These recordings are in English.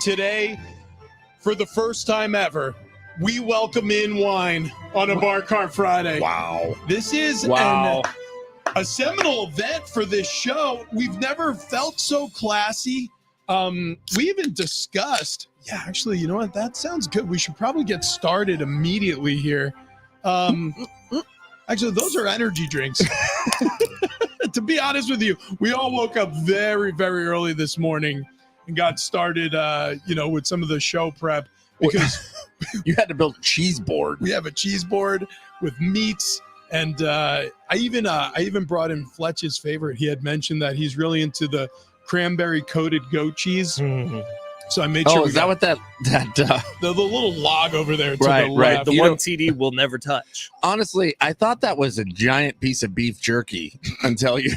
today, for the first time ever, we welcome in wine on a Bar Cart Friday. Wow. This is a seminal event for this show. We've never felt so classy. We even discussed, actually, you know what? That sounds good. We should probably get started immediately here. Actually, those are energy drinks. To be honest with you, we all woke up very, very early this morning and got started, with some of the show prep because you had to build a cheese board. We have a cheese board with meats, and I even brought in Fletch's favorite. He had mentioned that he's really into the cranberry coated goat cheese. Mm-hmm. So I made sure. Oh, is that what that the little log over there to right, the left? The one TD will never touch. Honestly, I thought that was a giant piece of beef jerky until you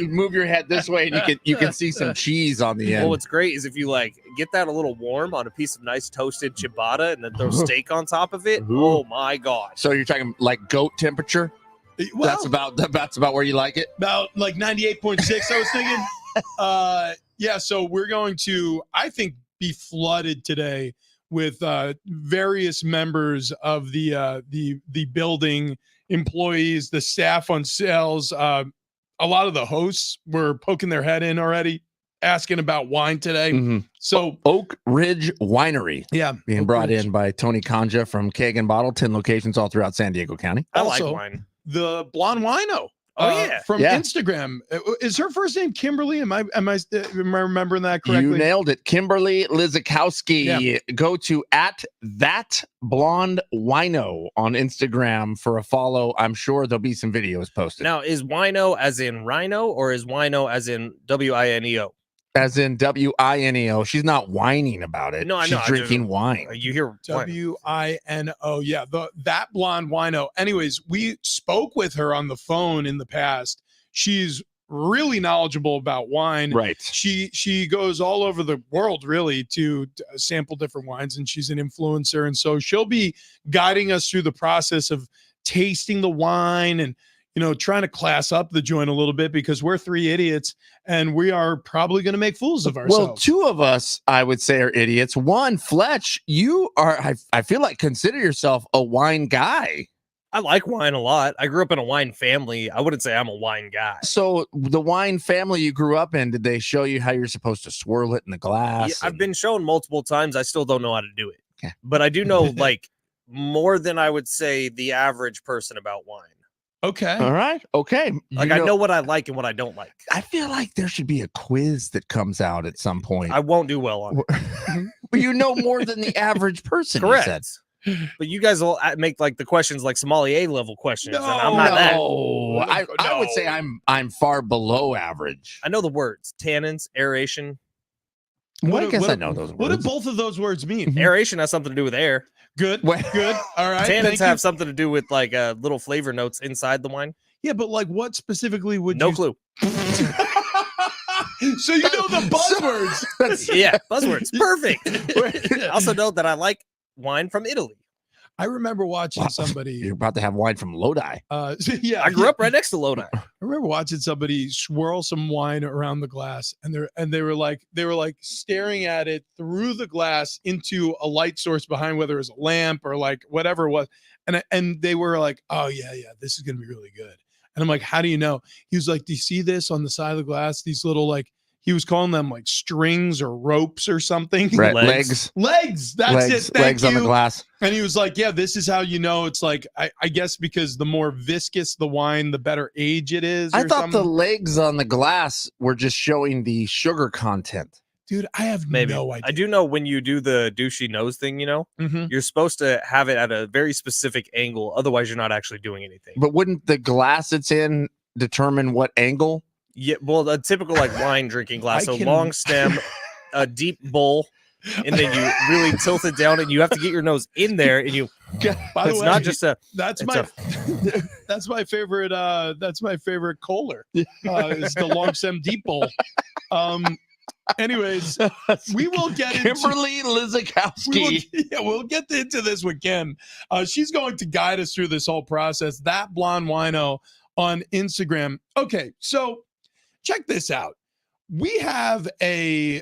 move your head this way and you can see some cheese on the end. Well, what's great is if you get that a little warm on a piece of nice toasted ciabatta and then throw steak on top of it. Oh my god! So you're talking like goat temperature? Well, that's about where you like it. About like 98.6. I was thinking. So we're going to, I think, be flooded today with various members of the building, employees, the staff on sales. A lot of the hosts were poking their head in already, asking about wine today. Mm-hmm. So Oak Ridge Winery, being brought in by Tony Conja from Keg and Bottle, 10 locations all throughout San Diego County. I like wine. The Blonde Wino. From Instagram. Is her first name Kimberly? Am I remembering that correctly? You nailed it. Kimberly Lizakowski. Yeah. Go to @thatblondewino on Instagram for a follow. I'm sure there'll be some videos posted. Now, is wino as in rhino or is wino as in WINEO? As in WINEO. She's not whining about it. No, I know. She's drinking wine. You hear WINO. Yeah, that blonde wino. Anyways, we spoke with her on the phone in the past. She's really knowledgeable about wine. Right. She goes all over the world really to sample different wines, and she's an influencer. And so she'll be guiding us through the process of tasting the wine and trying to class up the joint a little bit because we're three idiots and we are probably going to make fools of ourselves. Well, two of us, I would say, are idiots. One, Fletch, you are, I feel like, consider yourself a wine guy. I like wine a lot. I grew up in a wine family. I wouldn't say I'm a wine guy. So the wine family you grew up in, did they show you how you're supposed to swirl it in the glass? Yeah, I've been shown multiple times. I still don't know how to do it. Okay. But I do know more than I would say the average person about wine. Okay. All right. Okay. I know what I like and what I don't like. I feel like there should be a quiz that comes out at some point. I won't do well on it. But you know more than the average person. Correct. You said. But you guys will make the questions like sommelier level questions. And I'm not that. I would say I'm far below average. I know the words: tannins, aeration. Well, I guess I know those words. What do both of those words mean? Aeration has something to do with air. Good. Good. All right. Tannins have something to do with little flavor notes inside the wine. Yeah, but what specifically would no clue. So you know the buzzwords. Buzzwords. Perfect. I also know that I like wine from Italy. I remember watching somebody. You're about to have wine from Lodi. I grew up right next to Lodi. I remember watching somebody swirl some wine around the glass, and they were like staring at it through the glass into a light source behind, whether it was a lamp or whatever it was, and they were like, "Oh yeah, this is gonna be really good." And I'm like, "How do you know?" He was like, "Do you see this on the side of the glass? These little he was calling them strings or ropes or something. Right. Legs. That's it. Legs on the glass. And he was like, yeah, this is how you know. It's I guess because the more viscous the wine, the better age it is. I thought the legs on the glass were just showing the sugar content. Dude, I have no idea. I do know when you do the douchey nose thing, you're supposed to have it at a very specific angle. Otherwise, you're not actually doing anything. But wouldn't the glass it's in determine what angle? Yeah, well, a typical wine drinking glass, long stem, a deep bowl, and then you really tilt it down, and you have to get your nose in there, and you. By the way, not just a. That's my favorite. That's my favorite Kohler. Is the long stem deep bowl. Anyways, we will get into Kimberly Lizakowski. We'll get into this with Kim. She's going to guide us through this whole process. That Blonde Wino on Instagram. Okay, so check this out. We have a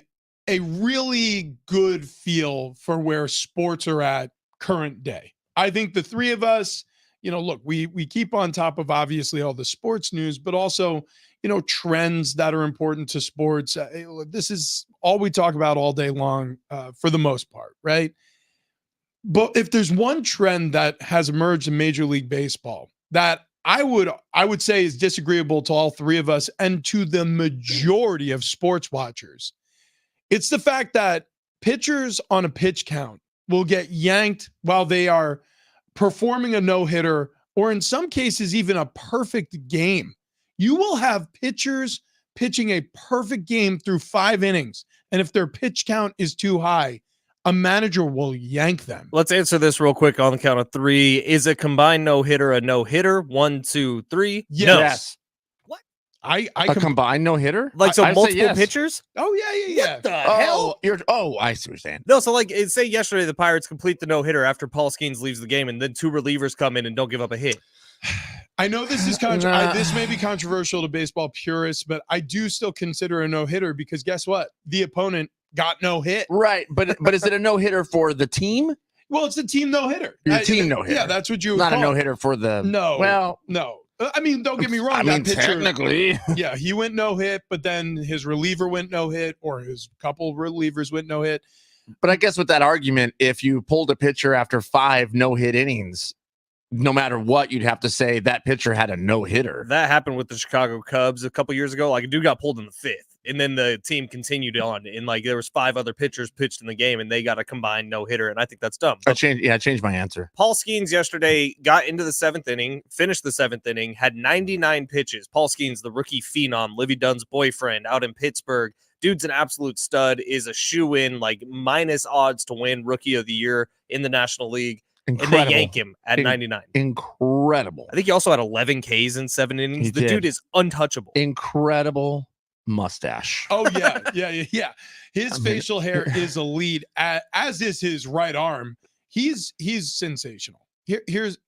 a really good feel for where sports are at current day. I think the three of us, look, we keep on top of obviously all the sports news, but also, trends that are important to sports. This is all we talk about all day long for the most part, right? But if there's one trend that has emerged in Major League Baseball that I would say is disagreeable to all three of us and to the majority of sports watchers, it's the fact that pitchers on a pitch count will get yanked while they are performing a no-hitter, or in some cases, even a perfect game. You will have pitchers pitching a perfect game through 5 innings. And if their pitch count is too high, a manager will yank them. Let's answer this real quick on the count of 3. Is a combined no-hitter a no-hitter? 1, 2, 3. Yes. What? A combined no-hitter? Like, so I say multiple yes. pitchers? Oh, yeah. What the hell? I see what you're saying. No, so like, say yesterday the Pirates complete the no-hitter after Paul Skenes leaves the game, and then 2 relievers come in and don't give up a hit. I know this is this may be controversial to baseball purists, but I do still consider a no-hitter because guess what? The opponent got no hit. Right, but is it a no-hitter for the team? Well, it's a team no-hitter. Your team no-hitter. Yeah, that's what you would Not call a no-hitter for the... No. Well... No. I mean, don't get me wrong. I mean, that pitcher, technically. Yeah, he went no-hit, but then his reliever went no-hit, or his couple relievers went no-hit. But I guess with that argument, if you pulled a pitcher after 5 no-hit innings, no matter what, you'd have to say that pitcher had a no-hitter. That happened with the Chicago Cubs a couple years ago. Like, a dude got pulled in the 5th, and then the team continued on, and like there was 5 other pitchers pitched in the game, and they got a combined no-hitter, and I think that's dumb. I changed my answer. Paul Skenes yesterday got into the 7th inning, finished the 7th inning, had 99 pitches. Paul Skenes, the rookie phenom, Livy Dunn's boyfriend out in Pittsburgh. Dude's an absolute stud, is a shoe-in, like minus odds to win Rookie of the Year in the National League. Incredible. And they yank him at 99. Incredible. I think he also had 11 Ks in 7 innings. He the did. dude is untouchable. Incredible mustache. Oh, yeah. His facial hair is elite, as is his right arm. He's sensational.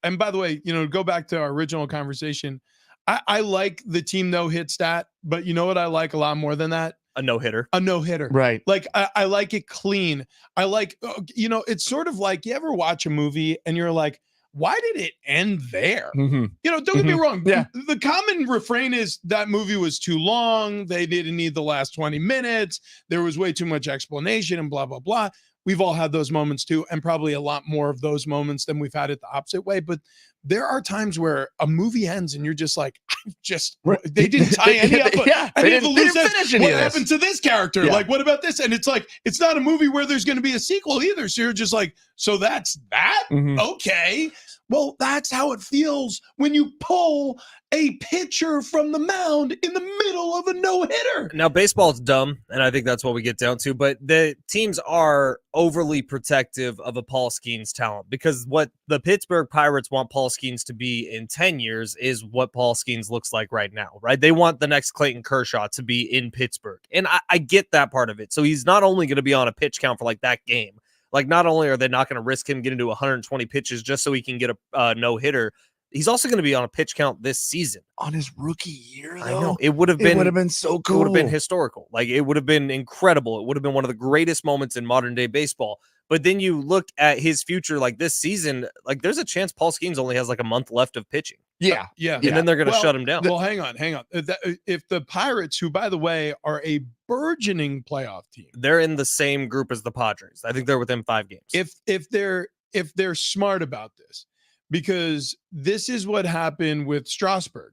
And by the way, go back to our original conversation. I like the team no-hit stat, but you know what I like a lot more than that? A no-hitter. A no-hitter. Right. Like, I like it clean. I like, it's sort of like, you ever watch a movie and you're like, why did it end there? Mm-hmm. Don't get me wrong. Yeah. The common refrain is that movie was too long. They didn't need the last 20 minutes. There was way too much explanation and blah, blah, blah. We've all had those moments too, and probably a lot more of those moments than we've had it the opposite way. But there are times where a movie ends and you're just like, they didn't tie any up. They didn't finish any what of this. happened to this character? Yeah. Like, what about this? And it's like, it's not a movie where there's going to be a sequel either. So you're just like, so that's that? Mhm. Okay. Well, that's how it feels when you pull a pitcher from the mound in the middle of a no-hitter. Now, baseball's dumb, and I think that's what we get down to, but the teams are overly protective of a Paul Skenes talent because what the Pittsburgh Pirates want Paul Skenes to be in 10 years is what Paul Skenes looks like right now, right? They want the next Clayton Kershaw to be in Pittsburgh, and I get that part of it. So he's not only going to be on a pitch count for like that game, like not only are they not going to risk him getting to 120 pitches just so he can get a no-hitter, he's also going to be on a pitch count this season. On his rookie year, though? I know. It would have been so cool. It would have been historical. Like, it would have been incredible. It would have been one of the greatest moments in modern day baseball. But then you look at his future, like this season, like there's a chance Paul Skenes only has like a month left of pitching. Yeah. And then they're going to shut him down. Well, hang on. If the Pirates, who, by the way, are a burgeoning playoff team, they're in the same group as the Padres. I think they're within 5 games. If they're smart about this, because this is what happened with Strasburg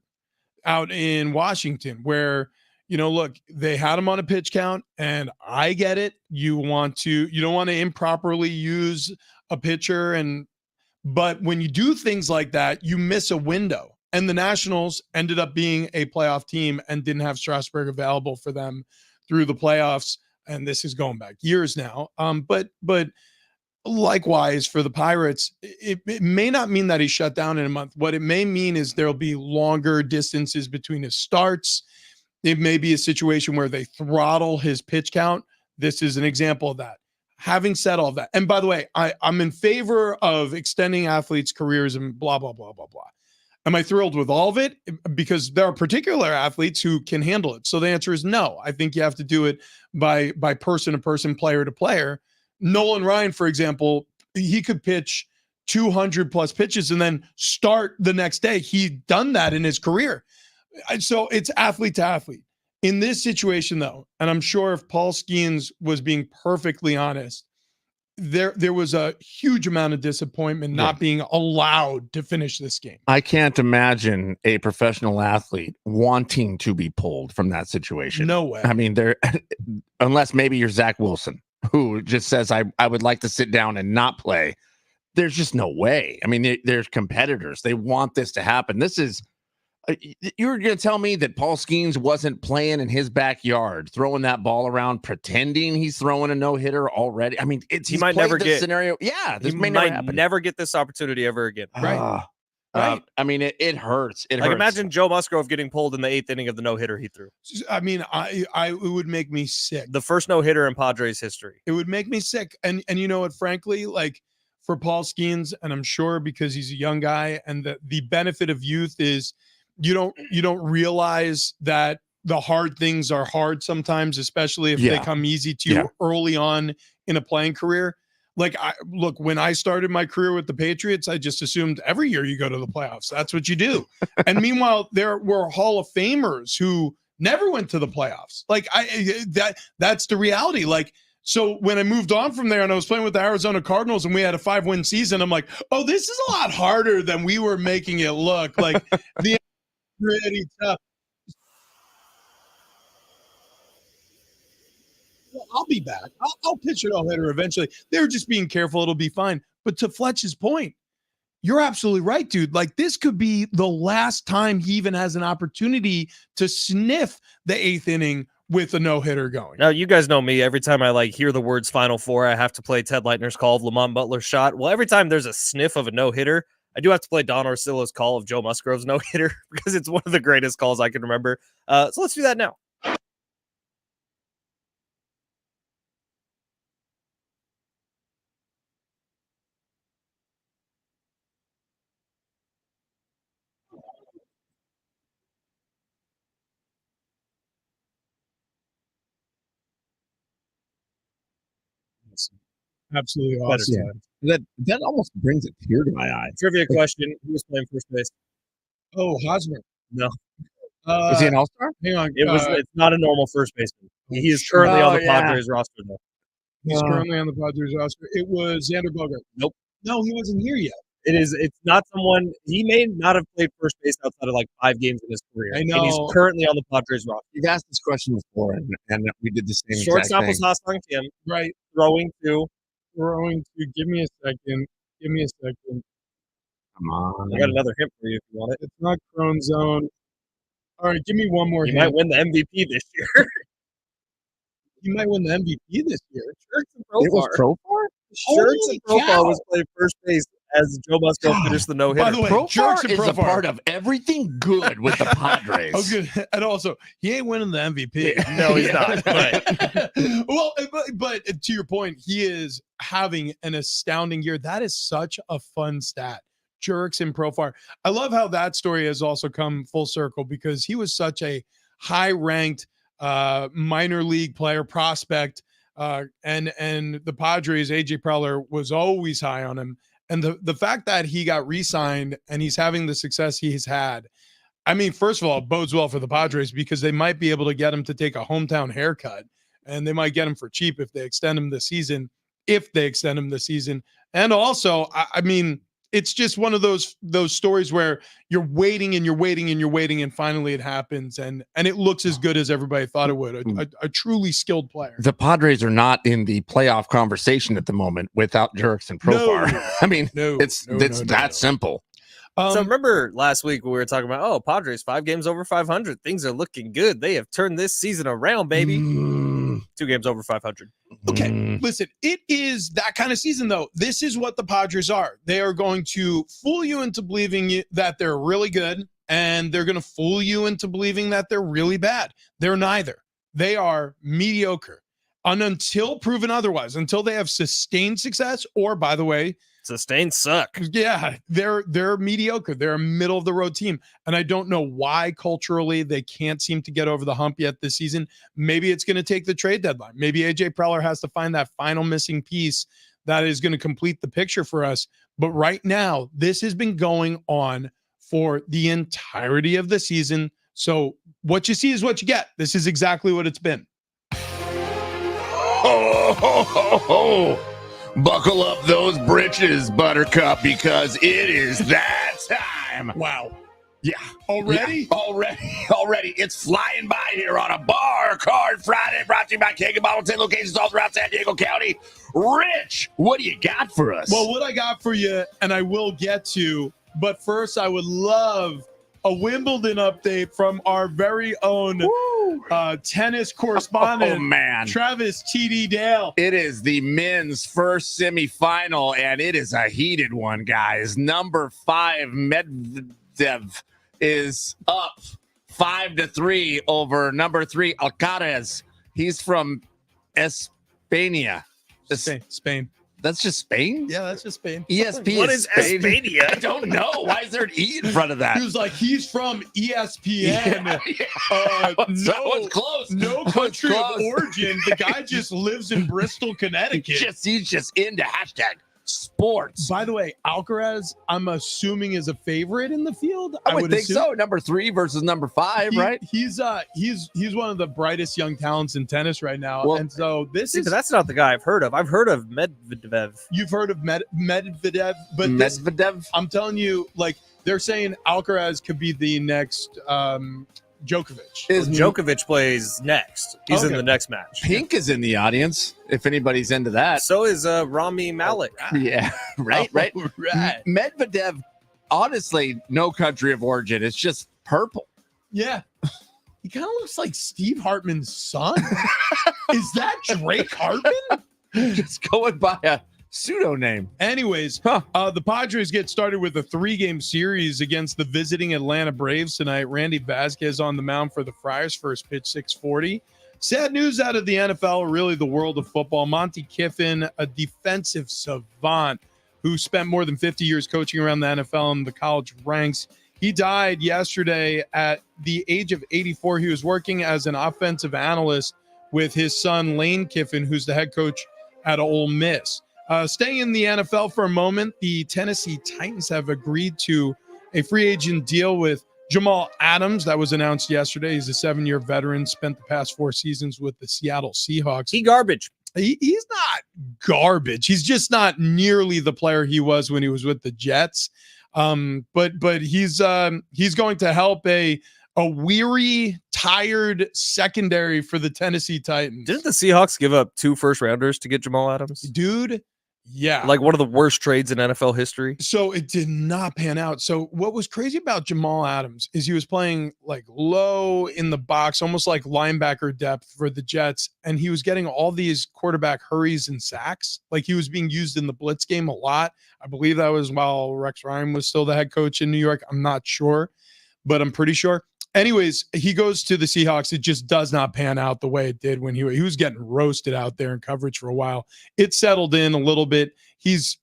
out in Washington, where, look, they had him on a pitch count, and I get it. You don't want to improperly use a pitcher, but when you do things like that, you miss a window. And the Nationals ended up being a playoff team and didn't have Strasburg available for them through the playoffs. And this is going back years now. But likewise for the Pirates, it may not mean that he's shut down in a month. What it may mean is there'll be longer distances between his starts. It may be a situation where they throttle his pitch count. This is an example of that. Having said all that, and by the way, I'm in favor of extending athletes' careers and blah, blah, blah, blah, blah. Am I thrilled with all of it? Because there are particular athletes who can handle it. So the answer is no. I think you have to do it by person to person, player to player. Nolan Ryan, for example, he could pitch 200 plus pitches and then start the next day. He'd done that in his career. So it's athlete to athlete. In this situation, though, and I'm sure if Paul Skenes was being perfectly honest, there was a huge amount of disappointment not being allowed to finish this game. I can't imagine a professional athlete wanting to be pulled from that situation. No way. I mean, unless maybe you're Zach Wilson, who just says, I would like to sit down and not play. There's just no way. I mean, there's competitors. They want this to happen. This is, you're going to tell me that Paul Skenes wasn't playing in his backyard, throwing that ball around, pretending he's throwing a no-hitter already? I mean, he might never get scenario. Yeah, this may never get this opportunity ever again. Right. Right. I mean, it hurts. It like hurts. Imagine Joe Musgrove getting pulled in the 8th inning of the no-hitter he threw. I mean, it would make me sick. The first no-hitter in Padres history. It would make me sick. And you know what, frankly, like for Paul Skenes, and I'm sure because he's a young guy, and the benefit of youth is you don't realize that the hard things are hard sometimes, especially if they come easy to you early on in a playing career. Like, when I started my career with the Patriots, I just assumed every year you go to the playoffs. That's what you do. And meanwhile, there were Hall of Famers who never went to the playoffs. Like, that's the reality. Like, so when I moved on from there and I was playing with the Arizona Cardinals and we had a 5-win season, I'm like, oh, this is a lot harder than we were making it look. Like, the pretty tough. Well, I'll be back. I'll pitch it all hitter eventually. They're just being careful. It'll be fine. But to Fletch's point, you're absolutely right, dude. Like, this could be the last time he even has an opportunity to sniff the 8th inning with a no-hitter going. Now, you guys know me. Every time I hear the words Final Four, I have to play Ted Leitner's call of Lamont Butler's shot. Well, every time there's a sniff of a no-hitter, I do have to play Don Orsillo's call of Joe Musgrove's no-hitter because it's one of the greatest calls I can remember. So let's do that now. Absolutely awesome. That almost brings a tear to my eye. Trivia question: who was playing first base? Oh, Hosmer. No. Was he an all-star? Hang on. It's not a normal first baseman. He is currently on the Padres roster, though. He's currently on the Padres roster. It was Xander Bogart. Nope. No, he wasn't here yet. It's not someone. He may not have played first base outside of 5 games in his career. I know. And he's currently on the Padres roster. You've asked this question before, and we did the same Shortstop exact was thing. Ha-Seong Kim. Right. Throwing to. Give me a second. Come on. I got another hint for you if you want it. It's not Crone Zone. All right, give me one more He hint. might win the MVP this year. He might win the MVP this year. Schertz It was Profar? Schertz and Profar was playing first base as Joe Musgrove finished the no-hitter. By the way, Profar is a part of everything good with the Padres. Oh, good. And also, he ain't winning the MVP. No, he's not. But. Well, but to your point, he is having an astounding year. That is such a fun stat. Jerks and Profar. I love how that story has also come full circle because he was such a high-ranked minor league player prospect, and the Padres, AJ Preller was always high on him. And the fact that he got re-signed and he's having the success he's had, I mean, first of all, it bodes well for the Padres because they might be able to get him to take a hometown haircut, and they might get him for cheap if they extend him this season. And also, I mean, it's just one of those stories where you're waiting and you're waiting and you're waiting, and finally it happens, and it looks as good as everybody thought it would. A truly skilled player. The Padres are not in the playoff conversation at the moment without Jerks and Profar. No. I mean, it's that simple. So remember last week we were talking about, Padres 5 games over 500. Things are looking good. They have turned this season around, baby. 2 games over 500. Okay, listen, it is that kind of season, though. This is what the Padres are. They are going to fool you into believing that they're really good, and they're going to fool you into believing that they're really bad. They're neither. They are mediocre. And until proven otherwise, until they have sustained success, or, by the way, Sustained suck. Yeah, they're mediocre. They're a middle of the road team, and I don't know why culturally they can't seem to get over the hump yet this season. Maybe it's going to take the trade deadline. Maybe AJ Preller has to find that final missing piece that is going to complete the picture for us. But right now, this has been going on for the entirety of the season. So what you see is what you get. This is exactly what it's been. Ho, ho, ho, ho. Buckle up those britches, Buttercup, because it is that time. Wow. Yeah. Already? Yeah, already. It's flying by here on a Bar Card Friday, brought to you by Keg and Bottle, 10 locations all throughout San Diego County. Rich, what do you got for us? Well, what I got for you, and I will get to, but first I would love a Wimbledon update from our very own tennis correspondent, oh, man. Travis T.D. Dale. It is the men's first semifinal, and it is a heated one, guys. Number 5, Medvedev, is up 5-3 over number 3, Alcaraz. He's from España. Spain. That's just Spain? Yeah, that's just Spain. ESP What is is Spain? España? I don't know. Why is there an E in front of that? He was like, he's from ESPN. Yeah. That was close. No country of origin. The guy just lives in Bristol, Connecticut. He's just into hashtag sports. By the way, Alcaraz, I'm assuming, is a favorite in the field. I would think so. Number 3 versus number 5, right? He's one of the brightest young talents in tennis right now. Well, and so this See, is but that's not the guy I've heard of. I've heard of Medvedev. you've heard of Medvedev, but Medvedev. I'm telling you, like they're saying Alcaraz could be the next Djokovic. Djokovic plays next. He's in Okay. the next match. Pink is in the audience, if anybody's into that. So is Rami Malek. Yeah, right. Right. Medvedev, honestly, no country of origin. It's just purple. Yeah. He kind of looks like Steve Hartman's son. Is that Drake Hartman? Just going by a pseudo name. Anyways, the Padres get started with a 3-game series against the visiting Atlanta Braves tonight. Randy Vasquez on the mound for the Friars, first pitch 6:40. Sad news out of the NFL, really the world of football. Monty Kiffin, a defensive savant who spent more than 50 years coaching around the NFL and the college ranks. He died yesterday at the age of 84. He was working as an offensive analyst with his son, Lane Kiffin, who's the head coach at Ole Miss. Staying in the NFL for a moment, the Tennessee Titans have agreed to a free agent deal with Jamal Adams. That was announced yesterday. He's a 7-year veteran, spent the past 4 seasons with the Seattle Seahawks. He garbage. He's not garbage. He's just not nearly the player he was when he was with the Jets. But he's going to help a weary, tired secondary for the Tennessee Titans. Didn't the Seahawks give up 2 first-rounders to get Jamal Adams? Dude, yeah. Like one of the worst trades in NFL history. So it did not pan out. So what was crazy about Jamal Adams is he was playing like low in the box, almost like linebacker depth for the Jets. And he was getting all these quarterback hurries and sacks. Like he was being used in the blitz game a lot. I believe that was while Rex Ryan was still the head coach in New York. I'm not sure, but I'm pretty sure. Anyways, he goes to the Seahawks. It just does not pan out the way it did when he was getting roasted out there in coverage for a while. It settled in a little bit. He's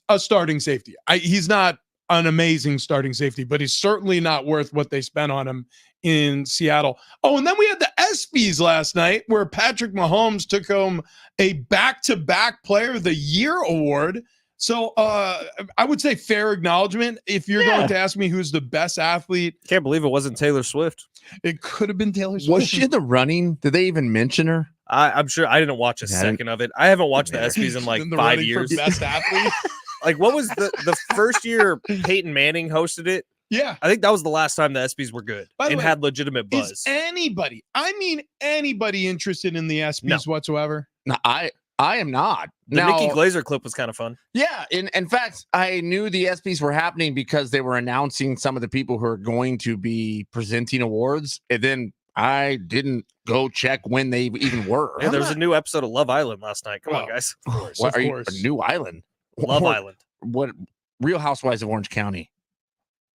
a starting safety. He's not an amazing starting safety, but he's certainly not worth what they spent on him in Seattle. Oh, and then we had the ESPYs last night where Patrick Mahomes took home a back-to-back Player of the Year award. So I would say fair acknowledgement. If you're going to ask me who's the best athlete, Can't believe it wasn't Taylor Swift. it could have been Taylor Swift. Was she in the running? Did they even mention her? I'm sure I didn't watch a second of it. I haven't watched the ESPYs in like In the 5 running for years. best athlete? Like what was the first year Peyton Manning hosted it? Yeah. I think that was the last time the ESPYs were good By the and way, had legitimate buzz. Is anybody interested in the ESPYs whatsoever? No, I am not. The Now, Nikki Glaser clip was kind of fun. yeah, in fact, I knew the ESPYs were happening because they were announcing some of the people who are going to be presenting awards, and then I didn't go check when they even were. Yeah, there was a new episode of Love Island last night. Come on, Well, guys. Of course. What, are you a new island? Love Or- Island. What Real Housewives of Orange County?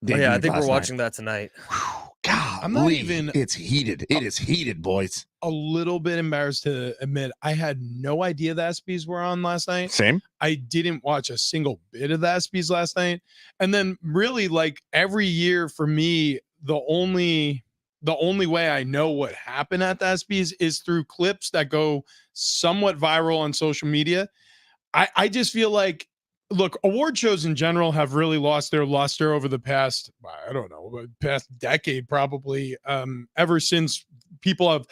Oh, yeah, I debuted think we're last watching that tonight. night. God, I'm not even it's heated. It is heated, boys. a little bit embarrassed to admit I had no idea the ESPYs were on last night. Same. I didn't watch a single bit of the ESPYs last night. And then really like every year for me, the only way I know what happened at the ESPYs is through clips that go somewhat viral on social media. I just feel like, look, award shows in general have really lost their luster over the past, I don't know, past decade, probably, ever since people have,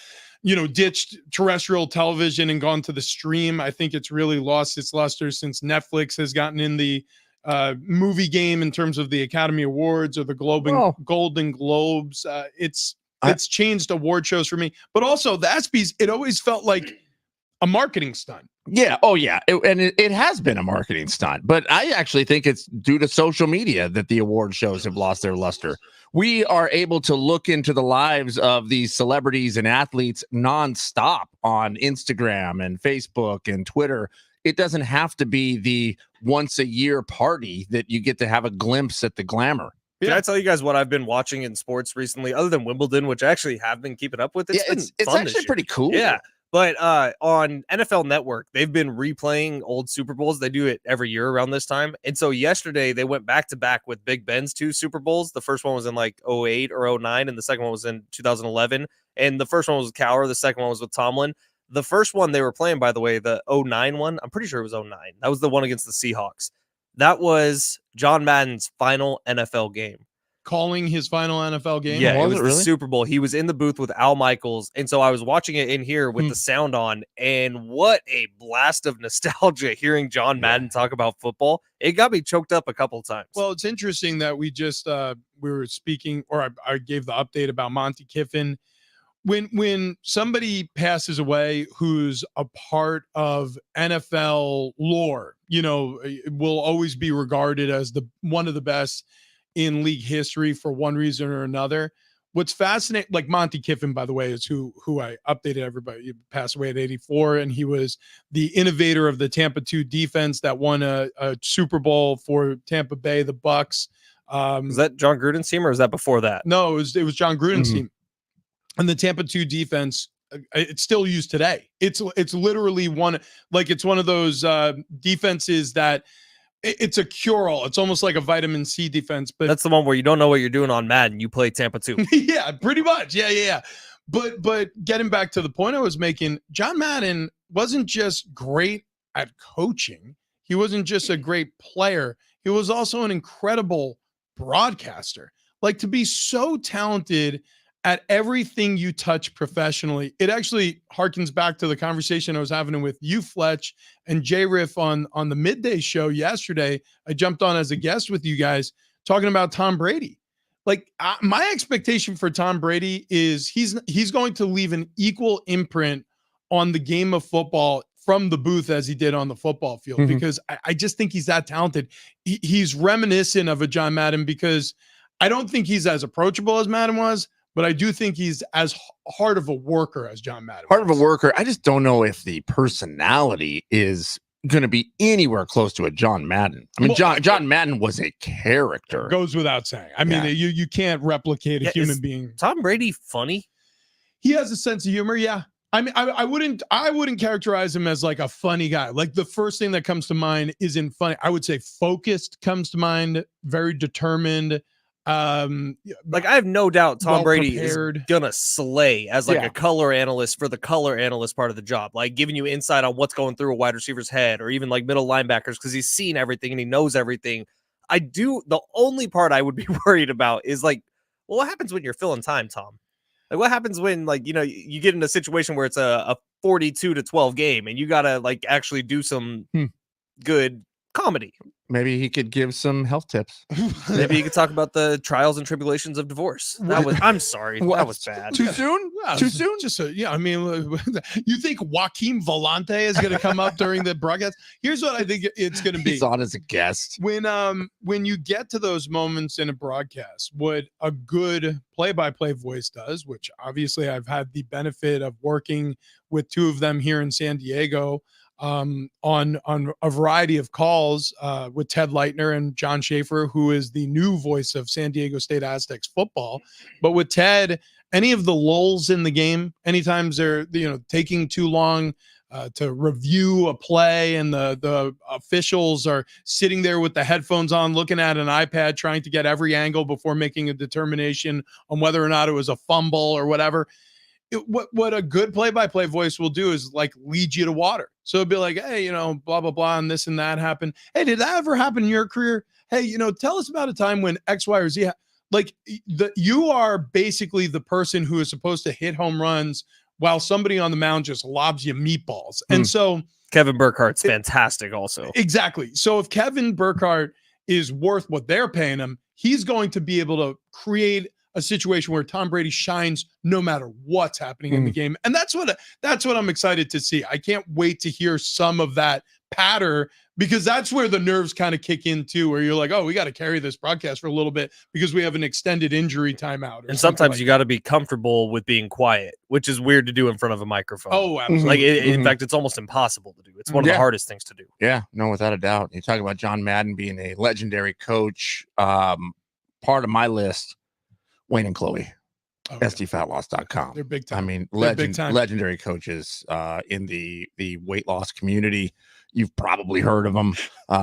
ditched terrestrial television and gone to the stream. I think it's really lost its luster since Netflix has gotten in the movie game in terms of the Academy Awards or the Golden Globes. It's changed award shows for me, but also the ESPYs, it always felt like a marketing stunt. Yeah. Oh, yeah. It has been a marketing stunt, but I actually think it's due to social media that the award shows have lost their luster. We are able to look into the lives of these celebrities and athletes nonstop on Instagram and Facebook and Twitter. It doesn't have to be the once a year party that you get to have a glimpse at the glamour. Can I tell you guys what I've been watching in sports recently, other than Wimbledon, which I actually have been keeping up with? It's actually pretty cool. Yeah. But on NFL Network, they've been replaying old Super Bowls. They do it every year around this time. And so yesterday, they went back to back with Big Ben's 2 Super Bowls. The first one was in like 08 or 09, and the second one was in 2011. And the first one was with Cowher. The second one was with Tomlin. The first one they were playing, by the way, the 09 one, I'm pretty sure it was 09. That was the one against the Seahawks. That was John Madden's final NFL game. Calling his final NFL game? Yeah, it was the Super Bowl. He was in the booth with Al Michaels. And so I was watching it in here with the sound on. And what a blast of nostalgia hearing John Madden talk about football. It got me choked up a couple times. Well, it's interesting that we just we were speaking, or I gave the update about Monty Kiffin. When somebody passes away who's a part of NFL lore, will always be regarded as one of the best in league history for one reason or another. What's fascinating, like Monty Kiffin, by the way, is who I updated everybody. He passed away at 84, and he was the innovator of the Tampa 2 defense that won a Super Bowl for Tampa Bay, the Bucks. Was that John Gruden's team, or was that before that? No, it was John Gruden's team. And the Tampa 2 defense, it's still used today. It's literally it's one of those defenses that it's a cure-all. It's almost like a vitamin C defense. But that's the one where you don't know what you're doing on Madden. You play Tampa 2. Yeah, pretty much. Yeah. But getting back to the point I was making, John Madden wasn't just great at coaching. He wasn't just a great player. He was also an incredible broadcaster. Like, to be so talented at everything you touch professionally. It actually harkens back to the conversation I was having with you, Fletch, and J Riff on the midday show yesterday. I jumped on as a guest with you guys talking about Tom Brady. Like, my expectation for Tom Brady is he's going to leave an equal imprint on the game of football from the booth as he did on the football field, because I just think he's that talented. He's reminiscent of a John Madden, because I don't think he's as approachable as Madden was, but I do think he's as hard of a worker as John Madden. Hard of a worker. I just don't know if the personality is going to be anywhere close to a John Madden. I mean, John Madden was a character. Goes without saying. I mean, you can't replicate a human being. Tom Brady funny? He has a sense of humor. Yeah. I mean, I wouldn't characterize him as like a funny guy. Like, the first thing that comes to mind isn't funny. I would say focused comes to mind, very determined. Like, I have no doubt Tom Brady is gonna slay as like a color analyst for the color analyst part of the job, like giving you insight on what's going through a wide receiver's head, or even like middle linebackers, because he's seen everything and he knows everything. The only part I would be worried about is like, well, what happens when you're filling time, Tom? Like, what happens when, like, you get in a situation where it's a 42-12 game and you gotta like actually do some good comedy? Maybe he could give some health tips. Maybe he could talk about the trials and tribulations of divorce. I'm sorry. That was bad. Too soon? Yeah, Too soon? I mean, you think Joaquin Volante is going to come up during the broadcast? Here's what I think it's going to be. He's on as a guest. When you get to those moments in a broadcast, what a good play-by-play voice does, which obviously I've had the benefit of working with two of them here in San Diego, on a variety of calls with Ted Leitner and John Schaefer, who is the new voice of San Diego State Aztecs football. But with Ted, any of the lulls in the game, anytime they're taking too long to review a play, and the officials are sitting there with the headphones on, looking at an iPad, trying to get every angle before making a determination on whether or not it was a fumble or whatever. What a good play-by-play voice will do is like lead you to water. So it'd be like, hey, blah, blah, blah, and this and that happened. Hey, did that ever happen in your career? Hey, tell us about a time when X, Y, or Z. Like you are basically the person who is supposed to hit home runs while somebody on the mound just lobs you meatballs. And so Kevin Burkhardt's fantastic also. Exactly. So if Kevin Burkhardt is worth what they're paying him, he's going to be able to create a situation where Tom Brady shines no matter what's happening in the game. And that's what I'm excited to see. I can't wait to hear some of that patter, because that's where the nerves kind of kick in too, where you're like, oh, we got to carry this broadcast for a little bit because we have an extended injury timeout. And sometimes you got to be comfortable with being quiet, which is weird to do in front of a microphone. Oh, absolutely. Like in fact, it's almost impossible to do. It's one of the hardest things to do. Yeah, no, without a doubt. You talk about John Madden being a legendary coach. Part of my list, Wayne and Chloe. SDFatLoss.com. They're big time. I mean, big time. legendary coaches in the weight loss community. You've probably heard of them.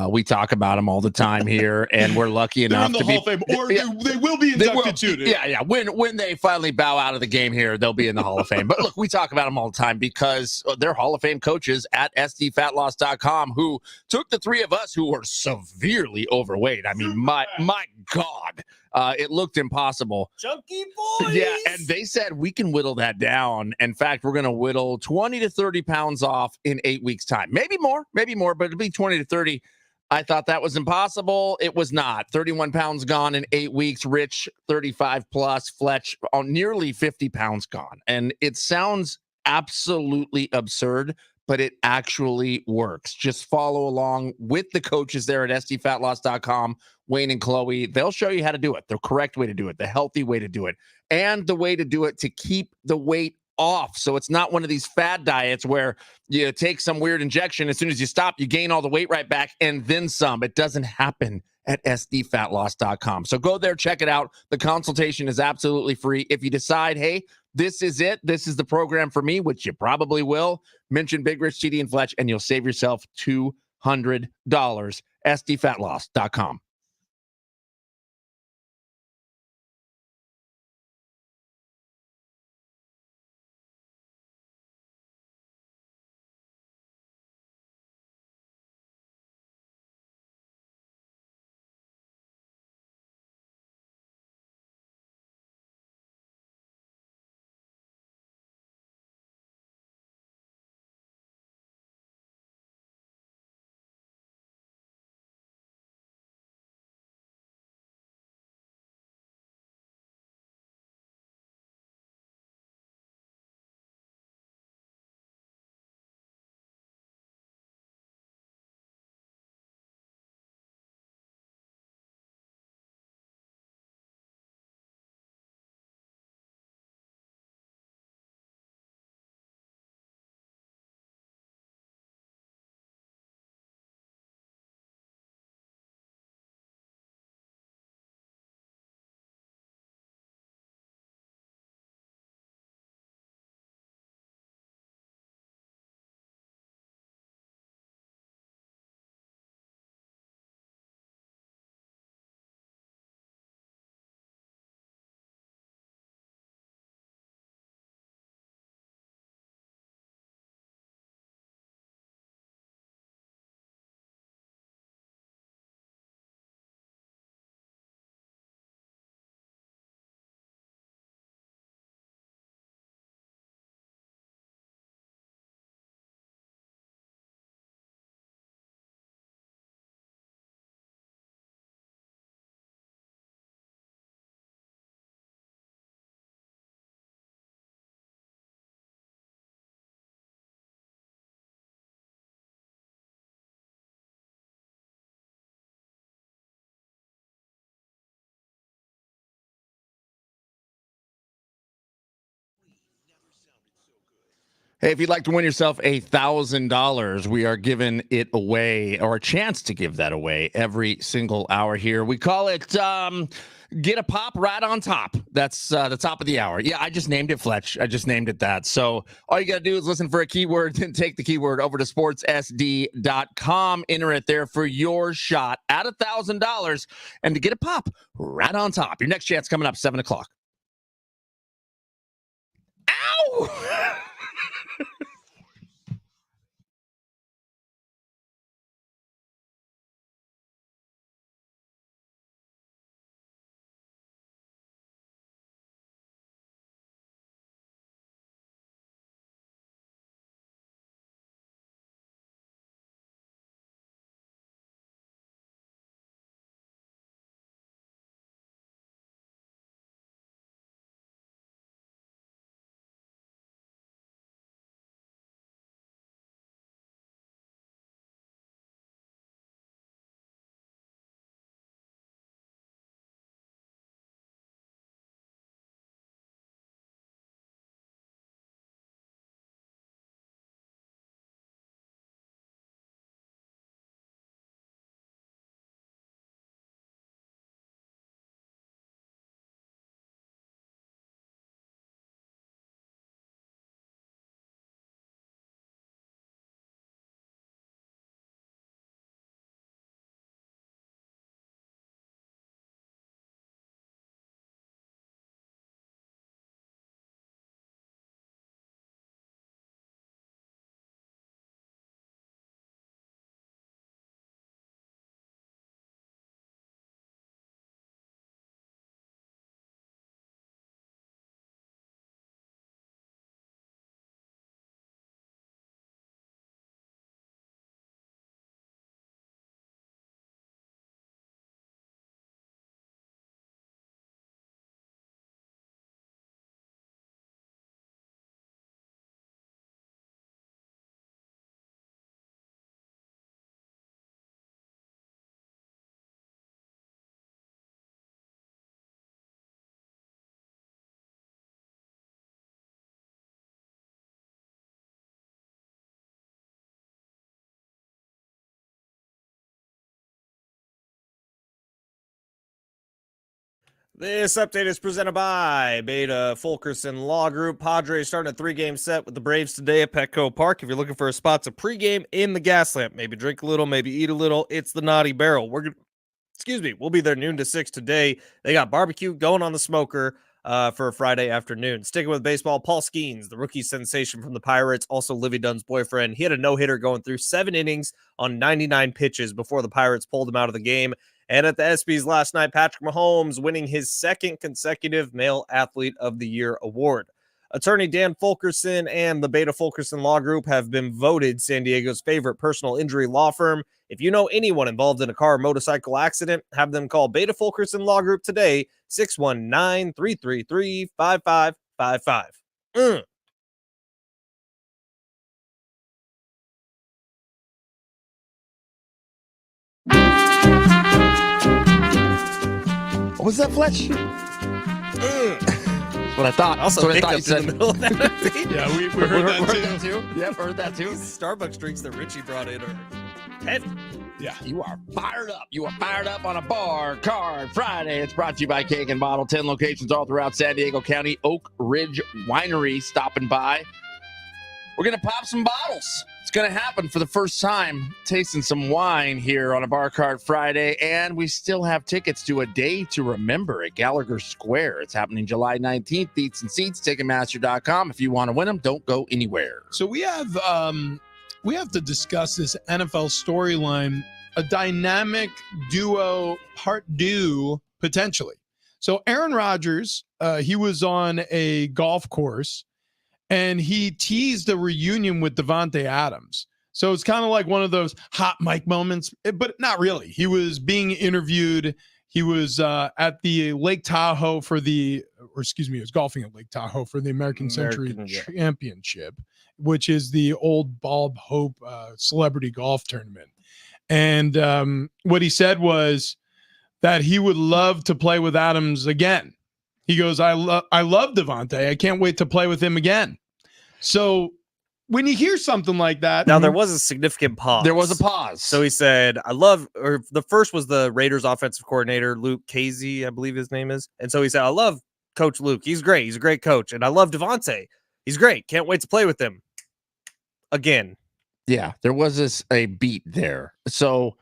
We talk about them all the time here, and we're lucky enough to be Hall of Fame, or they will be inducted too. Dude. Yeah. When they finally bow out of the game here, they'll be in the Hall of Fame. But look, we talk about them all the time because they're Hall of Fame coaches at SDFatLoss.com who took the three of us who were severely overweight. I mean, my God. It looked impossible. Chunky boys. Yeah, and they said we can whittle that down. In fact, we're going to whittle 20 to 30 pounds off in 8 weeks' time. Maybe more, but it'll be 20 to 30. I thought that was impossible. It was not. 31 pounds gone in 8 weeks. Rich, 35 plus. Fletch, nearly 50 pounds gone. And it sounds absolutely absurd, but it actually works. Just follow along with the coaches there at SDFatLoss.com, Wayne and Chloe. They'll show you how to do it, the correct way to do it, the healthy way to do it, and the way to do it to keep the weight off. So it's not one of these fad diets where you take some weird injection. As soon as you stop, you gain all the weight right back and then some. It doesn't happen at SDFatLoss.com. So go there, check it out. The consultation is absolutely free. If you decide, hey, this is it, this is the program for me, which you probably will, mention Big Rich, TD, and Fletch, and you'll save yourself $200. SDFatLoss.com. Hey, if you'd like to win yourself $1,000, we are giving it away, or a chance to give that away every single hour here. We call it Get a Pop Right on Top. That's the top of the hour. Yeah, I just named it, Fletch. I just named it that. So all you got to do is listen for a keyword, then take the keyword over to sportssd.com. Enter it there for your shot at $1,000 and to get a pop right on top. Your next chance coming up, 7 o'clock. Ow! This update is presented by Beta Fulkerson Law Group. Padres starting a 3-game set with the Braves today at Petco Park. If you're looking for a spot to pregame in the gas lamp, maybe drink a little, maybe eat a little, it's the Naughty Barrel. We'll be there noon to 6 today. They got barbecue going on the smoker for a Friday afternoon. Sticking with baseball, Paul Skenes, the rookie sensation from the Pirates, also Livy Dunn's boyfriend. He had a no-hitter going through 7 innings on 99 pitches before the Pirates pulled him out of the game. And at the ESPYs last night, Patrick Mahomes winning his 2nd consecutive Male Athlete of the Year award. Attorney Dan Fulkerson and the Beta Fulkerson Law Group have been voted San Diego's favorite personal injury law firm. If you know anyone involved in a car or motorcycle accident, have them call Beta Fulkerson Law Group today, 619-333-5555. What was that, Fletch? That's what I thought. Also, That's what I thought you in the middle of that update. Yeah, we heard that too. Yep, heard that too. These Starbucks drinks that Richie brought in are heavy. Yeah. You are fired up. You are fired up on a Bar Card Friday. It's brought to you by Cake and Bottle. 10 locations all throughout San Diego County. Oak Ridge Winery stopping by. We're going to pop some bottles. It's going to happen for the first time, tasting some wine here on a Bar Card Friday. And we still have tickets to A Day to Remember at Gallagher Square. It's happening July 19th. Eats and seats, Ticketmaster.com. If you want to win them, don't go anywhere. So we have to discuss this NFL storyline, a dynamic duo part due potentially. So Aaron Rodgers, he was on a golf course and he teased a reunion with Devontae Adams. So it's kind of like one of those hot mic moments, but not really. He was being interviewed. He was at the Lake Tahoe he was golfing at Lake Tahoe for the American Century Championship, which is the old Bob Hope celebrity golf tournament. And what he said was that he would love to play with Adams again. He goes, I love Devontae. I can't wait to play with him again. So when you hear something like that, Now, there was a significant pause. There was a pause. So he said, the first was the Raiders offensive coordinator, Luke Casey, I believe his name is. And so he said, I love Coach Luke. He's great. He's a great coach. And I love Devontae. He's great. Can't wait to play with him. Again. Yeah, there was a beat there. So,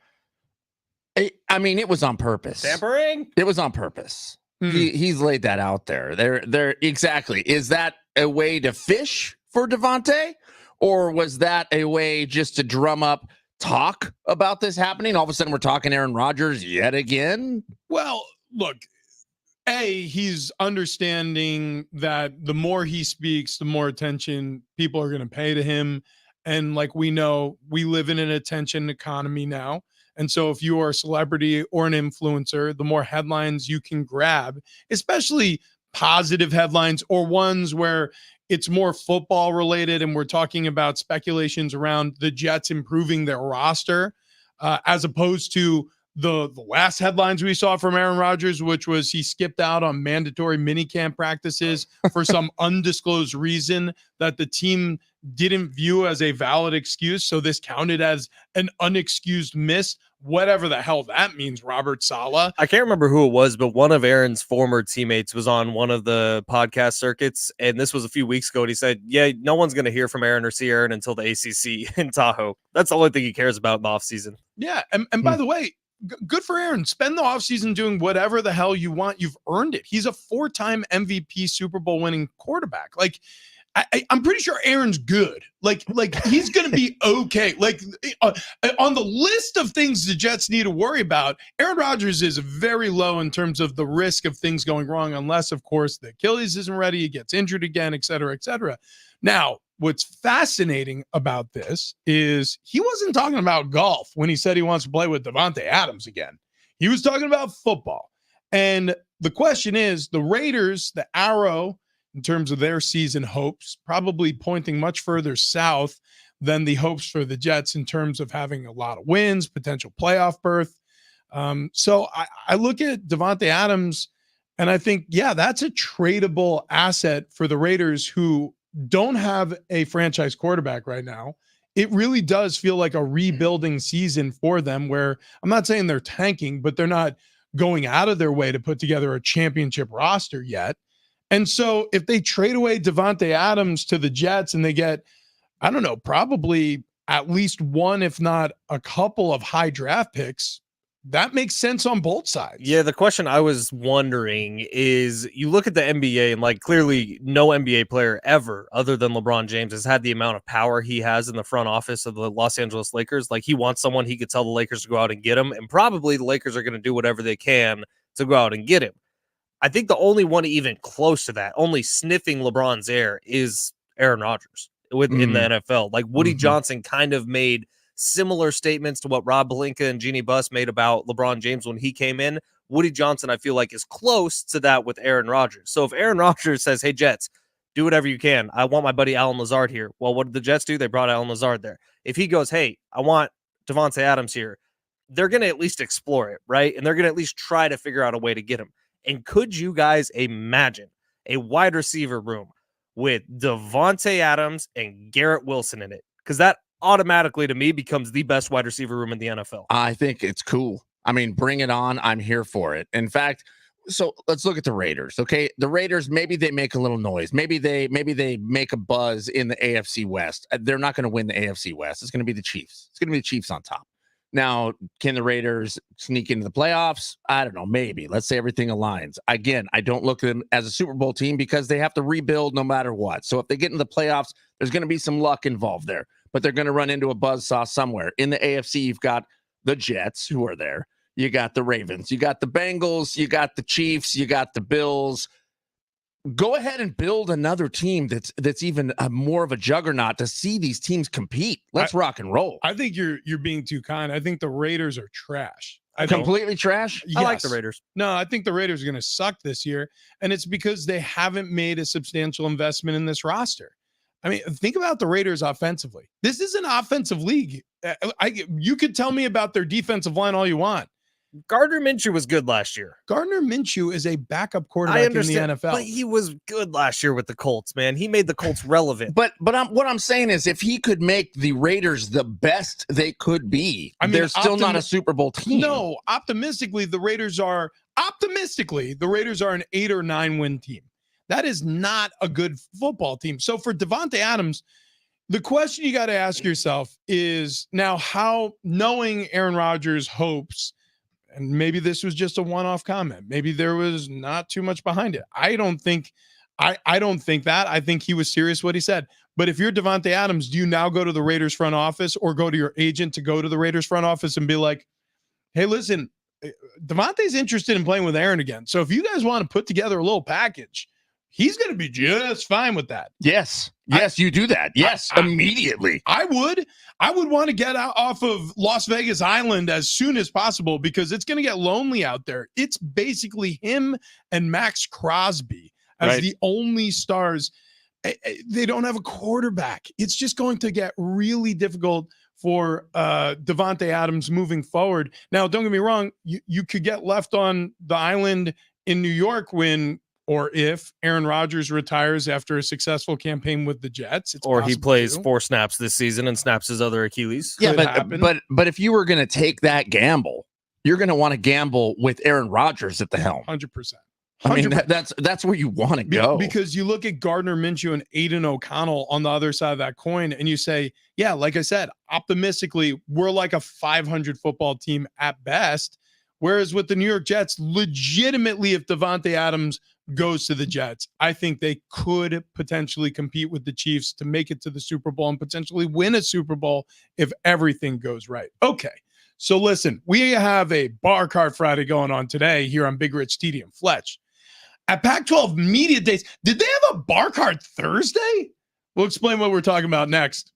I mean, it was on purpose. Tampering? It was on purpose. He's laid that out there. There exactly. Is that a way to fish for Devontae? Or was that a way just to drum up talk about this happening? All of a sudden, we're talking Aaron Rodgers yet again? Well, look, he's understanding that the more he speaks, the more attention people are going to pay to him. And like we know, we live in an attention economy now. And so if you are a celebrity or an influencer, the more headlines you can grab, especially positive headlines or ones where it's more football related and we're talking about speculations around the Jets improving their roster, as opposed to the last headlines we saw from Aaron Rodgers, which was he skipped out on mandatory minicamp practices for some undisclosed reason that the team didn't view as a valid excuse. So this counted as an unexcused miss, whatever the hell that means, Robert Saleh. I can't remember who it was, but one of Aaron's former teammates was on one of the podcast circuits. And this was a few weeks ago. And he said, yeah, no one's going to hear from Aaron or see Aaron until the ACC in Tahoe. That's the only thing he cares about in the offseason. Yeah. And by the way, good for Aaron. Spend the offseason doing whatever the hell you want. You've earned it. He's a 4-time MVP Super Bowl winning quarterback. Like, I'm pretty sure Aaron's good. Like he's going to be okay. Like on the list of things the Jets need to worry about, Aaron Rodgers is very low in terms of the risk of things going wrong, unless, of course, the Achilles isn't ready, he gets injured again, et cetera, et cetera. Now, what's fascinating about this is he wasn't talking about golf when he said he wants to play with Davante Adams again. He was talking about football. And the question is, the Raiders, the arrow, in terms of their season hopes, probably pointing much further south than the hopes for the Jets in terms of having a lot of wins, potential playoff berth. So I look at Davante Adams and I think, yeah, that's a tradable asset for the Raiders who don't have a franchise quarterback right now. It really does feel like a rebuilding season for them where I'm not saying they're tanking, but they're not going out of their way to put together a championship roster yet. And so if they trade away Davante Adams to the Jets and they get, I don't know, probably at least one, if not a couple of high draft picks, that makes sense on both sides. Yeah, the question I was wondering is you look at the NBA and like clearly no NBA player ever other than LeBron James has had the amount of power he has in the front office of the Los Angeles Lakers. Like he wants someone he could tell the Lakers to go out and get him. And probably the Lakers are going to do whatever they can to go out and get him. I think the only one even close to that, only sniffing LeBron's air, is Aaron Rodgers in the NFL. Like Woody Johnson kind of made similar statements to what Rob Pelinka and Jeannie Buss made about LeBron James when he came in. Woody Johnson, I feel like, is close to that with Aaron Rodgers. So if Aaron Rodgers says, hey, Jets, do whatever you can. I want my buddy Alan Lazard here. Well, what did the Jets do? They brought Alan Lazard there. If he goes, hey, I want Davante Adams here, they're going to at least explore it, right? And they're going to at least try to figure out a way to get him. And could you guys imagine a wide receiver room with Davante Adams and Garrett Wilson in it? Because that automatically, to me, becomes the best wide receiver room in the NFL. I think it's cool. I mean, bring it on. I'm here for it. In fact, so let's look at the Raiders. Okay, the Raiders, maybe they make a little noise. Maybe they make a buzz in the AFC West. They're not going to win the AFC West. It's going to be the Chiefs. It's going to be the Chiefs on top. Now, can the Raiders sneak into the playoffs? I don't know. Maybe. Let's say everything aligns. Again, I don't look at them as a Super Bowl team because they have to rebuild no matter what. So if they get into the playoffs, there's going to be some luck involved there. But they're going to run into a buzzsaw somewhere. In the AFC, you've got the Jets, who are there. You got the Ravens. You got the Bengals. You got the Chiefs. You got the Bills. Go ahead and build another team that's even more of a juggernaut to see these teams compete. Let's rock and roll. I think you're being too kind. I think the Raiders are trash. Completely trash? Yes. I like the Raiders. No, I think the Raiders are going to suck this year, and it's because they haven't made a substantial investment in this roster. I mean, think about the Raiders offensively. This is an offensive league. You could tell me about their defensive line all you want. Gardner Minshew was good last year. Gardner Minshew is a backup I quarterback understand, in the NFL. but he was good last year with the Colts, man. He made the Colts relevant. But what I'm saying is, if he could make the Raiders the best they could be, I mean, they're still not a Super Bowl team. No, optimistically, the Raiders are an 8 or 9 win team. That is not a good football team. So for Devontae Adams, the question you got to ask yourself is now how, knowing Aaron Rodgers' hopes, and maybe this was just a one-off comment. Maybe there was not too much behind it. I don't think that. I think he was serious what he said. But if you're Devontae Adams, do you now go to the Raiders front office or go to your agent to go to the Raiders front office and be like, hey, listen, Devontae's interested in playing with Aaron again. So if you guys want to put together a little package, he's going to be just fine with that. Yes, you do that. Yes, immediately. I would want to get out off of Las Vegas Island as soon as possible because it's going to get lonely out there. It's basically him and Max Crosby as the only stars. They don't have a quarterback. It's just going to get really difficult for Devontae Adams moving forward. Now, don't get me wrong. You could get left on the island in New York when or if Aaron Rodgers retires after a successful campaign with the Jets. Or he plays 4 snaps this season and snaps his other Achilles. Yeah, but if you were going to take that gamble, you're going to want to gamble with Aaron Rodgers at the helm. 100%. I mean, that's where you want to go. Because you look at Gardner Minshew and Aiden O'Connell on the other side of that coin, and you say, yeah, like I said, optimistically, we're like a 500 football team at best. Whereas with the New York Jets, legitimately, if Devontae Adams goes to the Jets, I think they could potentially compete with the Chiefs to make it to the Super Bowl and potentially win a Super Bowl if everything goes right. Okay, so listen, we have a Bar Card Friday going on today here on Big Rich TD and Fletch. At Pac-12 Media Days, did they have a Bar Card Thursday? We'll explain what we're talking about next.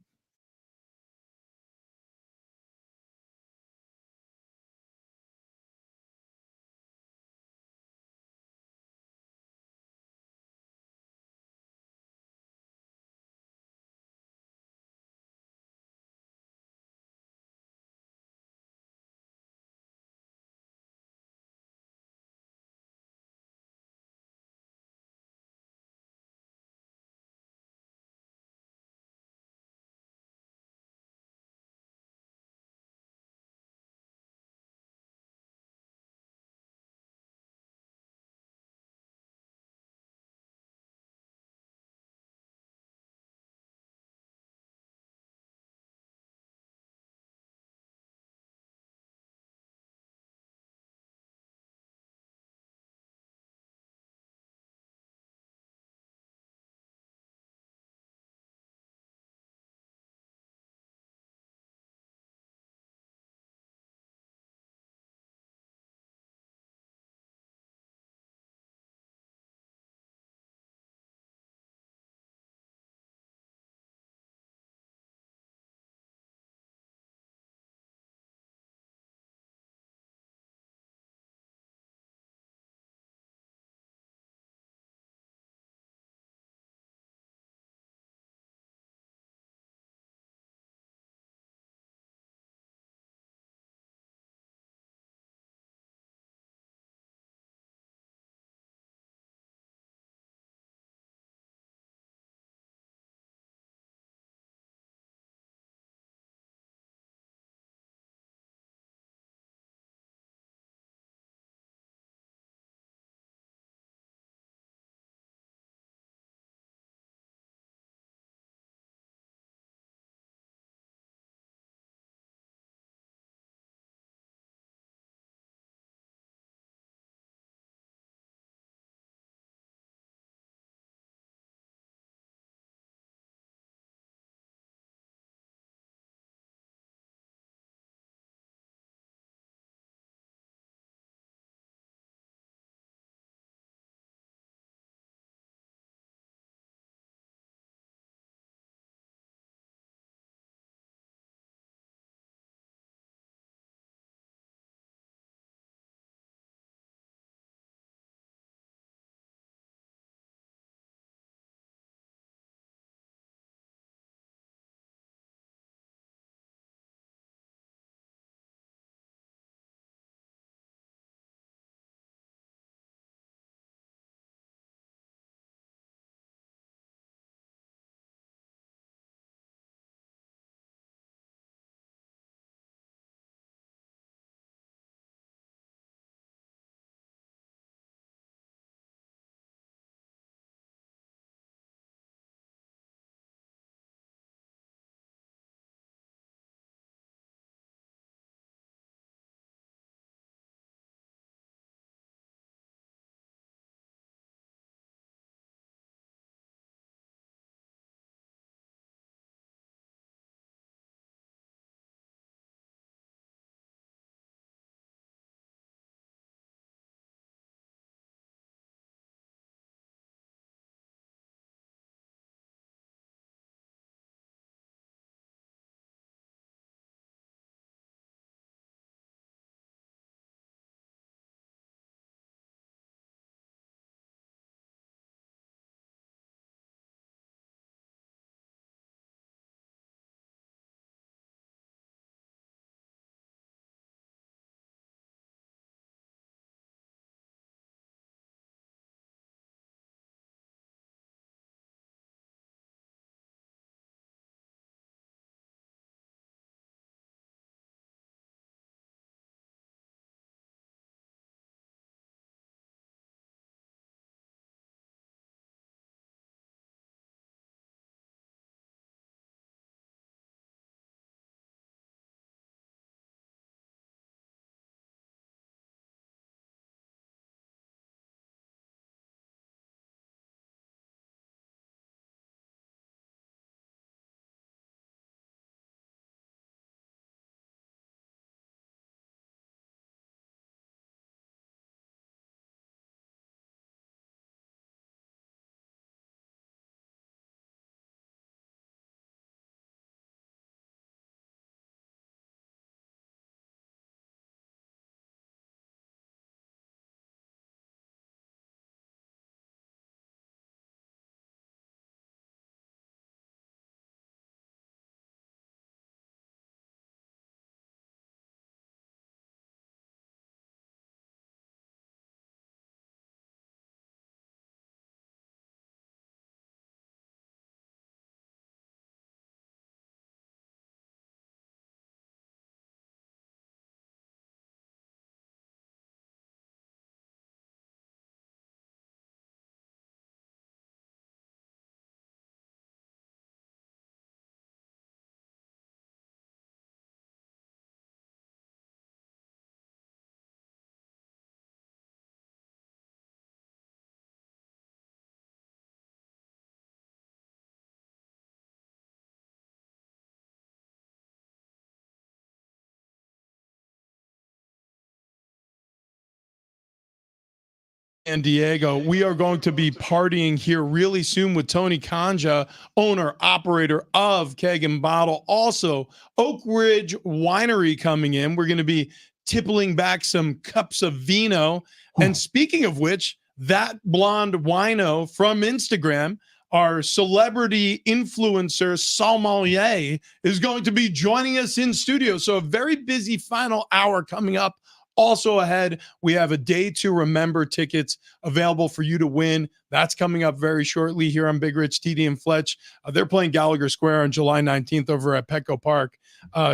San Diego. We are going to be partying here really soon with Tony Kanja, owner, operator of Keg and Bottle. Also, Oak Ridge Winery coming in. We're going to be tippling back some cups of vino. And speaking of which, that blonde wino from Instagram, our celebrity influencer sommelier, is going to be joining us in studio. So a very busy final hour coming up. Also ahead, we have a Day to Remember tickets available for you to win. That's coming up very shortly here on Big Rich, TD, and Fletch. They're playing Gallagher Square on July 19th over at Petco Park.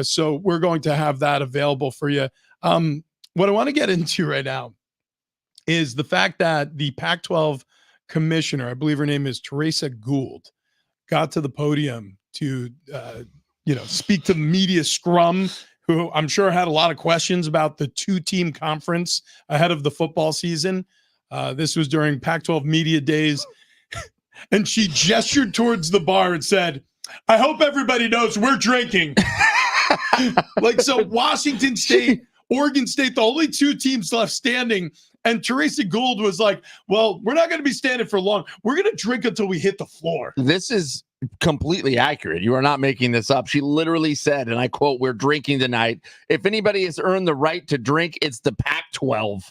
So we're going to have that available for you. What I want to get into right now is the fact that the Pac-12 commissioner, I believe her name is Teresa Gould, got to the podium to, speak to the media scrum, who I'm sure had a lot of questions about the two-team conference ahead of the football season. This was during Pac-12 media days. And she gestured towards the bar and said, "I hope everybody knows we're drinking." So Washington State, Oregon State, the only two teams left standing. And Teresa Gould was like, "Well, we're not going to be standing for long. We're going to drink until we hit the floor." This is completely accurate. You are not making this up. She literally said, and I quote, "We're drinking tonight. If anybody has earned the right to drink, it's the Pac-12."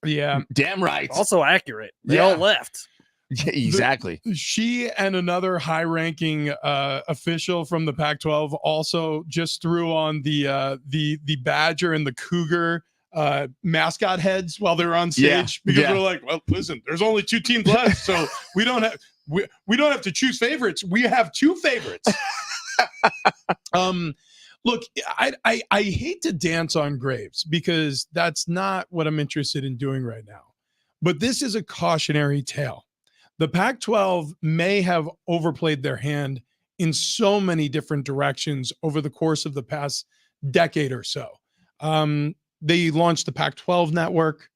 Yeah. Damn right. Also accurate. They all left. Yeah, exactly. She and another high-ranking official from the Pac-12 also just threw on the Badger and the Cougar mascot heads while they were on stage because we're like, "Well, listen, there's only two teams left, so we don't have to choose favorites. We have two favorites." Look, I hate to dance on graves because that's not what I'm interested in doing right now. But this is a cautionary tale. The Pac-12 may have overplayed their hand in so many different directions over the course of the past decade or so. They launched the Pac-12 network,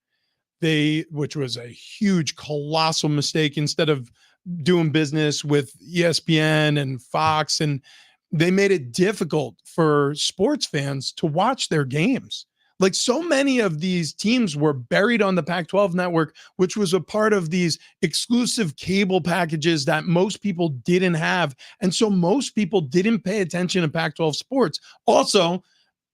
which was a huge, colossal mistake. Instead of doing business with ESPN and Fox, and they made it difficult for sports fans to watch their games. Like, so many of these teams were buried on the Pac-12 network, which was a part of these exclusive cable packages that most people didn't have. And so most people didn't pay attention to Pac-12 sports. Also,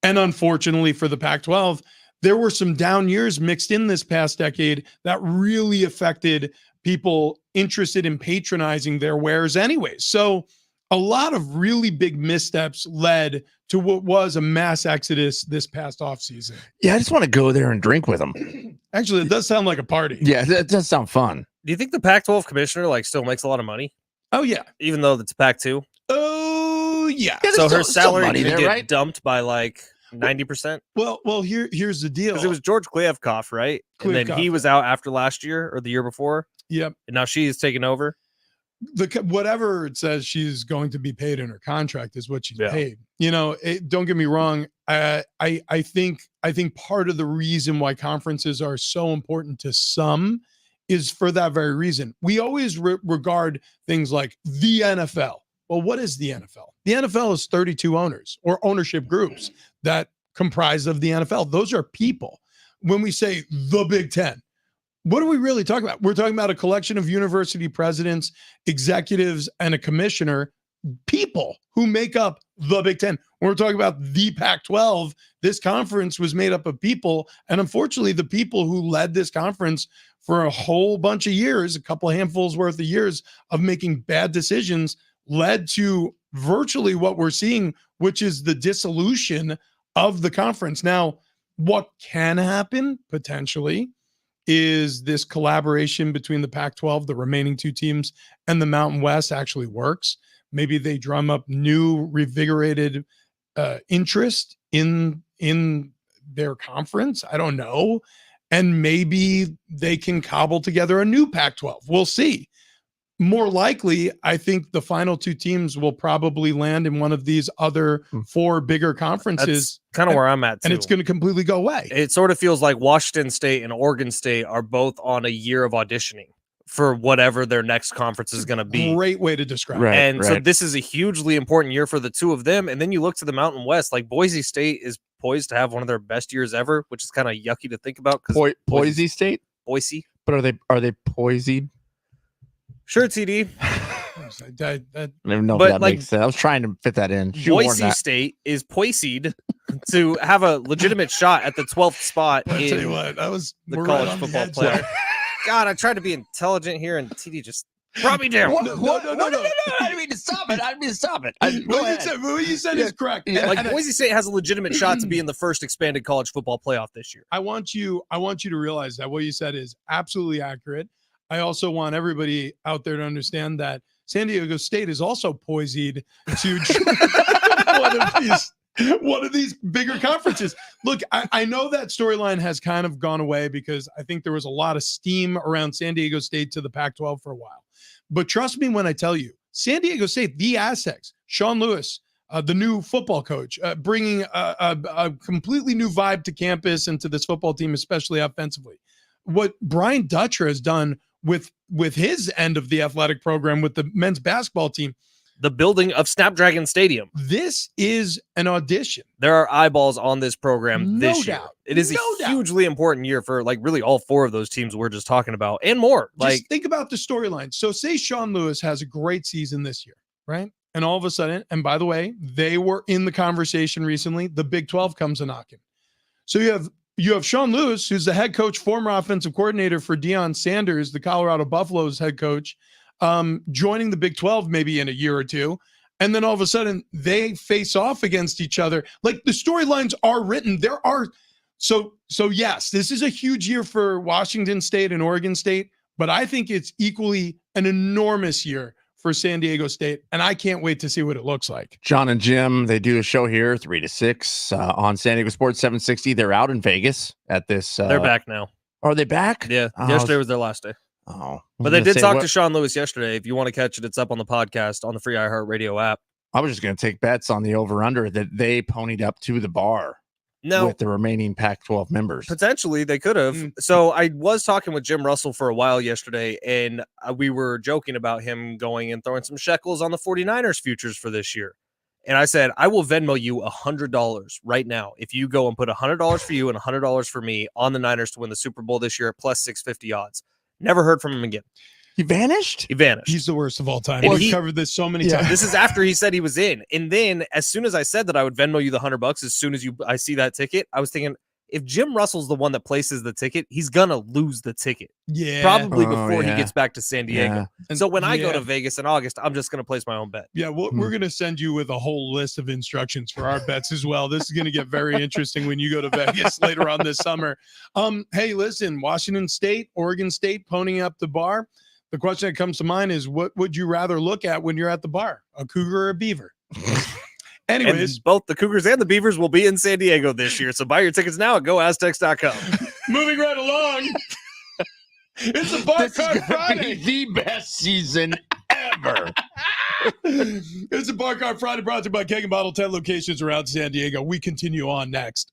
and unfortunately for the Pac-12, there were some down years mixed in this past decade that really affected people interested in patronizing their wares anyways. So a lot of really big missteps led to what was a mass exodus this past offseason. Yeah, I just want to go there and drink with them. Actually, it does sound like a party. Yeah, it does sound fun. Do you think the Pac-12 commissioner still makes a lot of money? Oh, yeah. Even though it's Pac-2? Oh, yeah. So her salary money did there, get right? dumped by 90%? Well, here's the deal. Because it was George Kliavkoff, right? And then he was out after last year or the year before. Yep. And now she's taken over. Whatever it says she's going to be paid in her contract is what she's paid. Don't get me wrong. I think part of the reason why conferences are so important to some is for that very reason. We always regard things like the NFL. Well, what is the NFL? The NFL is 32 owners or ownership groups that comprise of the NFL. Those are people. When we say the Big Ten, what are we really talking about? We're talking about a collection of university presidents, executives, and a commissioner, people who make up the Big Ten. When we're talking about the Pac-12, this conference was made up of people. And unfortunately, the people who led this conference for a whole bunch of years, a couple of handfuls worth of years of making bad decisions, led to virtually what we're seeing, which is the dissolution of the conference. Now, what can happen potentially is this collaboration between the Pac-12, the remaining two teams, and the Mountain West actually works. Maybe they drum up new, revigorated interest in their conference. I don't know. And maybe they can cobble together a new Pac-12. We'll see. More likely, I think the final two teams will probably land in one of these other four bigger conferences. That's kind of where I'm at, too. And it's going to completely go away. It sort of feels like Washington State and Oregon State are both on a year of auditioning for whatever their next conference is going to be. Great way to describe Right, it. So this is a hugely important year for the two of them. And then you look to the Mountain West, like Boise State is poised to have one of their best years ever, which is kind of yucky to think about. Boise State? Boise. But are they poised? Sure, TD. I don't even know if But, that like, makes sense. I was trying to fit that in. Shoehorn Boise that. State is poised to have a legitimate shot at the 12th spot I tell you in what, that was the we're college right on the football edge playoff. there. God, I tried to be intelligent here, and TD just brought me down. What? No. I didn't mean to stop it. I didn't mean to stop it. What you said is correct. Yeah. Like, Boise State has a legitimate shot to be in the first expanded college football playoff this year. I want you to realize that what you said is absolutely accurate. I also want everybody out there to understand that San Diego State is also poised to one of these bigger conferences. Look, I know that storyline has kind of gone away because I think there was a lot of steam around San Diego State to the Pac-12 for a while. But trust me when I tell you, San Diego State, the Aztecs, Sean Lewis, the new football coach, bringing a completely new vibe to campus and to this football team, especially offensively. What Brian Dutcher has done with his end of the athletic program with the men's basketball team, The building of Snapdragon Stadium. this is an audition. There are eyeballs on this program No this year. doubt. It is No a doubt. hugely important year for, like, really all four of those teams we're just talking about and more. Like, Just think about the storyline. So say Sean Lewis has a great season this year, right? And all of a sudden, and by the way, they were in the conversation recently, the Big 12 comes a knocking. So you have Sean Lewis, who's the head coach, former offensive coordinator for Deion Sanders, the Colorado Buffaloes head coach, joining the Big 12 maybe in a year or two. And then all of a sudden they face off against each other. Like, the storylines are written. There are so yes, this is a huge year for Washington State and Oregon State, but I think it's equally an enormous year for San Diego State, and I can't wait to see what it looks like. John and Jim, they do a show here 3 to 6 on San Diego Sports 760. They're out in Vegas at this. they're back now. Are they back? Yeah. Oh, Yesterday was their last day. Oh, But they did talk to Sean Lewis yesterday. If you want to catch it, it's up on the podcast on the free iHeartRadio app. I was just going to take bets on the over/under that they ponied up to the bar No, with the remaining Pac-12 members. potentially they could have. So I was talking with Jim Russell for a while yesterday, and we were joking about him going and throwing some shekels on the 49ers futures for this year. And I said, I will Venmo you $100 right now if you go and put $100 for you and $100 for me on the Niners to win the Super Bowl this year at plus 650 odds. Never heard from him again. He vanished? He vanished. He's the worst of all time. And We've covered this so many times. This is after he said he was in. And then as soon as I said that I would Venmo you the $100, as soon as I see that ticket, I was thinking, if Jim Russell's the one that places the ticket, he's going to lose the ticket. Yeah. Probably Oh, before he yeah. gets back to San Diego. Yeah. And- So when I go yeah. to Vegas in August, I'm just going to place my own bet. Yeah, we're going to send you with a whole list of instructions for our bets as well. This is going to get very interesting when you go to Vegas later on this summer. Hey, listen, Washington State, Oregon State ponying up the bar. The question that comes to mind is, what would you rather look at when you're at the bar, a cougar or a beaver? Anyways, And both the Cougars and the Beavers will be in San Diego this year. So buy your tickets now at goaztecs.com. moving right along. It's a bar This is cart going to Friday. be the best season ever. It's a bar cart Friday brought to you by Keg and Bottle, 10 locations around San Diego. We continue on next.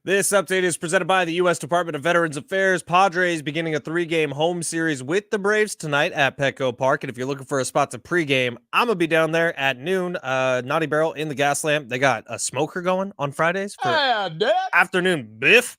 This update is presented by the U.S. Department of Veterans Affairs. Padres beginning a 3-game home series with the Braves tonight at Petco Park. And if you're looking for a spot to pregame, I'm going to be down there at noon. Naughty Barrel in the gas lamp. They got a smoker going on Fridays for afternoon biff.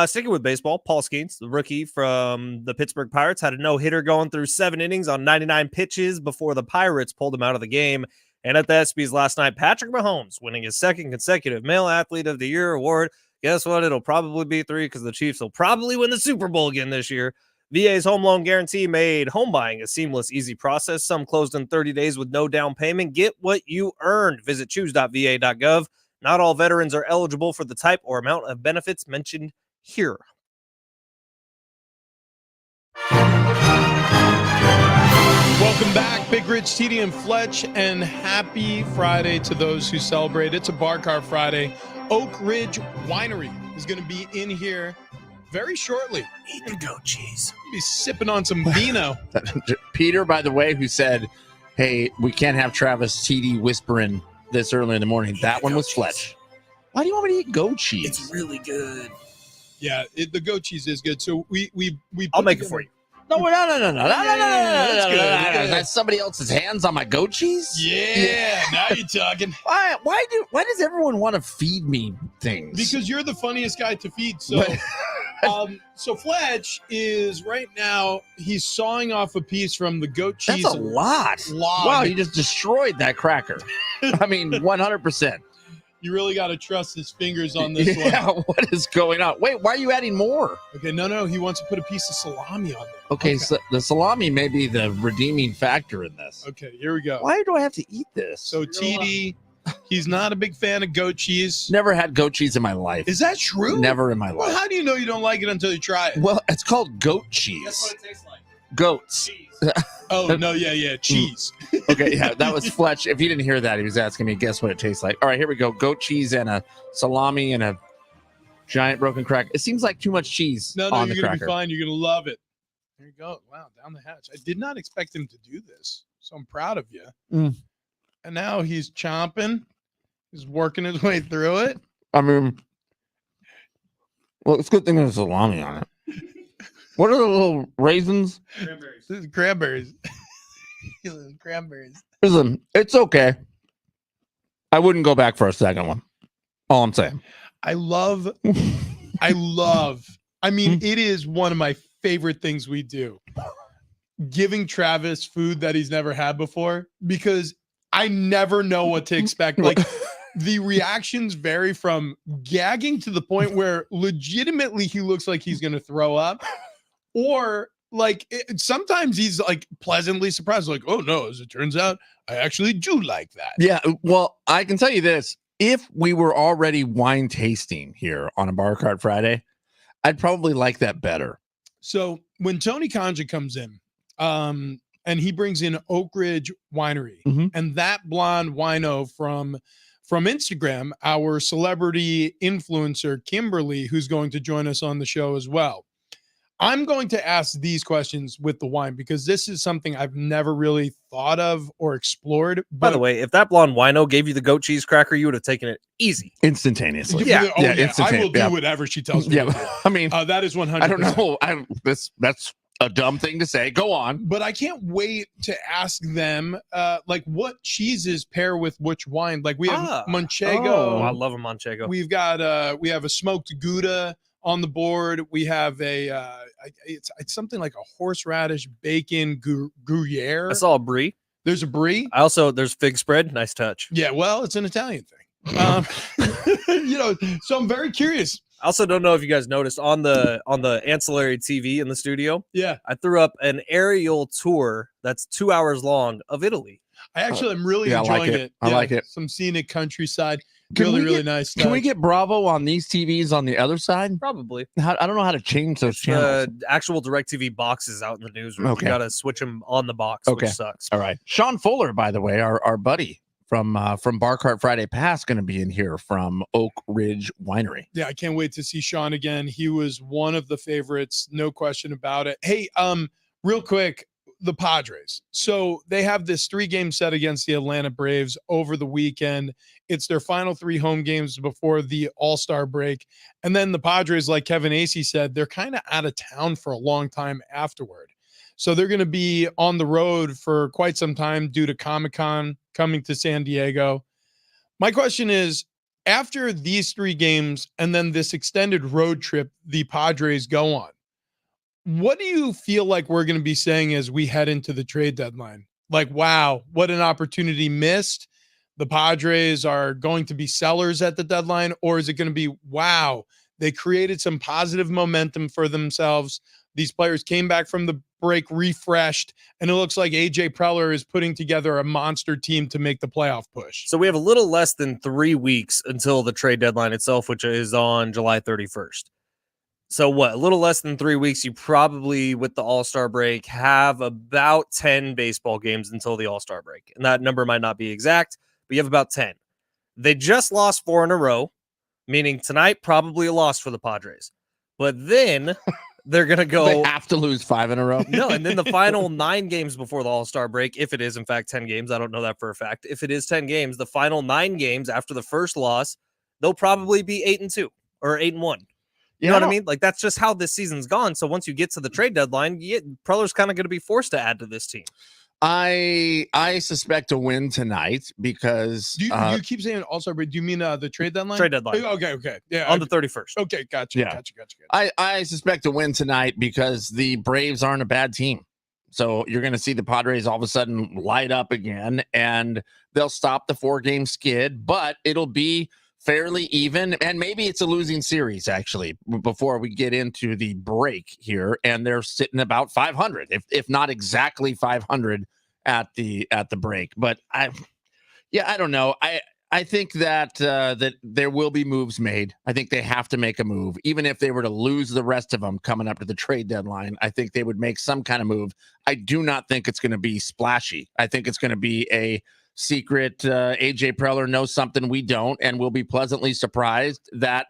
Sticking with baseball, Paul Skenes, the rookie from the Pittsburgh Pirates, had a no-hitter going through 7 innings on 99 pitches before the Pirates pulled him out of the game. And at the ESPYs last night, Patrick Mahomes winning his 2nd consecutive Male Athlete of the Year award. Guess what? It'll probably be 3 because the Chiefs will probably win the Super Bowl again this year. VA's home loan guarantee made home buying a seamless, easy process. Some closed in 30 days with no down payment. Get what you earned. Visit choose.va.gov. Not all veterans are eligible for the type or amount of benefits mentioned here. Welcome back, Big Rich, TD, and Fletch, and happy Friday to those who celebrate. It's a Bar Car Friday. Oak Ridge Winery is going to be in here very shortly. Eat the goat cheese. Be sipping on some vino. Peter, by the way, who said, hey, we can't have Travis TD whispering this early in the morning. That one was Fletch. Why do you want me to eat goat cheese? It's really good. Yeah, the goat cheese is good. So we I'll make it for you. No. That's good. That's somebody else's hands on my goat cheese? Yeah, now you're talking. Why does everyone want to feed me things? Because you're the funniest guy to feed. So so Fletch is right now, he's sawing off a piece from the goat cheese. That's a lot. Wow, you just destroyed that cracker. I mean, 100%. You really got to trust his fingers on this one. Yeah, what is going on? Wait, why are you adding more? Okay, no, he wants to put a piece of salami on there. Okay. So the salami may be the redeeming factor in this. Okay, here we go. Why do I have to eat this? So TD, he's not a big fan of goat cheese. Never had goat cheese in my life. Is that true? Never in my Well, life. how do you know you don't like it until you try it? Well, it's called goat cheese. That's what it tastes like. Goats. Cheese. Oh, no, yeah, cheese. Okay, yeah, that was Fletch. If you didn't hear that, he was asking me, guess what it tastes like. All right, here we go. Goat cheese and a salami and a giant broken cracker. It seems like too much cheese No, on the you're going to cracker. be fine. You're going to love it. There you go. Wow, down the hatch. I did not expect him to do this, so I'm proud of you. Mm. And now he's chomping. He's working his way through it. I mean, well, it's a good thing there's salami on it. What are the little raisins? Cranberries. This is cranberries. Cranberries. Listen, it's okay. I wouldn't go back for a second one. All I'm saying. I mean, it is one of my favorite things we do. Giving Travis food that he's never had before, because I never know what to expect. Like, the reactions vary from gagging to the point where legitimately he looks like he's going to throw up, or like sometimes he's like pleasantly surprised, like, oh no, as it turns out, I actually do like that. Yeah, well, I can tell you this. If we were already wine tasting here on a Bar Cart Friday, I'd probably like that better. So when Tony Kanja comes in, and he brings in Oak Ridge Winery, and that blonde wino from Instagram, our celebrity influencer, Kimberly, who's going to join us on the show as well. I'm going to ask these questions with the wine because this is something I've never really thought of or explored. By the way, if that blonde wino gave you the goat cheese cracker, you would have taken it easy. Instantaneously. Yeah. I will do yeah. whatever she tells me. Yeah, to do. I mean, that is 100%. I don't know. That's a dumb thing to say. Go on. But I can't wait to ask them, like, what cheeses pair with which wine. Like, we have Manchego. Oh, I love a Manchego. We've got we have a smoked Gouda on the board. We have a it's something like a horseradish bacon Gruyere. I saw a brie. There's a brie. There's fig spread. Nice touch. Yeah, well, it's an Italian thing. So I'm very curious. I also don't know if you guys noticed on the ancillary TV in the studio. Yeah, I threw up an aerial tour that's 2 hours long of Italy. I actually am really enjoying it. I like it. Some scenic countryside. Can Really nice stuff. Can we get Bravo on these TVs on the other side? Probably. I don't know how to change those channels. The actual DirecTV boxes out in the newsroom. Okay. You got to switch them on the box, Okay. which sucks. All right. Sean Fuller, by the way, our buddy from Bar Cart Friday Past, going to be in here from Oak Ridge Winery. Yeah, I can't wait to see Sean again. He was one of the favorites, no question about it. Hey, real quick, the Padres. So they have this 3-game set against the Atlanta Braves over the weekend. It's their final 3 home games before the All-Star break. And then the Padres, like Kevin Acee said, they're kind of out of town for a long time afterward. So they're going to be on the road for quite some time due to Comic-Con coming to San Diego. My question is, after these 3 games and then this extended road trip the Padres go on, what do you feel like we're going to be saying as we head into the trade deadline? Like, wow, what an opportunity missed. The Padres are going to be sellers at the deadline, or is it going to be, wow, they created some positive momentum for themselves. These players came back from the break refreshed, and it looks like AJ Preller is putting together a monster team to make the playoff push. So we have a little less than 3 weeks until the trade deadline itself, which is on July 31st. So what, a little less than 3 weeks, you probably, with the All-Star break, have about 10 baseball games until the All-Star break. And that number might not be exact, but you have about 10. They just lost 4 in a row, meaning tonight probably a loss for the Padres. But then they're going to go... They have to lose 5 in a row? No, and then the final 9 games before the All-Star break, if it is in fact 10 games, I don't know that for a fact. If it is 10 games, the final 9 games after the first loss, they'll probably be 8-2 or 8-1. You know what I mean? Like, that's just how this season's gone. So once you get to the trade deadline, Preller's kind of going to be forced to add to this team. I suspect a win tonight because you keep saying All-Star break. Do you mean the trade deadline? Trade deadline. Okay. Yeah. On the 31st. Okay, gotcha. I suspect a win tonight because the Braves aren't a bad team. So you're going to see the Padres all of a sudden light up again, and they'll stop the 4-game skid, but it'll be fairly even, and maybe it's a losing series actually before we get into the break here, and they're sitting about 500, if not exactly 500 at the break. But I don't know. I think that that there will be moves made. I think they have to make a move, even if they were to lose the rest of them coming up to the trade deadline. I think they would make some kind of move. I do not think it's going to be splashy. I think it's going to be a secret. AJ Preller knows something we don't, and we'll be pleasantly surprised that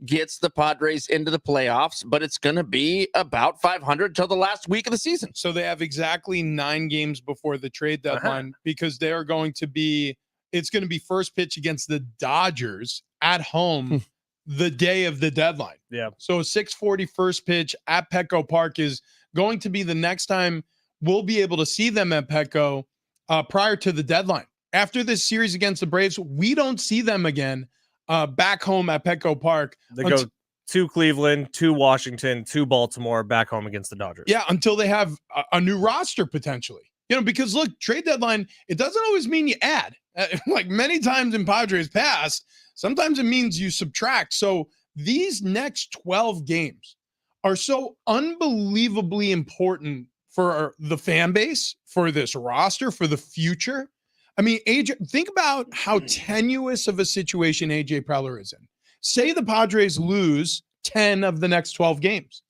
gets the Padres into the playoffs, but it's going to be about 500 till the last week of the season. So they have exactly 9 games before the trade deadline because they are going to be, it's going to be first pitch against the Dodgers at home the day of the deadline. Yeah. So a 6:40 first pitch at Petco Park is going to be the next time we'll be able to see them at Petco prior to the deadline. After this series against the Braves, we don't see them again back home at Petco Park. They go to Cleveland, to Washington, to Baltimore, back home against the Dodgers. Yeah, until they have a new roster potentially. You know, because look, trade deadline, it doesn't always mean you add. Like many times in Padres past, sometimes it means you subtract. So these next 12 games are so unbelievably important for the fan base, for this roster, for the future. I mean, AJ, think about how tenuous of a situation AJ Preller is in. Say the Padres lose 10 of the next 12 games.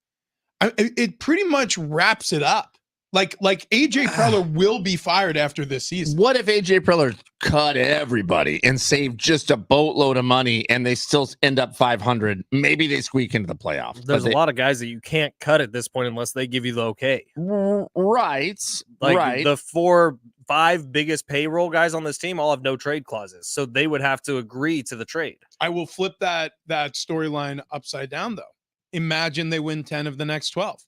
It pretty much wraps it up. Like AJ Preller will be fired after this season. What if AJ Preller cut everybody and saved just a boatload of money and they still end up 500? Maybe they squeak into the playoffs. There's a lot of guys that you can't cut at this point unless they give you the okay. Right. The 4-5 biggest payroll guys on this team all have no trade clauses. So they would have to agree to the trade. I will flip that storyline upside down, though. Imagine they win 10 of the next 12.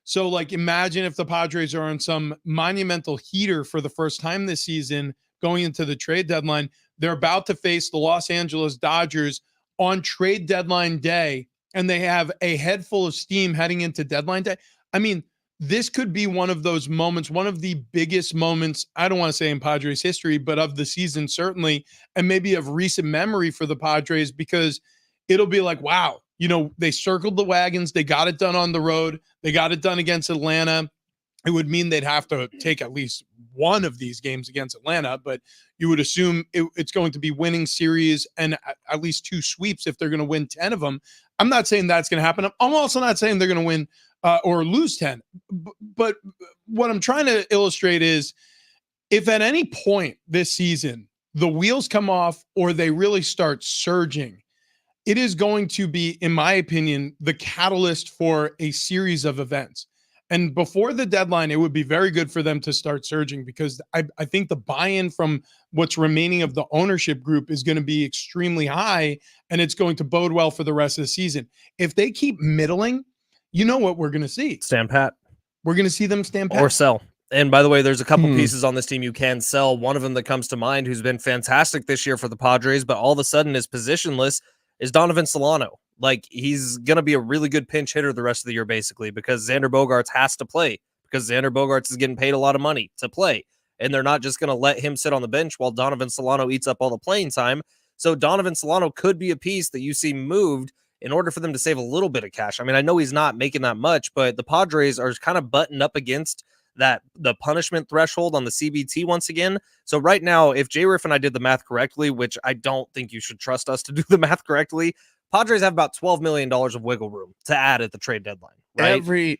So, like, imagine if the Padres are on some monumental heater for the first time this season going into the trade deadline. They're about to face the Los Angeles Dodgers on trade deadline day, and they have a head full of steam heading into deadline day. I mean, this could be one of those moments, one of the biggest moments, I don't want to say in Padres history, but of the season certainly, and maybe of recent memory for the Padres, because it'll be like, wow, you know, they circled the wagons. They got it done on the road. They got it done against Atlanta. It would mean they'd have to take at least one of these games against Atlanta, but you would assume it's going to be winning series and at least 2 sweeps if they're going to win 10 of them. I'm not saying that's going to happen. I'm also not saying they're going to win or lose 10. But what I'm trying to illustrate is if at any point this season the wheels come off or they really start surging, it is going to be, in my opinion, the catalyst for a series of events. And before the deadline, it would be very good for them to start surging, because I think the buy-in from what's remaining of the ownership group is going to be extremely high, and it's going to bode well for the rest of the season. If they keep middling, you know what we're going to see. Stand pat. We're going to see them stand pat. Or sell. And by the way, there's a couple pieces on this team you can sell. One of them that comes to mind, who's been fantastic this year for the Padres, but all of a sudden is positionless, is Donovan Solano. Like, he's going to be a really good pinch hitter the rest of the year, basically, because Xander Bogaerts has to play, because Xander Bogaerts is getting paid a lot of money to play. And they're not just going to let him sit on the bench while Donovan Solano eats up all the playing time. So Donovan Solano could be a piece that you see moved in order for them to save a little bit of cash. I mean, I know he's not making that much, but the Padres are kind of buttoned up against the punishment threshold on the CBT once again. So right now, if Jay Riff and I did the math correctly, which I don't think you should trust us to do the math correctly, Padres have about $12 million of wiggle room to add at the trade deadline. Right?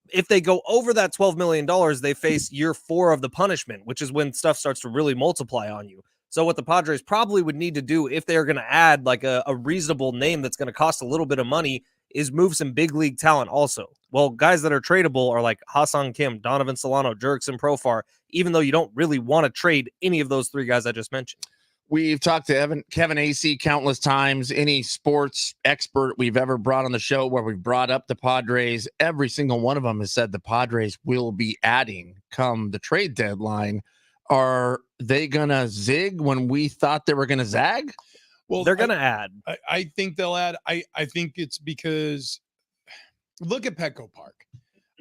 If they go over that $12 million, they face year 4 of the punishment, which is when stuff starts to really multiply on you. So what the Padres probably would need to do, if they're going to add like a reasonable name that's going to cost a little bit of money, is move some big league talent also. Well, guys that are tradable are like Hassan Kim, Donovan Solano, Jurickson Profar, even though you don't really want to trade any of those 3 guys I just mentioned. We've talked to Kevin AC countless times. Any sports expert we've ever brought on the show where we've brought up the Padres, every single one of them has said the Padres will be adding come the trade deadline. Are they going to zig when we thought they were going to zag? Well, they're going to add. I think they'll add. I think it's because look at Petco Park.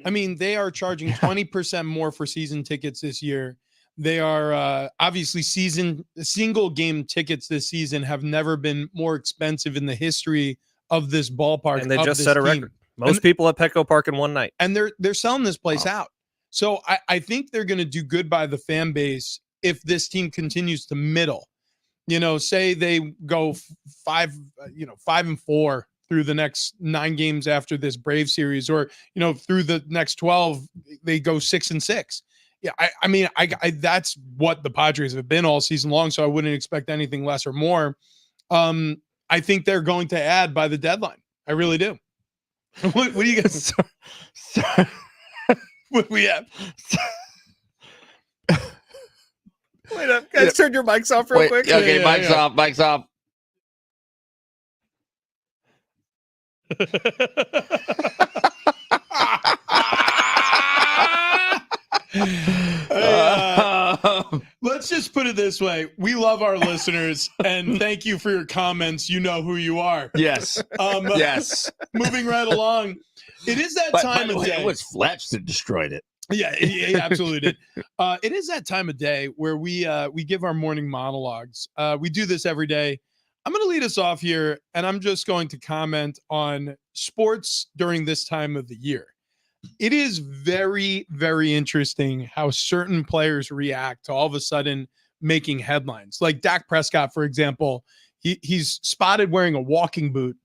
I mean, they are charging 20% more for season tickets this year. They are obviously single game tickets this season have never been more expensive in the history of this ballpark. And they just set a record. Most people at Petco Park in one night. And they're selling this place out. So I think they're going to do good by the fan base if this team continues to middle. You know, say they go 5-4 through the next 9 games after this Brave series, or, you know, through the next 12, they go 6-6. Yeah, I mean, that's what the Padres have been all season long, so I wouldn't expect anything less or more. I think they're going to add by the deadline. I really do. What do you guys? What do we have? Wait up, guys! Turn your mics off real quick. Okay, mics off. Mics off. Let's just put it this way. We love our listeners, and thank you for your comments. You know who you are. Yes. Yes. Moving right along. It is that time of day. It was Fletch that destroyed it. Yeah, he absolutely did. It is that time of day where we give our morning monologues. We do this every day. I'm going to lead us off here, and I'm just going to comment on sports during this time of the year. It is very, very interesting how certain players react to all of a sudden making headlines. Like Dak Prescott, for example, he's spotted wearing a walking boot,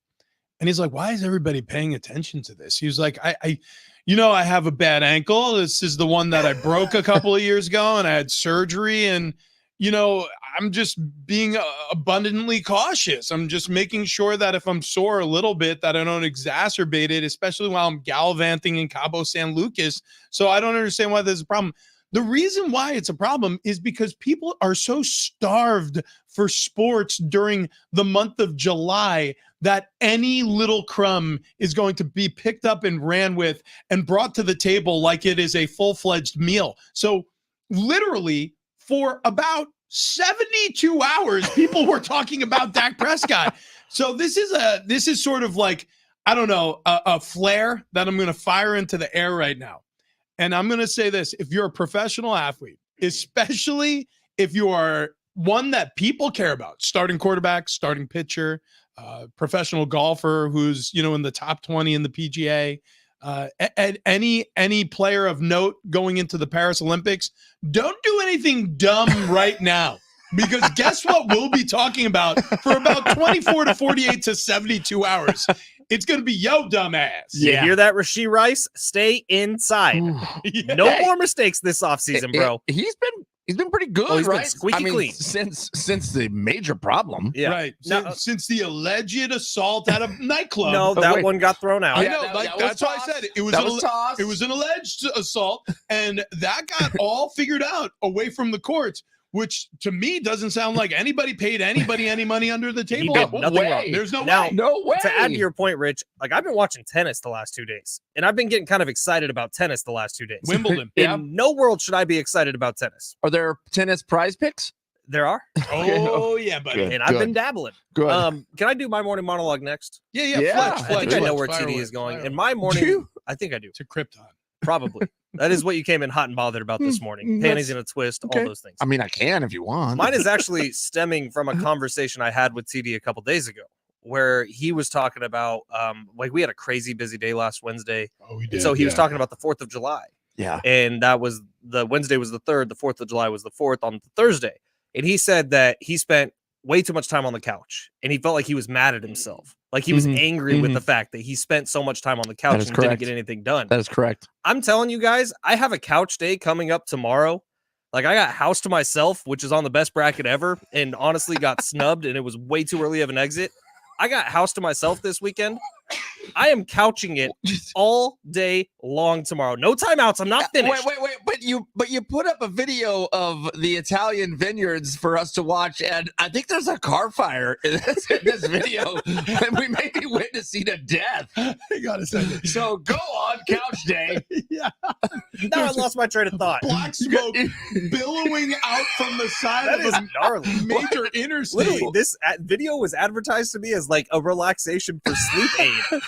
and he's like, why is everybody paying attention to this? He was like, I have a bad ankle. This is the one that I broke a couple of years ago, and I had surgery, and, you know, I'm just being abundantly cautious. I'm just making sure that if I'm sore a little bit, that I don't exacerbate it, especially while I'm gallivanting in Cabo San Lucas. So I don't understand why there's a problem. The reason why it's a problem is because people are so starved for sports during the month of July that any little crumb is going to be picked up and ran with and brought to the table like it is a full-fledged meal. So literally for about 72 hours, people were talking about Dak Prescott. So this is sort of like, I don't know, a flare that I'm going to fire into the air right now. And I'm going to say this: if you're a professional athlete, especially if you are one that people care about, starting quarterback, starting pitcher, professional golfer who's, you know, in the top 20 in the PGA, any player of note going into the Paris Olympics, don't do anything dumb right now, because guess what we'll be talking about for about 24 to 48 to 72 hours. It's going to be yo dumbass. You hear that, Rashee Rice? Stay inside. No more mistakes this offseason, bro. He's been He's been pretty good, he's been right? squeaky clean. Since the major problem. Yeah. Right. No, Since the alleged assault at a nightclub. no, that wait. one got thrown out. I Yeah, know. that was That's why I tossed. said it was, That was tossed. it was an alleged assault, and that got all figured out away from the courts, which to me doesn't sound like anybody paid anybody any money under the He table. did nothing way. wrong. There's no Now, way. No way. To add to your point, Rich, like I've been watching tennis the last 2 days, and I've been getting kind of excited about tennis the last 2 days. Wimbledon. Yeah. In no world should I be excited about tennis. Are there tennis prize picks? There are, Oh yeah, buddy. Good. and I've been dabbling. Good. Can I do my morning monologue next? Yeah. Yeah. Fletch, I think I know where fire TD away, is going. fire And away. my morning, you? I think I do. To Krypton. Probably. That is what you came in hot and bothered about this morning. Panties in a twist, okay. all those things. I mean, I can if you want. Mine is actually stemming from a conversation I had with TD a couple days ago, where he was talking about like we had a crazy busy day last Wednesday. Oh, we And did. so he was talking about the 4th of July. Yeah. And that was the Wednesday was the 3rd, the 4th of July was the 4th on the Thursday. And he said that he spent way too much time on the couch and he felt like he was mad at himself. Like he was Mhm. angry with Mhm. the fact that he spent so much time on the couch is and didn't correct. get anything done. That is correct. I'm telling you guys, I have a couch day coming up tomorrow. Like I got house to myself, which is on the best bracket ever, and honestly got snubbed, and it was way too early of an exit. I got house to myself this weekend. I am couching it all day long tomorrow. No timeouts. I'm not finished. Wait. But you put up a video of the Italian vineyards for us to watch, and I think there's a car fire in this video, and we may be witnessing a death. I gotta send it. So go on, couch day. Yeah. Now I lost my train of thought. Black smoke billowing out from the side That of is a gnarly. major interstate. Literally, this video was advertised to me as like a relaxation for sleep aid.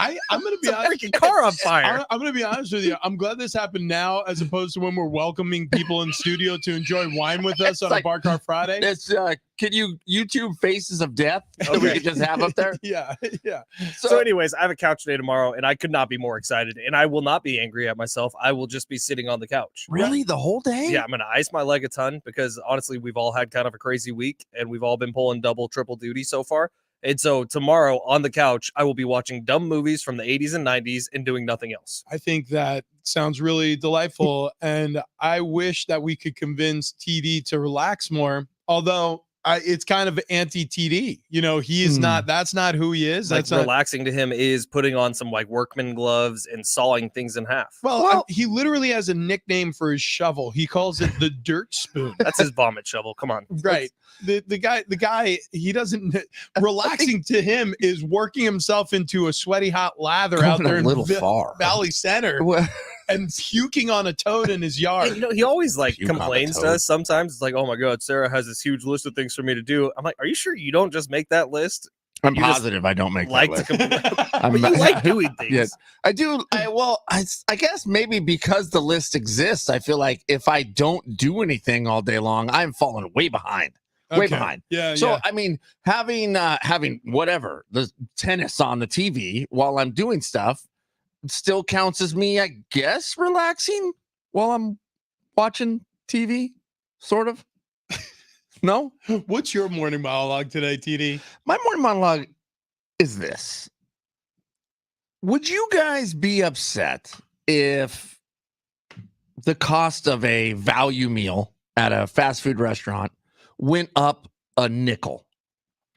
I'm gonna be It's a honest. freaking car on fire. I'm gonna be honest with you. I'm glad this happened now, as opposed to when we're welcoming people in studio to enjoy wine with us on like- a Bar Car Friday. It's can you YouTube faces of death that we Okay. could just have up there? Yeah. So, anyways, I have a couch day tomorrow, and I could not be more excited. And I will not be angry at myself. I will just be sitting on the couch. Really, the whole day? Yeah, I'm gonna ice my leg a ton because honestly, we've all had kind of a crazy week, and we've all been pulling double, triple duty so far. And so tomorrow on the couch, I will be watching dumb movies from the 80s and 90s and doing nothing else. I think that sounds really delightful, and I wish that we could convince TD to relax more. Although it's kind of anti-TD. You know, he is not. That's not who he is. Like That's not. relaxing to him is putting on some like workman gloves and sawing things in half. Well, he literally has a nickname for his shovel. He calls it the dirt spoon. That's his vomit shovel. Come on. Right. The guy, he doesn't relaxing to him is working himself into a sweaty hot lather out Going there a in little far. Valley Center and puking on a toad in his And, yard. you know, he always like Puke on the complains to toad. us sometimes. It's like, oh my God, Sarah has this huge list of things for me to do. I'm like, are you sure you don't just make that list? I'm You just positive I don't make Like that to list. complain. I'm But you like doing things. Yes, I do. I guess maybe because the list exists, I feel like if I don't do anything all day long, I'm falling way behind. Way Okay. behind. Yeah. So yeah. I mean, having whatever the tennis on the TV while I'm doing stuff still counts as me, I guess, relaxing while I'm watching TV, sort of. No, What's your morning monologue today, TD? my morning monologue is this: would you guys be upset if the cost of a value meal at a fast food restaurant went up a nickel?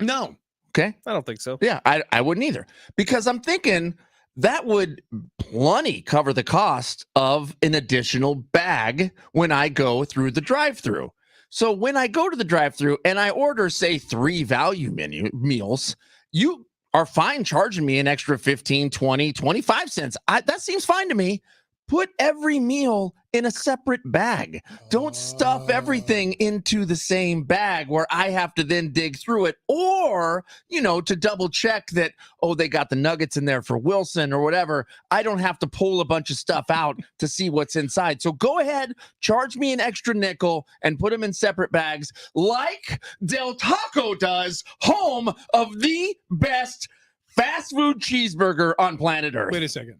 No. Okay. I don't think so. Yeah, I wouldn't either, because I'm thinking that would plenty cover the cost of an additional bag when I go through the drive-through. So when I go to the drive-through and I order, say, 3 value meals, you are fine charging me an extra 15, 20, 25 cents. That seems fine to me. Put every meal in a separate bag. Don't stuff everything into the same bag where I have to then dig through it, or, to double check that, they got the nuggets in there for Wilson or whatever. I don't have to pull a bunch of stuff out to see what's inside. So go ahead, charge me an extra nickel and put them in separate bags like Del Taco does, home of the best fast food cheeseburger on planet Earth. Wait a second.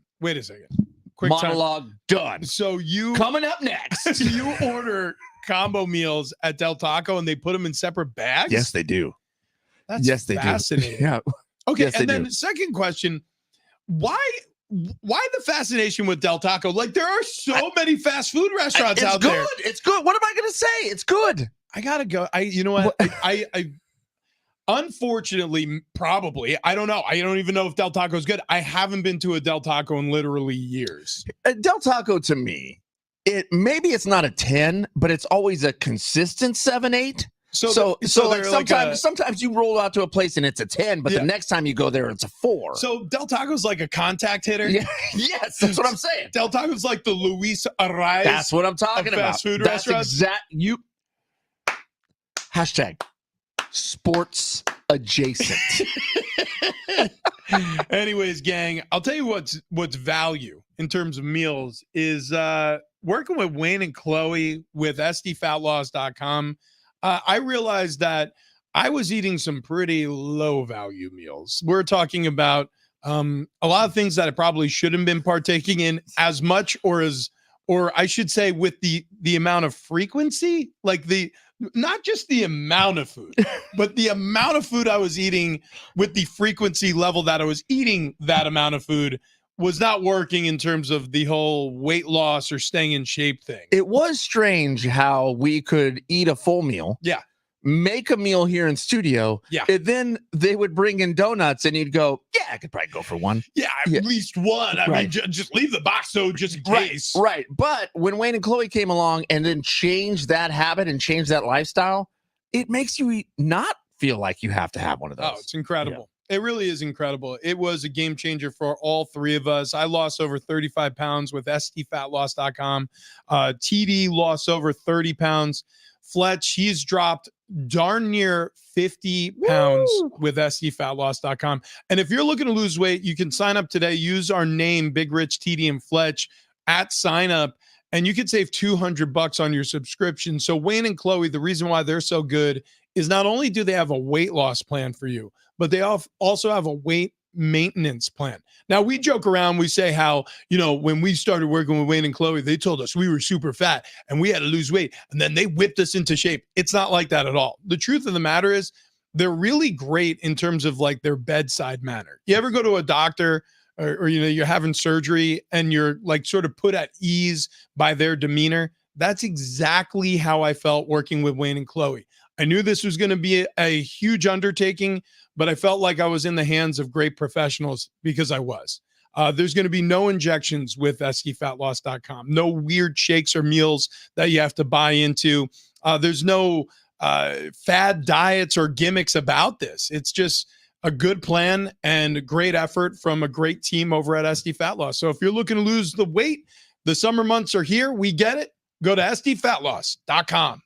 Quick Monologue done. time. So you Coming up next. you order combo meals at Del Taco and they put them in separate bags? Yes, they do. That's Yes, they do. fascinating. Yeah. Okay, Yes, they and then do. second question, why why the fascination with Del Taco? Like, there are so many fast food restaurants out there. It's good. What am I going to say? It's good. I gotta go. You know what? I unfortunately, probably, I don't know. I don't even know if Del Taco is good. I haven't been to a Del Taco in literally years. Del Taco to me, it's not a 10, but it's always a consistent 7, 8. So like sometimes you roll out to a place and it's a 10, but the next time you go there, it's a 4. So Del Taco's like a contact hitter. Yeah, yes, that's what I'm saying. Del Taco's like the Luis Arraez. That's what I'm talking about. Fast food that's restaurants. Hashtag sports adjacent. Anyways, gang, I'll tell you what's value in terms of meals is working with Wayne and Chloe with sdfatloss.com. I realized that I was eating some pretty low value meals. We're talking about a lot of things that I probably shouldn't have been partaking in as much or I should say with the amount of frequency, like not just the amount of food, but the amount of food I was eating with the frequency level that I was eating that amount of food was not working in terms of the whole weight loss or staying in shape thing. It was strange how we could eat a full meal. Yeah. Make a meal here in studio. Yeah. And then they would bring in donuts and you'd go, yeah, I could probably go for one. Yeah, at least one. I mean, just leave the box so just in case. Right. But when Wayne and Chloe came along and then changed that habit and changed that lifestyle, it makes you not feel like you have to have one of those. Oh, it's incredible. Yeah. It really is incredible. It was a game changer for all three of us. I lost over 35 pounds with sdfatloss.com. TD lost over 30 pounds. Fletch, he's dropped darn near 50 pounds with sdfatloss.com. And if you're looking to lose weight, you can sign up today. Use our name, Big Rich, TD, and Fletch at sign up, and you can save $200 on your subscription. So Wayne and Chloe, the reason why they're so good is not only do they have a weight loss plan for you, but they also have a weight maintenance plan. Now, we joke around, we say how, when we started working with Wayne and Chloe, they told us we were super fat and we had to lose weight, and then they whipped us into shape. It's not like that at all. The truth of the matter is they're really great in terms of like their bedside manner. You ever go to a doctor or you're having surgery and you're like sort of put at ease by their demeanor? That's exactly how I felt working with Wayne and Chloe. I knew this was going to be a huge undertaking, but I felt like I was in the hands of great professionals because I was. There's going to be no injections with sdfatloss.com, no weird shakes or meals that you have to buy into. There's no fad diets or gimmicks about this. It's just a good plan and great effort from a great team over at SD Fat Loss. So if you're looking to lose the weight, the summer months are here. We get it. Go to sdfatloss.com.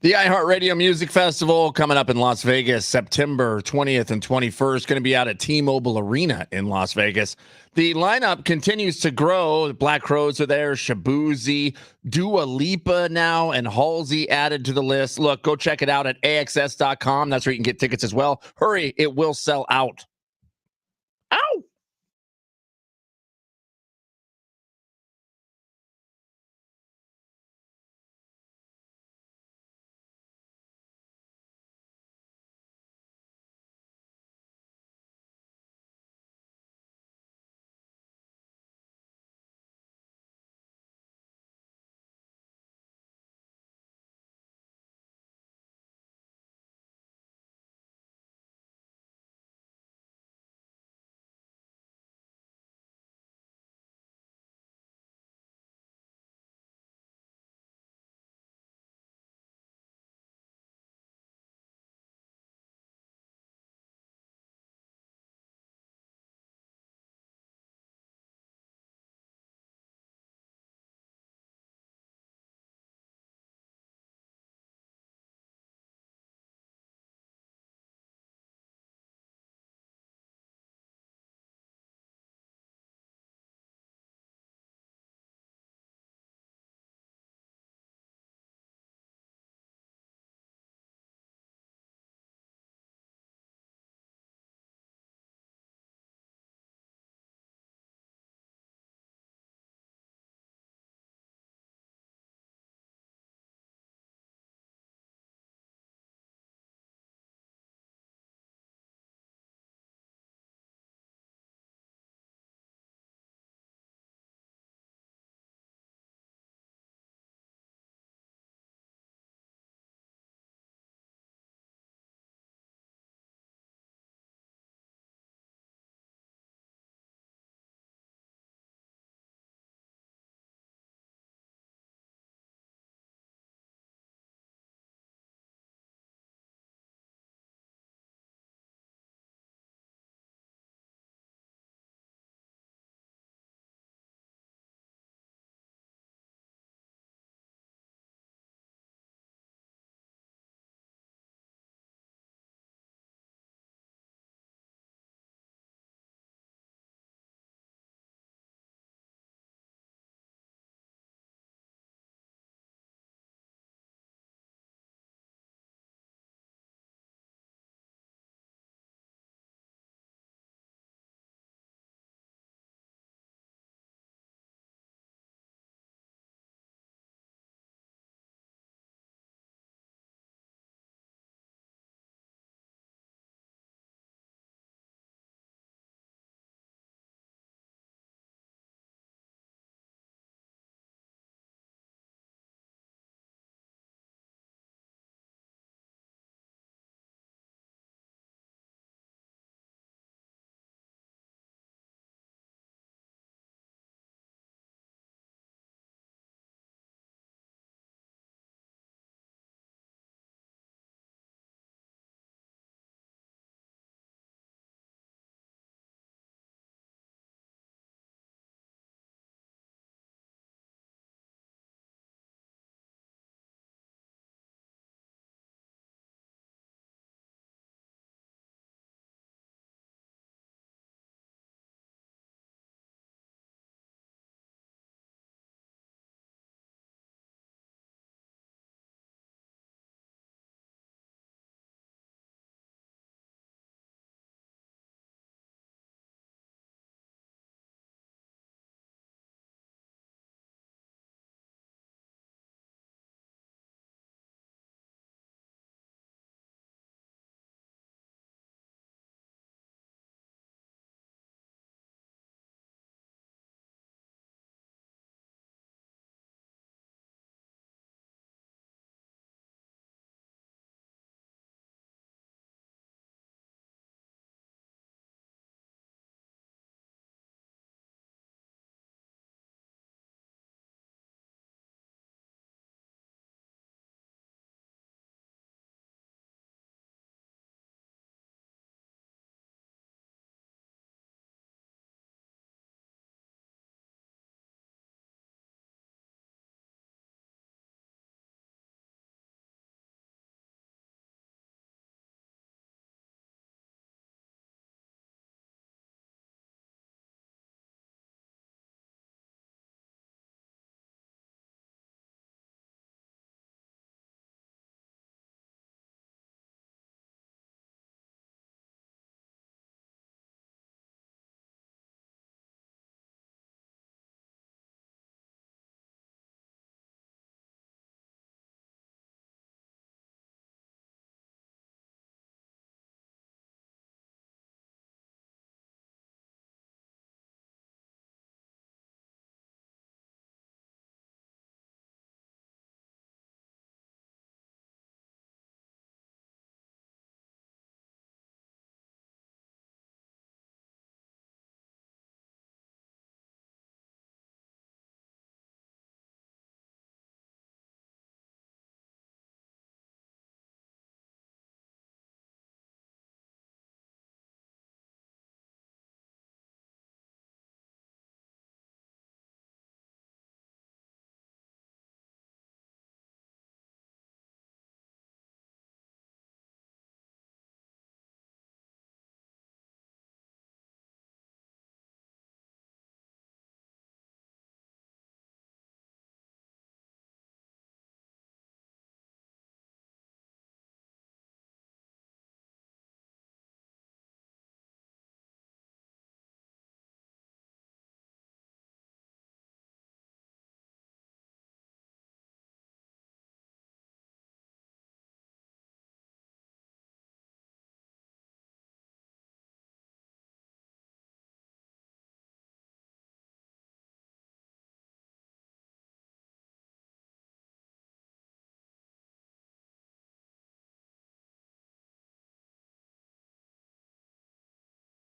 The iHeartRadio Music Festival coming up in Las Vegas, September 20th and 21st, going to be out at T-Mobile Arena in Las Vegas. The lineup continues to grow. The Black Crowes are there, Shabuzi, Dua Lipa now, and Halsey added to the list. Look, go check it out at AXS.com. That's where you can get tickets as well. Hurry, it will sell out. Ow!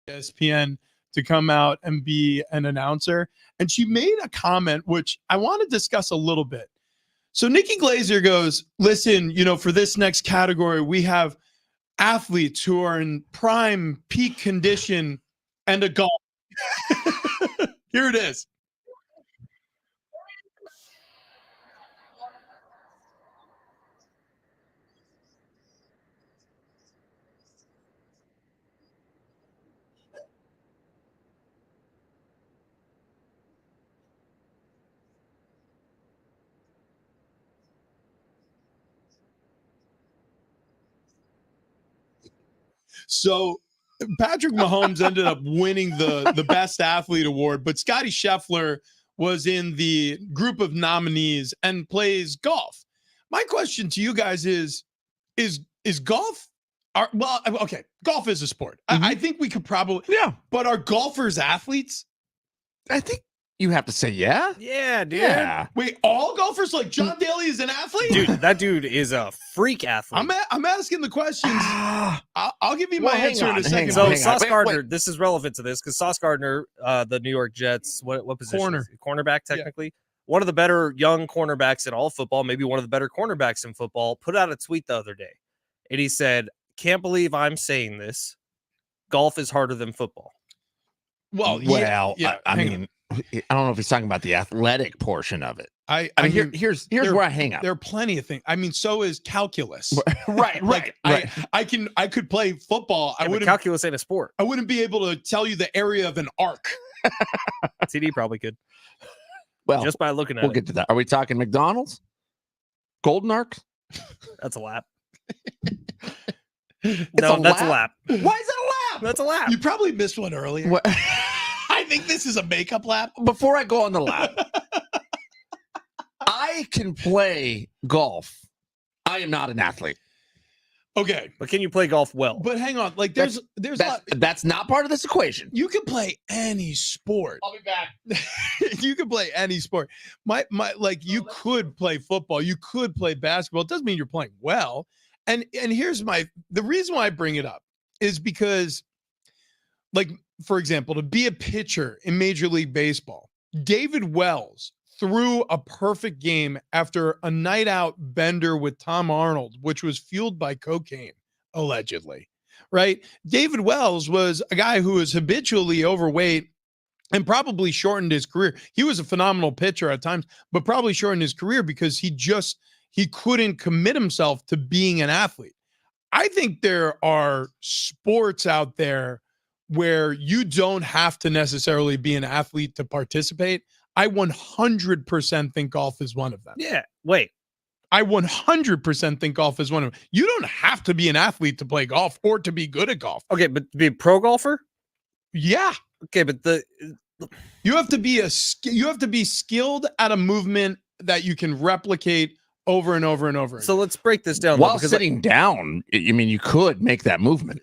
ESPN to come out and be an announcer. And she made a comment, which I want to discuss a little bit. So Nikki Glazer goes, listen, for this next category, we have athletes who are in prime peak condition and a golf. Here it is. So Patrick Mahomes ended up winning the best athlete award, but Scotty Scheffler was in the group of nominees and plays golf. My question to you guys is golf? Okay, golf is a sport. Mm-hmm. I think we could probably, but are golfers athletes? I think you have to say yeah. Yeah, dude. Yeah. Wait, all golfers like John Daly is an athlete? Dude, that dude is a freak athlete. I'm asking the questions. I'll give you my answer in a second. So Sauce Gardner, this is relevant to this because Sauce Gardner, the New York Jets, what position? Cornerback, technically. Yeah. One of the better young cornerbacks in all football, maybe one of the better cornerbacks in football, put out a tweet the other day. And he said, "Can't believe I'm saying this. Golf is harder than football." Well, I mean, I don't know if he's talking about the athletic portion of it. I mean, here's where I hang out. There are plenty of things. I mean, so is calculus. right. I could play football. Yeah, calculus ain't a sport. I wouldn't be able to tell you the area of an arc. TD probably could. Well, just by looking at we'll get to that. Are we talking McDonald's? Golden arcs? That's a lap. That's a lap. Why is that a lap? That's a lap. You probably missed one earlier. What? I think this is a makeup lap. Before I go on the lap, I can play golf. I am not an athlete. Okay, but can you play golf well? But hang on, like that's not part of this equation. You can play any sport. I'll be back. You can play any sport. You could play football. You could play basketball. It doesn't mean you're playing well. And here's the reason why I bring it up is because, like, for example, to be a pitcher in Major League Baseball, David Wells threw a perfect game after a night out bender with Tom Arnold, which was fueled by cocaine, allegedly, right? David Wells was a guy who was habitually overweight and probably shortened his career. He was a phenomenal pitcher at times, but probably shortened his career because he couldn't commit himself to being an athlete. I think there are sports out there where you don't have to necessarily be an athlete to participate. I 100% think golf is one of them. Yeah. Wait. I 100% think golf is one of them. You don't have to be an athlete to play golf or to be good at golf. Okay, but to be a pro golfer? Yeah. Okay, but you have to be skilled at a movement that you can replicate over and over and over again. So let's break this down. While sitting down, I mean, you could make that movement.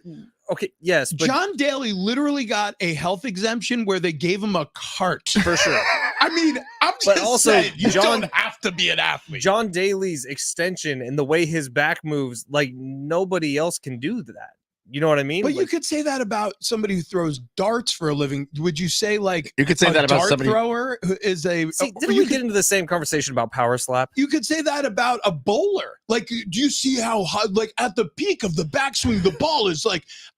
Okay, yes, but John Daly literally got a health exemption where they gave him a cart. For sure. I mean, I'm just saying, you don't have to be an athlete. John Daly's extension and the way his back moves, like nobody else can do that. You know what I mean? But you could say that about somebody who throws darts for a living. Would you say you could say that about somebody thrower who is a? See, didn't we get into the same conversation about power slap? You could say that about a bowler. Like, do you see how at the peak of the backswing, the ball is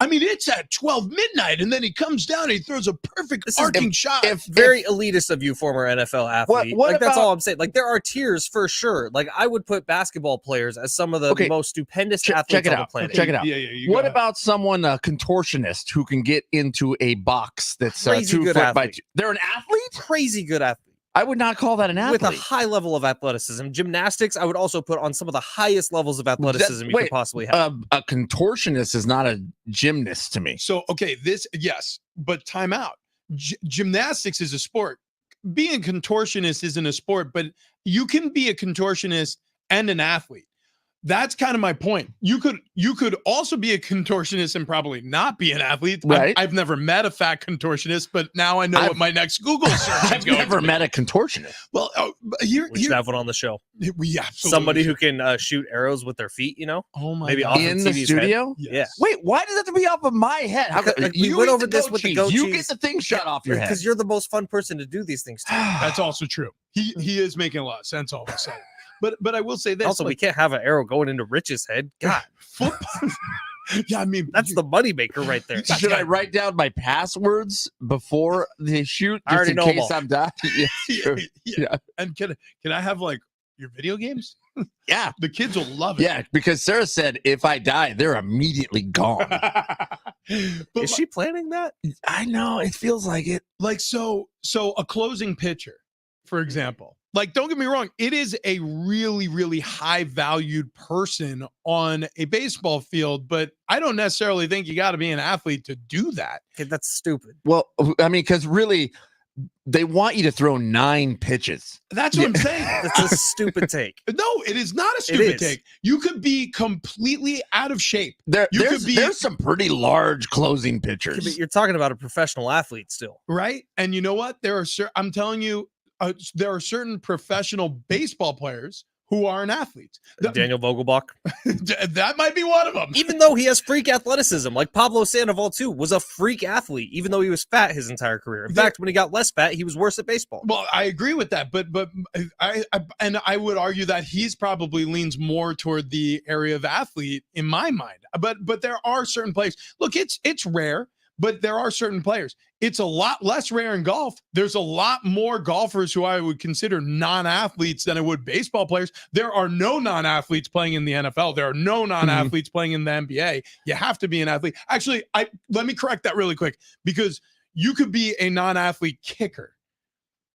it's at 12 midnight, and then he comes down and he throws a perfect arcing shot. Very elitist of you, former NFL athlete. That's all I'm saying. Like, there are tiers for sure. Like, I would put basketball players as some of the most stupendous athletes on the planet. Check it out. Yeah, what about someone, a contortionist who can get into a box that's 2 good foot athlete. by 2? They're an athlete? Crazy good athlete. I would not call that an athlete. With a high level of athleticism. Gymnastics, I would also put on some of the highest levels of athleticism you could possibly have. A contortionist is not a gymnast to me. So, okay, yes, but time out. Gymnastics is a sport. Being a contortionist isn't a sport, but you can be a contortionist and an athlete. That's kind of my point. You could also be a contortionist and probably not be an athlete. Right. I've never met a fat contortionist, but now I know what my next Google search is I've going never to be. met a contortionist. Well, We should have one on the show. we absolutely Somebody who should. can shoot arrows with their feet, Oh my maybe God. off of In the TV's studio? Yes. Yeah. Wait, why does that have to be off of my head? How Because, like, we you went eat over this with the goat You cheese. get the thing shot off your head. because you're the most fun person to do these things to. That's also true. He is making a lot of sense all of a sudden. But I will say this. Also, we can't have an arrow going into Rich's head. God, football. Yeah, I mean that's the moneymaker right there. Should I write down my passwords before the shoot I already just in know 'em case all. I'm dying? Yeah, sure. yeah. And can I have like your video games? Yeah. The kids will love it. Yeah, because Sarah said if I die, they're immediately gone. But Is she planning that? I know, it feels like it. like so a closing pitcher, for example. Like, don't get me wrong, it is a really, really high valued person on a baseball field, but I don't necessarily think you got to be an athlete to do that. Okay, that's stupid. Well, I mean, because really, they want you to throw 9 pitches. That's what I'm saying. That's a stupid take. No, it is not a stupid is. take. You could be completely out of shape. There's some pretty large closing Okay, pitchers. but you're talking about a professional athlete still. Right. And you know what? I'm telling you, there are certain professional baseball players who aren't athletes. Daniel Vogelbach. That might be one of them. Even though he has freak athleticism, like Pablo Sandoval too, was a freak athlete, even though he was fat his entire career. In fact, when he got less fat, he was worse at baseball. Well, I agree with that, but I would argue that he's probably leans more toward the area of athlete in my mind. But there are certain players. Look, it's rare, but there are certain players. It's a lot less rare in golf. There's a lot more golfers who I would consider non-athletes than I would baseball players. There are no non-athletes playing in the NFL. There are no non-athletes playing in the NBA. You have to be an athlete. Actually, let me correct that really quick, because you could be a non-athlete kicker.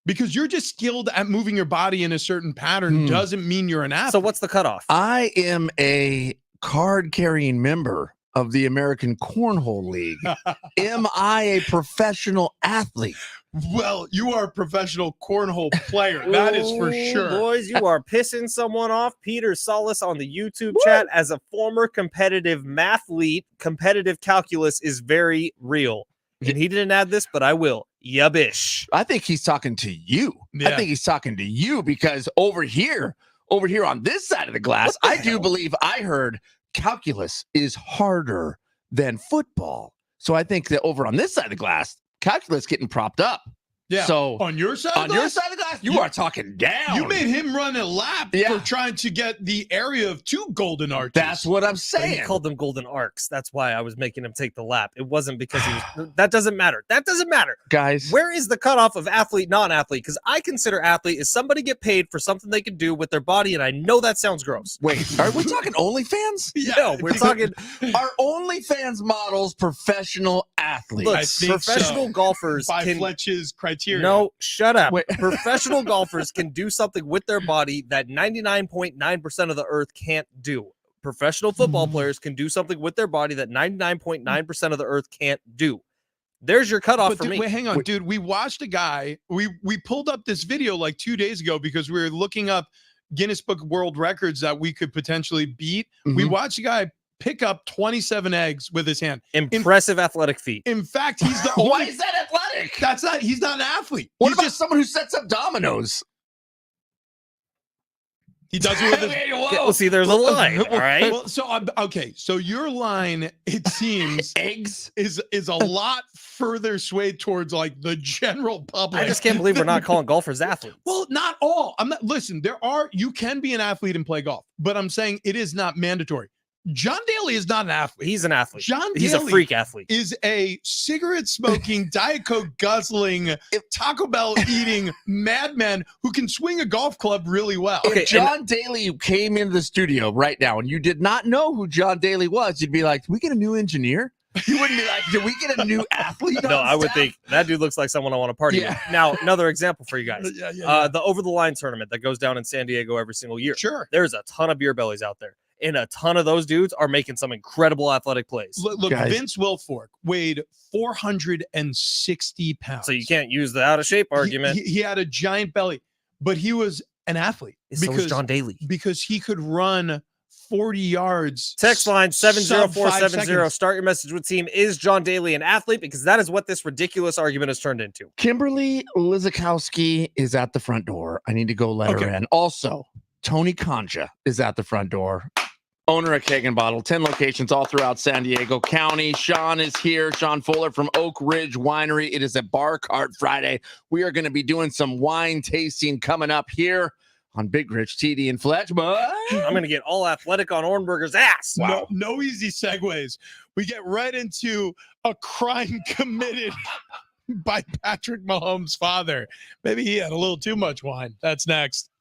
Because you're just skilled at moving your body in a certain pattern doesn't mean you're an athlete. So what's the cutoff? I am a card-carrying member of the American Cornhole League. Am I a professional athlete? Well, you are a professional cornhole player. That is for Ooh, sure. Boys, you are pissing someone off. Peter Solis on the YouTube chat, as a former competitive mathlete, competitive calculus is very real. And he didn't add this, but I will. Yubbish. I think he's talking to you. Yeah. I think he's talking to you because over here on this side of the glass, I do believe I heard calculus is harder than football. So I think that over on this side of the glass, calculus getting propped up. Yeah. So on your side, on your side of the glass, you are talking down. You made him run a lap for trying to get the area of 2 golden arches. That's what I'm But saying. he called them golden arcs. That's why I was making him take the lap. It wasn't because he was. That doesn't matter. That doesn't matter. Guys, Where is the cutoff of athlete, non-athlete? Because I consider athlete is somebody get paid for something they can do with their body, and I know that sounds gross. wait, are we talking OnlyFans? Yeah. No, we're talking Are OnlyFans models professional athletes? look, I think professional so. golfers By can. Fletch's criteria. No, shut up. Wait. Professional golfers can do something with their body that 99.9% of the earth can't do. Professional football players can do something with their body that 99.9% of the earth can't do. There's your cutoff But for dude, me. wait, hang on, dude. We watched a guy. We pulled up this video like 2 days ago because we were looking up Guinness Book of World Records that we could potentially beat. We Mhm. watched a guy pick up 27 eggs with his hand. Impressive athletic feat. In fact, he's the Why only. is that athletic? He's not an athlete. What He's about just someone who sets up dominoes? he does it with his. Hey, Okay, whoa. well, see, there's a line. All right. Well, so okay. So your line, it seems, Eggs? is a lot further swayed towards like the general public. I just can't believe we're not calling golfers athletes. Well, not all. I'm not. Listen, you can be an athlete and play golf, but I'm saying it is not mandatory. John Daly is not an athlete. He's an athlete. John He's a Daly freak athlete. is a cigarette smoking, Diet Coke guzzling, Taco Bell eating madman who can swing a golf club really well. Okay, If John Daly came into the studio right now and you did not know who John Daly was, you'd be like, "Did we get a new engineer?" You wouldn't be like, "Did we get a new athlete?" No, on I would staff?" think that dude looks like someone I want to party Yeah. with. Now, another example for you guys. Yeah. The Over the Line tournament that goes down in San Diego every single year. Sure. There's a ton of beer bellies out there. And a ton of those dudes are making some incredible athletic plays. Look, Guys. Vince Wilfork weighed 460 pounds. So you can't use the out of shape argument. He had a giant belly, but he was an athlete So is John Daly. because he could run 40 yards. Text line sub 70470. 5 seconds. Start your message with team. Is John Daly an athlete? Because that is what this ridiculous argument has turned into. Kimberly Lizakowski is at the front door. I need to go let her in. Also, Tony Conja is at the front door. Owner of Keg and Bottle, 10 locations all throughout San Diego County. Sean is here. Sean Fuller from Oak Ridge Winery. It is a Bar Cart Friday. We are going to be doing some wine tasting coming up here on Big Rich, TD, and Fletch. But I'm going to get all athletic on Ornberger's ass. Wow. No easy segues. We get right into a crime committed by Patrick Mahomes' father. Maybe he had a little too much wine. That's next.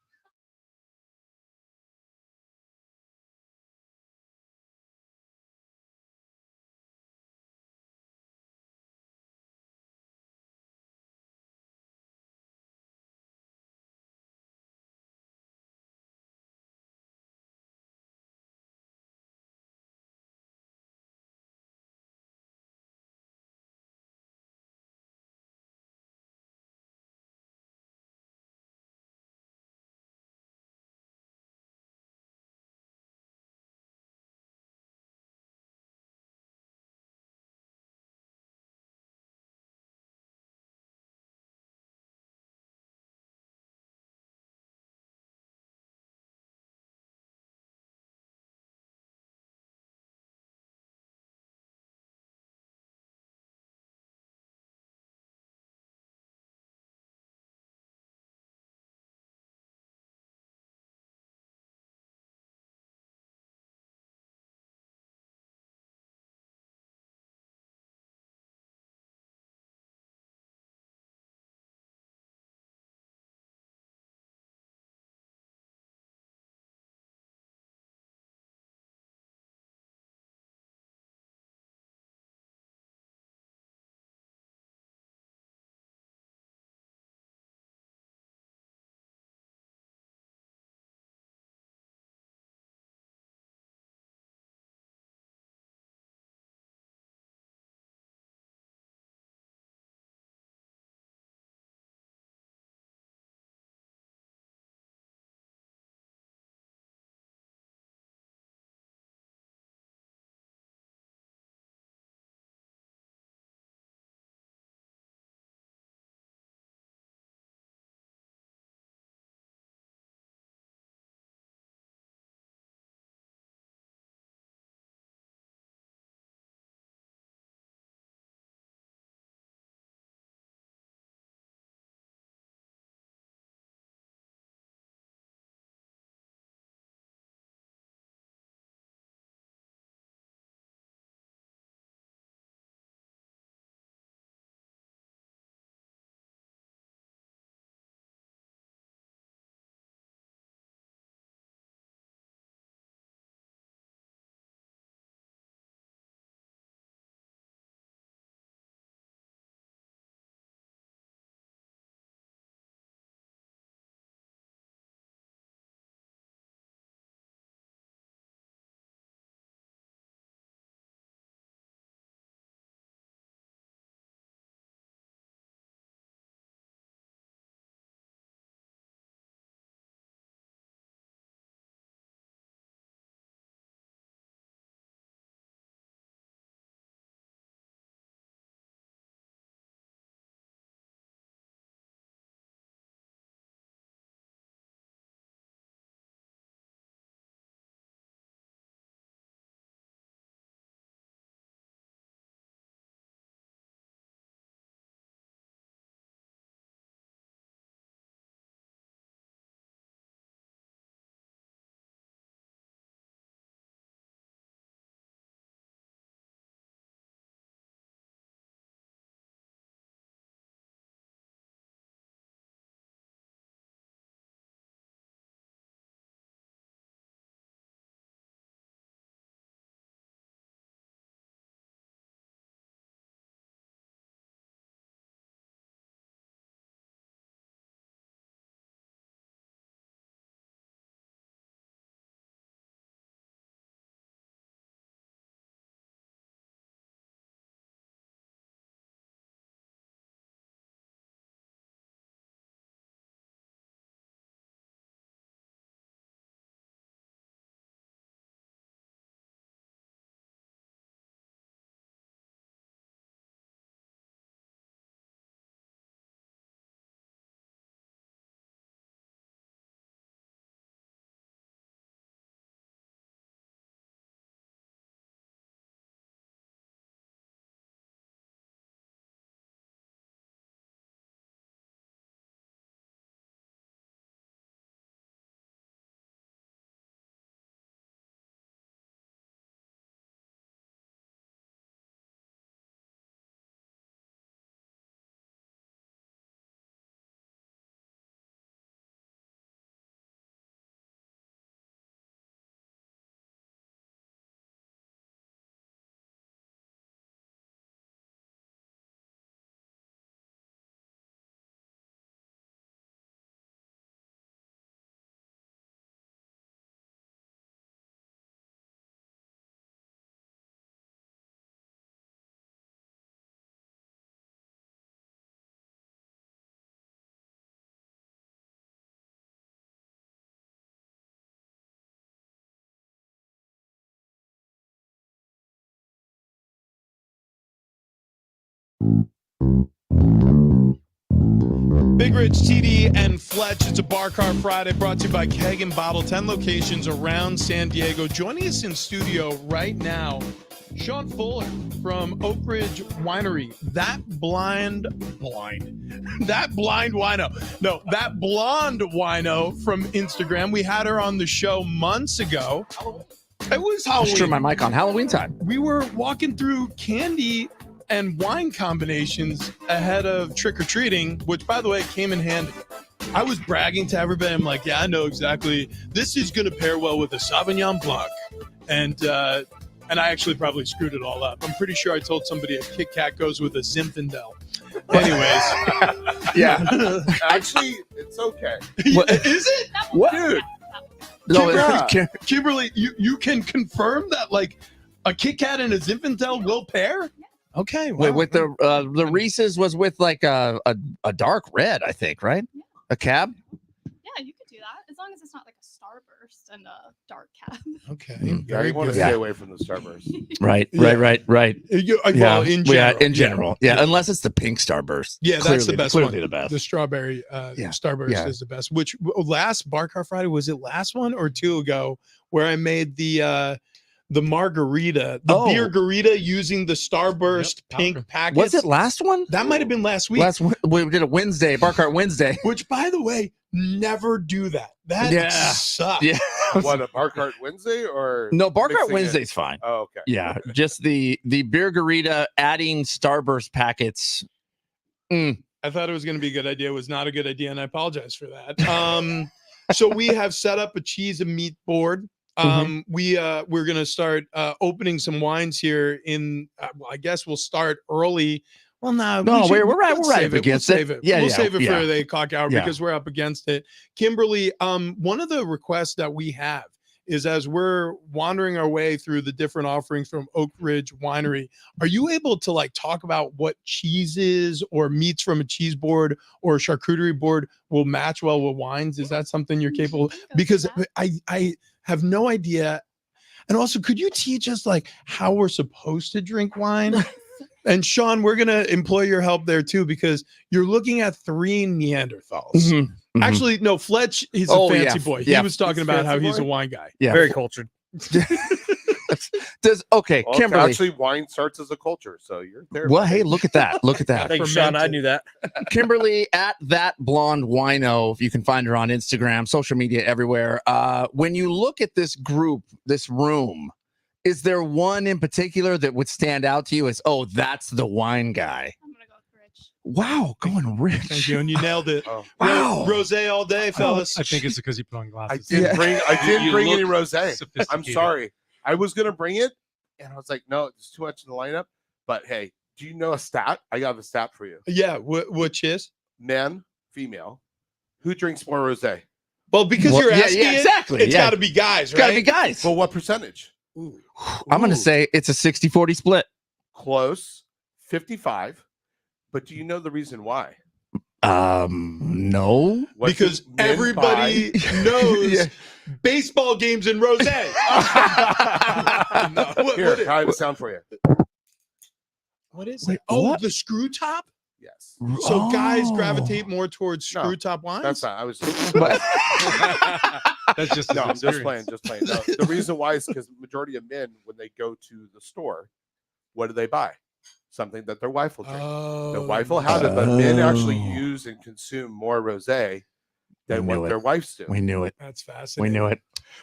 Big Rich, TD, and Fletch. It's a Bar Car Friday brought to you by Keg and Bottle. 10 locations around San Diego. Joining us in studio right now, Sean Fuller from Oak Ridge Winery. That blonde wino from Instagram. We had her on the show months ago. It was Halloween. Just turn my mic on. Halloween time. We were walking through candy and wine combinations ahead of trick-or-treating, which, by the way, came in handy. I was bragging to everybody. I'm like, yeah, I know exactly. This is going to pair well with a Sauvignon Blanc. And I actually probably screwed it all up. I'm pretty sure I told somebody a Kit Kat goes with a Zinfandel. Anyways. Yeah. Actually, it's okay. Is it? What? Dude. No, Kimberly, you can confirm that, like, a Kit Kat and a Zinfandel will pair? Okay. Wow. Wait, with the Reese's was with like a dark red, I think, right? Yeah. A cab. Yeah, you could do that as long as it's not like a Starburst and a dark cab. Okay. Yeah, Very you want to good. stay away from the Starburst. Right. Well, in general. in general. Yeah, unless it's the pink Starburst. Yeah, that's the best clearly one. the best. The strawberry Starburst is the best. Which last Bar Car Friday, was it last one or two ago, where I made the margarita, beer garita using the Starburst pink packets? Was it last one? That might have been last week. We did a Wednesday, Bar Cart Wednesday. Which, by the way, never do that. That sucks. Yeah. What, a Bar Cart Wednesday or No, Bar Cart mixing Wednesday's fine. Oh, okay. Yeah, just the beer garita adding Starburst packets. I thought it was going to be a good idea. It was not a good idea, and I apologize for that. So we have set up a cheese and meat board. We're going to start opening some wines here in I guess we'll start early. Well, we're right up against it. We'll save it for the clock hour because we're up against it. Kimberly, one of the requests that we have is, as we're wandering our way through the different offerings from Oak Ridge Winery, are you able to like talk about what cheeses or meats from a cheese board or a charcuterie board will match well with wines? Is that something you're capable? Because I have no idea. And also, could you teach us like how we're supposed to drink wine? And Sean, we're going to employ your help there too, because you're looking at 3 Neanderthals. Actually, no, Fletch, he's a fancy boy. He was talking about how he's a wine guy. Yeah. Very cultured. Kimberly. Actually, wine starts as a culture, so you're there. Well, hey, look at that. Look at that. Thanks, Sean. I knew that. Kimberly at that blonde wino. You can find her on Instagram, social media, everywhere. When you look at this group, this room, is there one in particular that would stand out to you as, oh, that's the wine guy? I'm gonna go with Rich. Wow, going rich. Thank you, and you nailed it. Wow. Rosé all day, fellas. I think it's because you put on I glasses. didn't bring any look rosé. I'm sophisticated. sorry. I was gonna bring it, and I was like, no, it's too much in the lineup. But hey, do you know a stat? I got a stat for you. Yeah, which is? Man, female, who drinks more rosé? Well, because you're asking exactly. it's got to be guys, right? Got to be guys. Well, what percentage? I'm going to say it's a 60-40 split. Close, 55. But do you know the reason why? No. What Because do men everybody knows baseball games in rosé. buy? Here, I have a sound for you. What is Wait, it? Oh, what? the screw top? Yes. So guys gravitate more towards No, screw top wines? That's not. I was. That's just No, I'm his just playing. experience. Just playing. No, the reason why is because majority of men, when they go to the store, what do they buy? Something that their wife will drink. The wife will have it, but men actually use and consume more rosé than what their wives do. We knew it. That's fascinating. We knew it.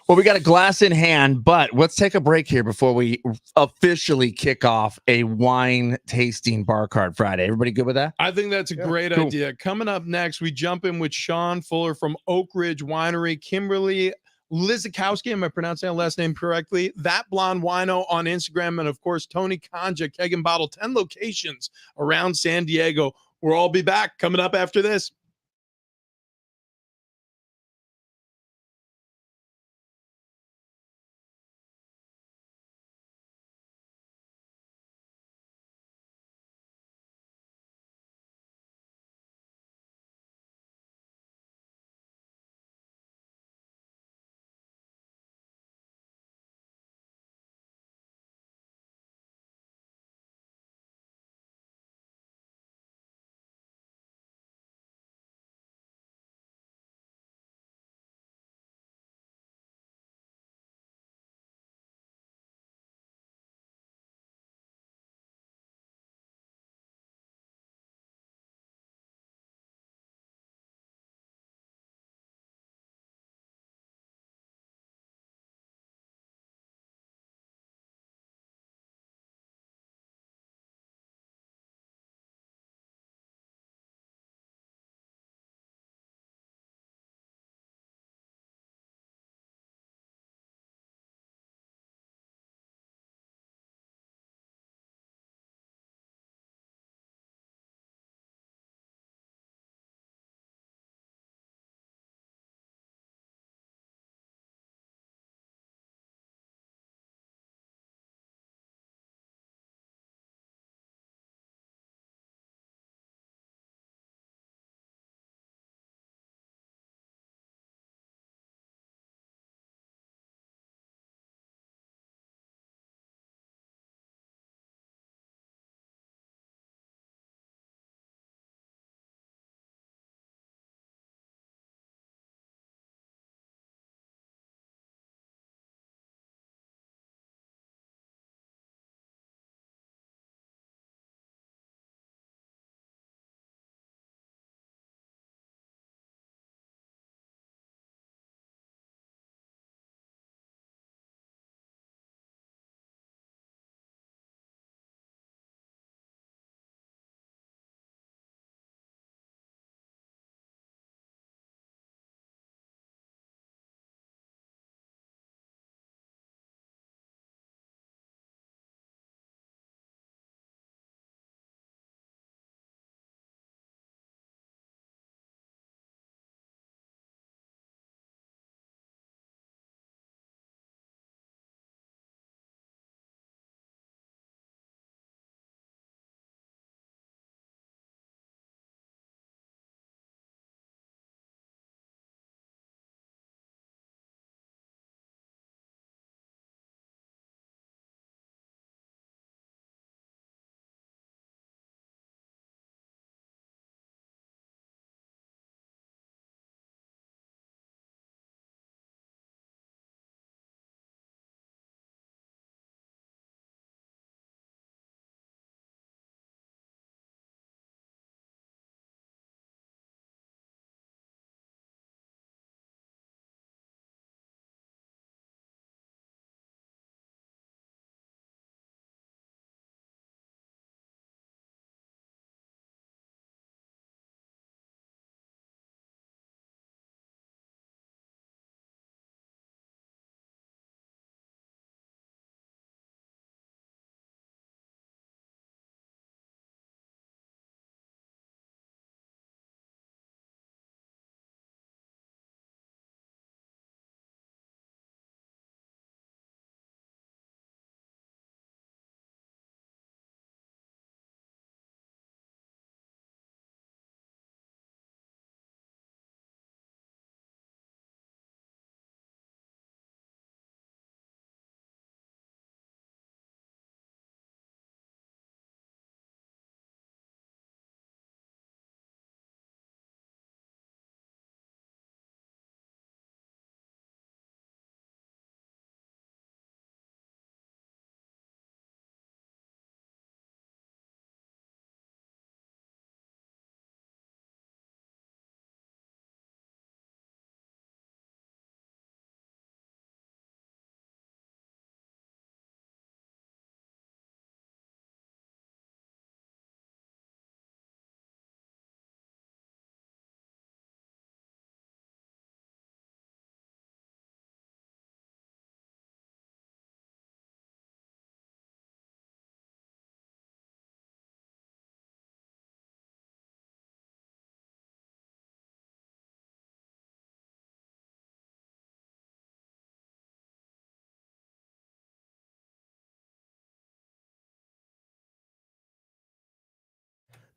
Well, we got a glass in hand, but let's take a break here before we officially kick off a wine tasting Bar Card Friday. Everybody good with that? I think that's a great cool. idea. Coming up next, we jump in with Sean Fuller from Oak Ridge Winery, Kimberly Lizakowski, am I pronouncing that last name correctly? That Blonde Wino on Instagram, and of course, Tony Kanja, Keg and Bottle, 10 locations around San Diego. We'll all be back coming up after this.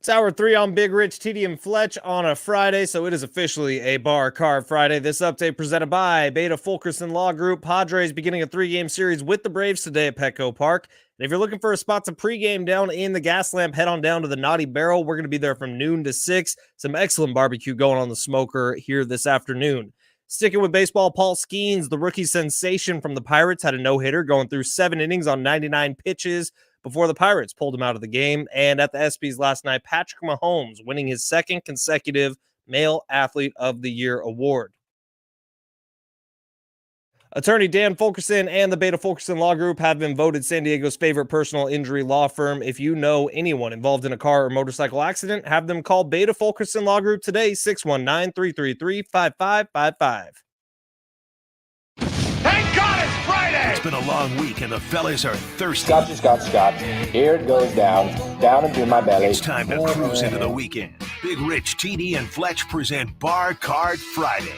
It's hour 3 on Big Rich, TD, and Fletch on a Friday, so it is officially a Bar Card Friday. This update presented by Beta Fulkerson Law Group. Padres beginning a 3-game series with the Braves today at Petco Park. And if you're looking for a spot to pregame down in the gas lamp, head on down to the Naughty Barrel. We're going to be there from noon to 6. Some excellent barbecue going on the smoker here this afternoon. Sticking with baseball, Paul Skenes, the rookie sensation from the Pirates, had a no-hitter going through 7 innings on 99 pitches before the Pirates pulled him out of the game. And at the ESPYs last night, Patrick Mahomes winning his 2nd consecutive Male Athlete of the Year award. Attorney Dan Fulkerson and the Beta Fulkerson Law Group have been voted San Diego's favorite personal injury law firm. If you know anyone involved in a car or motorcycle accident, have them call Beta Fulkerson Law Group today, 619-333-5555. Thank God it's Friday! It's been a long week and the fellas are thirsty. Scotch. Here it goes down into my belly. It's time to cruise into the weekend. Big Rich, TD, and Fletch present Bar Card Friday.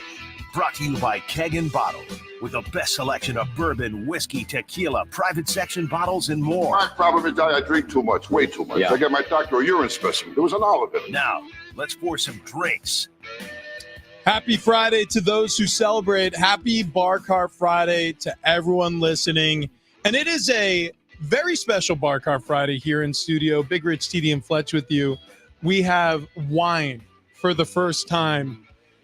Brought to you by Keg and Bottle, with the best selection of bourbon, whiskey, tequila, private section bottles, and more. My problem is I drink too much, way too much. Yeah. I got my doctor a urine specimen. There was an olive in it. Now, let's pour some drinks. Happy Friday to those who celebrate. Happy Bar Cart Friday to everyone listening. And it is a very special Bar Cart Friday here in studio. Big Rich, TD, and Fletch with you. We have wine for the first time,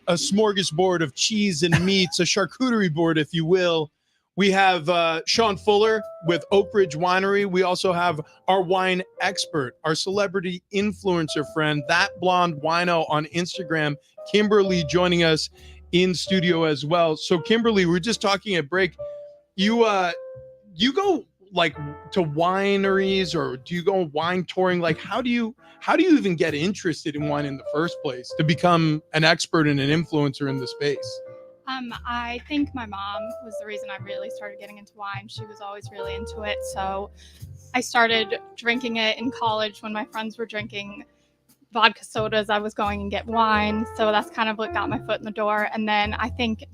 a smorgasbord of cheese and meats, a charcuterie board, if you will. We have Sean Fuller with Oak Ridge Winery. We also have our wine expert, our celebrity influencer friend, That Blonde Wino on Instagram, Kimberly, joining us in studio as well. So Kimberly, we're just talking at break. You go like to wineries, or do you go wine touring? Like how do you even get interested in wine in the first place to become an expert and an influencer in the space? I think my mom was the reason I really started getting into wine. She was always really into it. So I started drinking it in college when my friends were drinking vodka sodas. I was going and get wine. So that's kind of what got my foot in the door. And then I think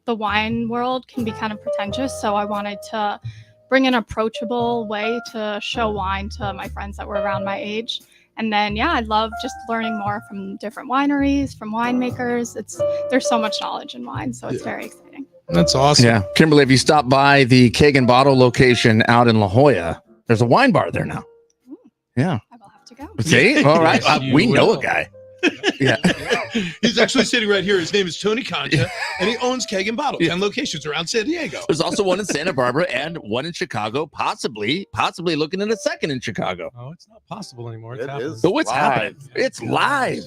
the wine world can be kind of pretentious. So I wanted to bring an approachable way to show wine to my friends that were around my age. And then, yeah, I love just learning more from different wineries, from winemakers. There's so much knowledge in wine, so it's very exciting. That's awesome. Yeah. Kimberly, if you stop by the Keg and Bottle location out in La Jolla, there's a wine bar there now. Ooh, Yeah. I will have to go. See? All right. Yes, you We know will. a guy. Yeah. He's actually sitting right here. His name is Tony Concha, and he owns Keg and Bottle, 10 locations around San Diego. There's also one in Santa Barbara and one in Chicago, possibly looking at a second in Chicago. Oh, it's not possible anymore. It is. So what's live. happening? It's live.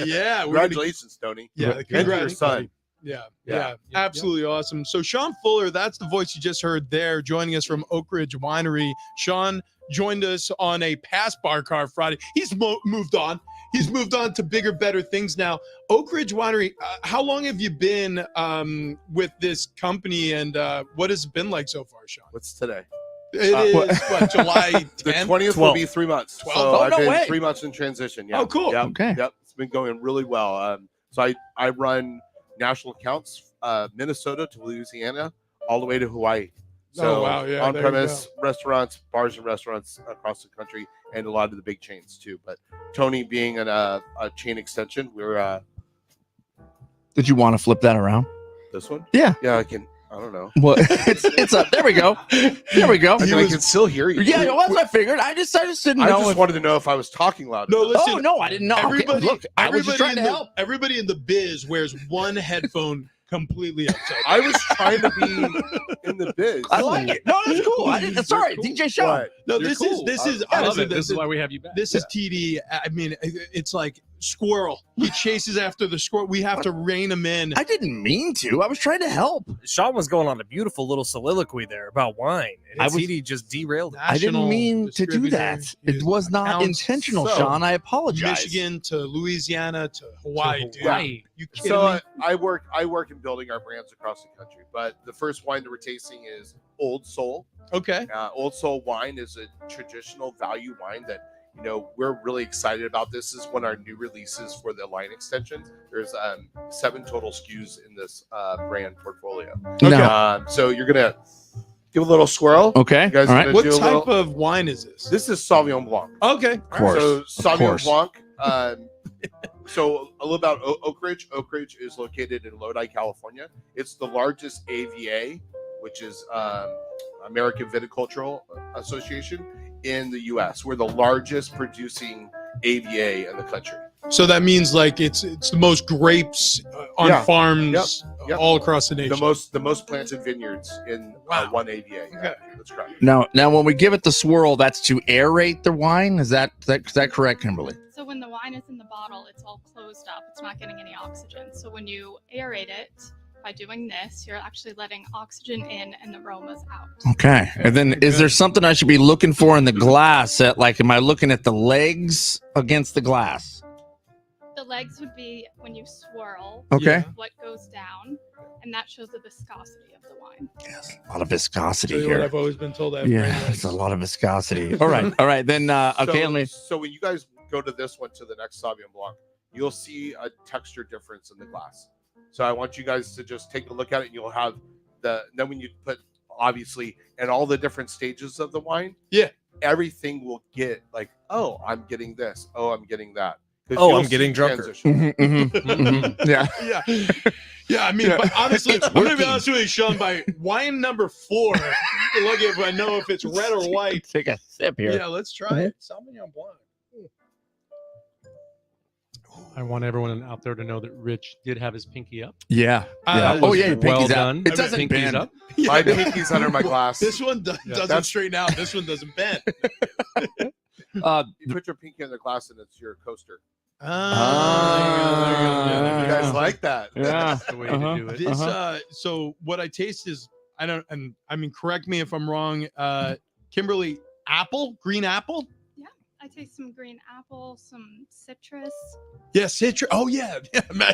Yeah. Congratulations, Tony. Yeah, And your congrats, son. Yeah. Absolutely awesome. So Sean Fuller, that's the voice you just heard there, joining us from Oak Ridge Winery. Sean joined us on a past Bar Cart Friday. He's moved on. He's moved on to bigger, better things now. Oak Ridge Winery, how long have you been with this company, and what has it been like so far, Sean? What's today? It is what, July 10th? The 20th will be 3 months. 12? So Oh, I've no been way. 3 months in transition. Yeah. Oh, cool. Yep. Okay. Yep. It's been going really well. So I run national accounts, Minnesota to Louisiana, all the way to Hawaii. So Oh, wow. Yeah, there you on-premise restaurants, bars and restaurants across the country, and a lot of the big chains too. But Tony being a chain extension, we're Did you want to flip that around? this one. Yeah. Yeah, I can. I don't know. Well, it's up. There we go. There we go. I can still hear you. Yeah, it was. I figured. I just didn't I know. just wanted to know if I was talking loud. No, enough. listen. Oh no, I didn't know. Everybody, Look, I was just trying to in the, help. Everybody in the biz wears one headphone completely upside down. I was trying to be in the biz. I like it. No, that's cool. I didn't. Sorry, You're cool. DJ Sean. What? No, You're this cool. is I love honestly, it. this is why we have you back. This is TD. I mean, it's like squirrel. He chases after the squirrel. We have to rein him in. I didn't mean to. I was trying to help. Sean was going on a beautiful little soliloquy there about wine. And I was- TD just derailed it. I didn't National mean to do distributor. that. It was not Accounts. intentional, So, Sean. I apologize. Michigan to Louisiana to Hawaii. Dude. Hawaii. You kidding So me? I work in building our brands across the country. But the first wine that we're tasting is Old Soul. Okay. Old Soul wine is a traditional value wine that we're really excited about. This is one of our new releases for the line extensions. There's 7 total SKUs in this brand portfolio. No. So you're gonna give a little swirl. Okay. You guys All gonna right. What do a type little- of wine is this? This is Sauvignon Blanc. Okay. Of course. So Of Sauvignon course. Blanc So a little about Oak Ridge. Oak Ridge is located in Lodi, California. It's the largest AVA, which is American Viticultural Association in the U.S. We're the largest producing AVA in the country. So that means like it's the most grapes on farms all across the nation. The most planted vineyards in one AVA. Okay. That's correct. Now when we give it the swirl, that's to aerate the wine. Is that correct, Kimberly? So when the wine is in the bottle, it's all closed up. It's not getting any oxygen. So when you aerate it by doing this, you're actually letting oxygen in and the aromas out. Okay. And then is there something I should be looking for in the glass? Am I looking at the legs against the glass? The legs would be when you swirl. Okay. What goes down, and that shows the viscosity of the wine. Yes, a lot of viscosity What here. I've always been told that. Yeah, it's a lot of viscosity. All right. Then okay, So when you guys go to this one, to the next Sauvignon Blanc, you'll see a texture difference in the glass. So I want you guys to just take a look at it, and you'll have then when you put, obviously, and all the different stages of the wine, everything will get like, oh, I'm getting this, oh, I'm getting that. Oh, I'm getting drunker. Yeah. I mean, but honestly, I'm gonna be honest with you, Sean. By wine number 4, look if I know if it's red or white. Take a sip here. Yeah, let's try it. Sauvignon Blanc. I want everyone out there to know that Rich did have his pinky up. Yeah. Oh yeah, your well pinky's done. out. It doesn't Pinky's bend. up. My pinky's under my glass. This one doesn't straighten out. This one doesn't bend. You put your pinky in the glass, and it's your coaster. You You guys like that? Yeah. That's the way to do it. This so what I taste is correct me if I'm wrong, Kimberly, green apple. I taste some green apple, some citrus. Yeah, citrus. Oh yeah, man,